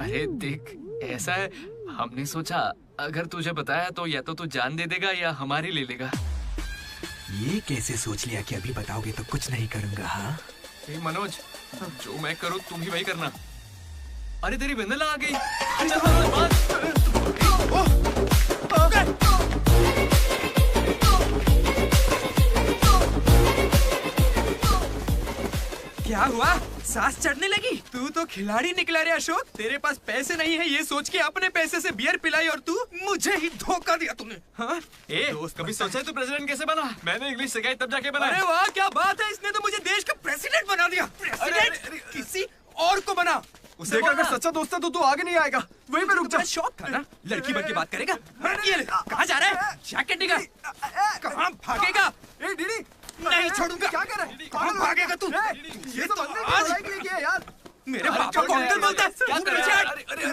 अरे देख ऐसा है, हमने सोचा अगर तुझे बताया तो या तो तू जान दे देगा या हमारी ले लेगा। ये कैसे सोच लिया कि अभी बताओगे तो कुछ नहीं करूंगा? हाँ मनोज, जो मैं करूँ तुम ही वही करना। अरे तेरी वेनिला आ गई। चल क्या हुआ? सांस चढ़ने लगी? तू तो खिलाड़ी निकला रे अशोक। तेरे पास पैसे नहीं है ये सोच के अपने पैसे से बियर पिलाई और तू मुझे ही धोखा दिया तूने। हाँ? दोस्त कभी सोचा है तू प्रेसिडेंट कैसे बना? मैंने इंग्लिश सिखाई तब जाके बना। अरे वाह क्या बात है, इसने तो मुझे देश का प्रेसिडेंट बना दिया। प्रेसिडेंट किसी और को बना। देख अगर सच्चा दोस्त है तो तू आगे नहीं आएगा। वहीं पे रुक जा। शौक था ना, लड़की बन के बात करेगा। ये ले, कहाँ जा रहा है? जैकेट निकाल। कहाँ भागेगा? डीडी नहीं छोड़ूंगा। क्या कर रहा है? कहाँ भागेगा तू? ये तो आज यार मेरे पापा को अंकल बोलता है।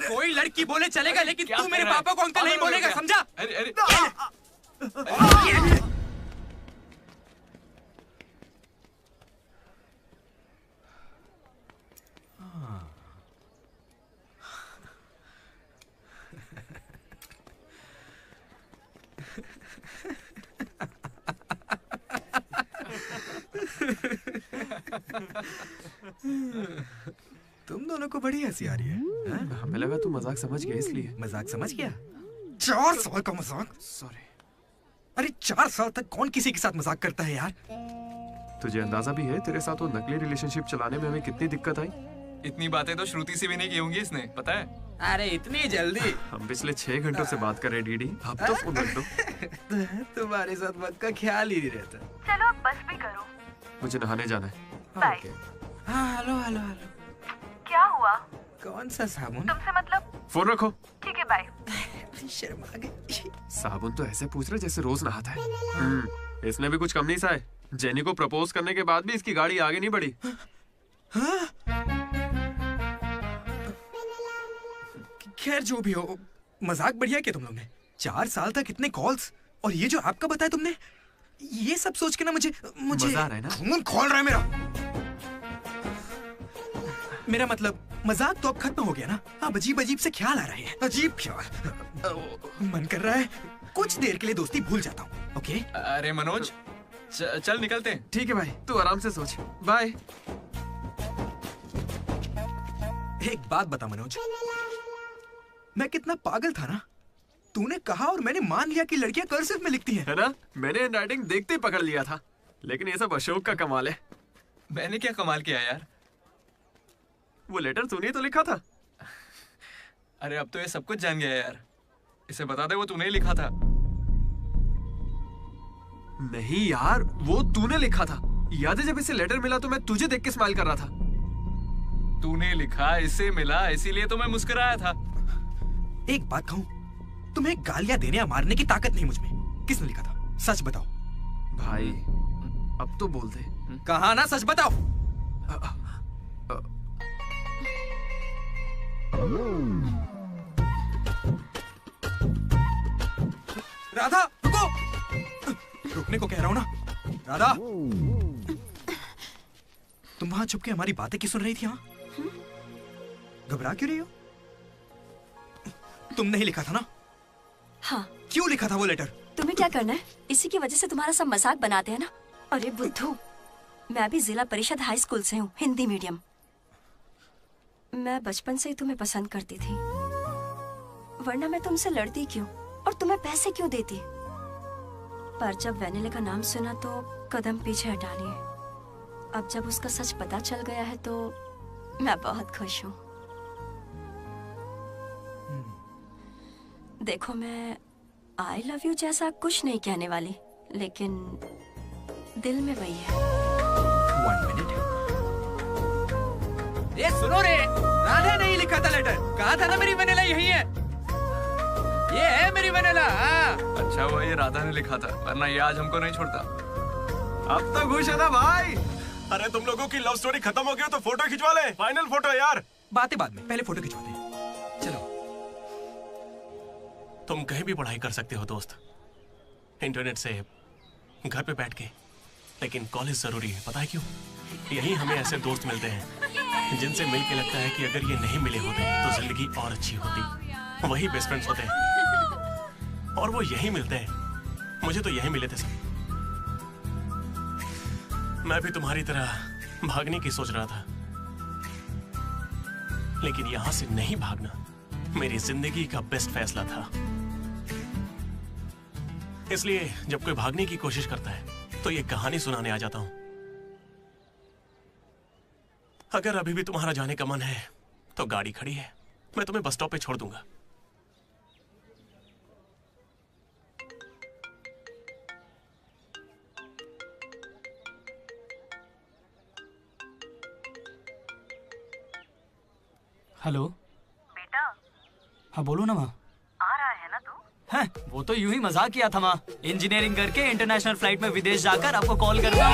कोई लड़की बोले चलेगा लेकिन तू मेरे पापा को अंकल नहीं बोलेगा, समझा? तुम दोनों को बड़ी हंसी आ रही है। हमें लगा तू मजाक समझ गया इसलिए। मजाक समझ गया? 4 साल का मजाक? सॉरी। अरे 4 साल तक कौन किसी के साथ मजाक करता है यार? तुझे अंदाजा भी है तेरे साथ वो नकली रिलेशनशिप चलाने में हमें कितनी दिक्कत आई? इतनी बातें तो श्रुति से भी नहीं की होंगी इसने, पता है? अरे इतनी जल्दी? हम पिछले 6 घंटों से बात कर रहे डीडी, अब तो फोन रख दो। तुम्हारे साथ वक्त का ख्याल ही नहीं रहता। चलो अब बस भी करो। मुझे नहाने जाना है। बाय। Hello hello hello. क्या हुआ? कौन सा साबुन? तुमसे मतलब? फोन रखो। ठीक है बाय। शर्मा गई। साबुन तो ऐसे पूछ रहे जैसे रोज नहाता है। इसने भी कुछ कम नहीं सा है। जेनी को प्रपोज करने के बाद भी इसकी गाड़ी आगे नहीं बढ़ी। खैर जो भी हो, मजाक बढ़िया किया तुम लोग ने। 4 साल तक इतने कॉल्स और ये जो आपका बताया तुमने, ये सब सोच के ना मुझे मजा आ रहा है ना? खून खोल रहा है मेरा मतलब मजाक तो अब खत्म हो गया ना। अब अजीब अजीब से ख्याल आ रहे हैं। अजीब ख्याल। मन कर रहा है कुछ देर के लिए दोस्ती भूल जाता हूँ। ओके? अरे मनोज, चल निकलते हैं। ठीक है भाई, तू आराम से सोच। बाय। एक बात बता मनोज, मैं कितना पागल था ना। तूने कहा और मैंने मान लिया कि लड़कियां कर्सिव में लिखती हैं। है ना? मैंने हैंडराइटिंग देखते ही पकड़ लिया था। लेकिन ये सब अशोक का कमाल है। मैंने क्या कमाल किया यार? वो लेटर तूने तो लिखा था। अरे अब तो ये सब कुछ जान गया यार। इसे बता दे वो तूने ही लिखा था। नहीं यार, वो तूने लिखा था। याद है जब इसे लेटर मिला तो मैं तुझे देख के स्माइल कर रहा था। तूने लिखा, इसे मिला, इसीलिए तो मैं मुस्कुराया था। एक बात कहूं, तुम्हें गालियां देने या मारने की ताकत नहीं मुझमें। किसने लिखा था? सच बताओ। भाई अब तो बोल दे। कहा ना, सच बताओ। राधा रुको। रुकने को कह रहा हूं ना। राधा, तुम वहां छुप के हमारी बातें क्यों सुन रही थी? हाँ, घबरा क्यों रही हो? तुमने ही लिखा था ना? हाँ। क्यों लिखा था वो लेटर? तुम्हें क्या करना है? इसी की वजह से तुम्हारा सब मजाक बनाते हैं ना। अरे बुद्धू, मैं भी जिला परिषद हाई स्कूल से हूँ, हिंदी मीडियम। मैं बचपन से ही तुम्हें पसंद करती थी, वरना मैं तुमसे लड़ती क्यों और तुम्हें पैसे क्यों देती? पर जब वेनिला का नाम सुना तो कदम पीछे हटा लिए। अब जब उसका सच पता चल गया है तो मैं बहुत खुश हूँ। देखो, मैं आई लव यू जैसा कुछ नहीं कहने वाली, लेकिन दिल में वही है। 1 मिनट। ये सुनो रे, राधा ने ही लिखा था लेटर। कहा था ना मेरी वेनिला यही है। ये है मेरी वेनिला। अच्छा हुआ ये राधा ने लिखा था, वरना ये आज हमको नहीं छोड़ता। अब तो खुश है ना भाई? अरे तुम लोगों की लव स्टोरी खत्म हो गई तो फोटो खिंचवा ले। फाइनल फोटो यार। बातें बाद में, पहले फोटो खिंचवाते हैं। चलो। तुम कहीं भी पढ़ाई कर सकते हो दोस्त, इंटरनेट से, घर पे बैठ के, लेकिन कॉलेज जरूरी है। पता है क्यों? यही हमें ऐसे दोस्त मिलते हैं जिनसे मिलके लगता है कि अगर ये नहीं मिले होते तो जिंदगी और अच्छी होती। वही बेस्ट फ्रेंड्स होते हैं और वो यही मिलते हैं। मुझे तो यही मिले थे सब। मैं भी तुम्हारी तरह भागने की सोच रहा था, लेकिन यहां से नहीं भागना मेरी जिंदगी का बेस्ट फैसला था। इसलिए जब कोई भागने की कोशिश करता है तो ये कहानी सुनाने आ जाता हूं। अगर अभी भी तुम्हारा जाने का मन है तो गाड़ी खड़ी है, मैं तुम्हें बस स्टॉप पे छोड़ दूंगा। हेलो बेटा। हाँ बोलो ना माँ। आ रहा है ना तू? हैं, वो तो यूं ही मजाक किया था माँ। इंजीनियरिंग करके इंटरनेशनल फ्लाइट में विदेश जाकर आपको कॉल करना।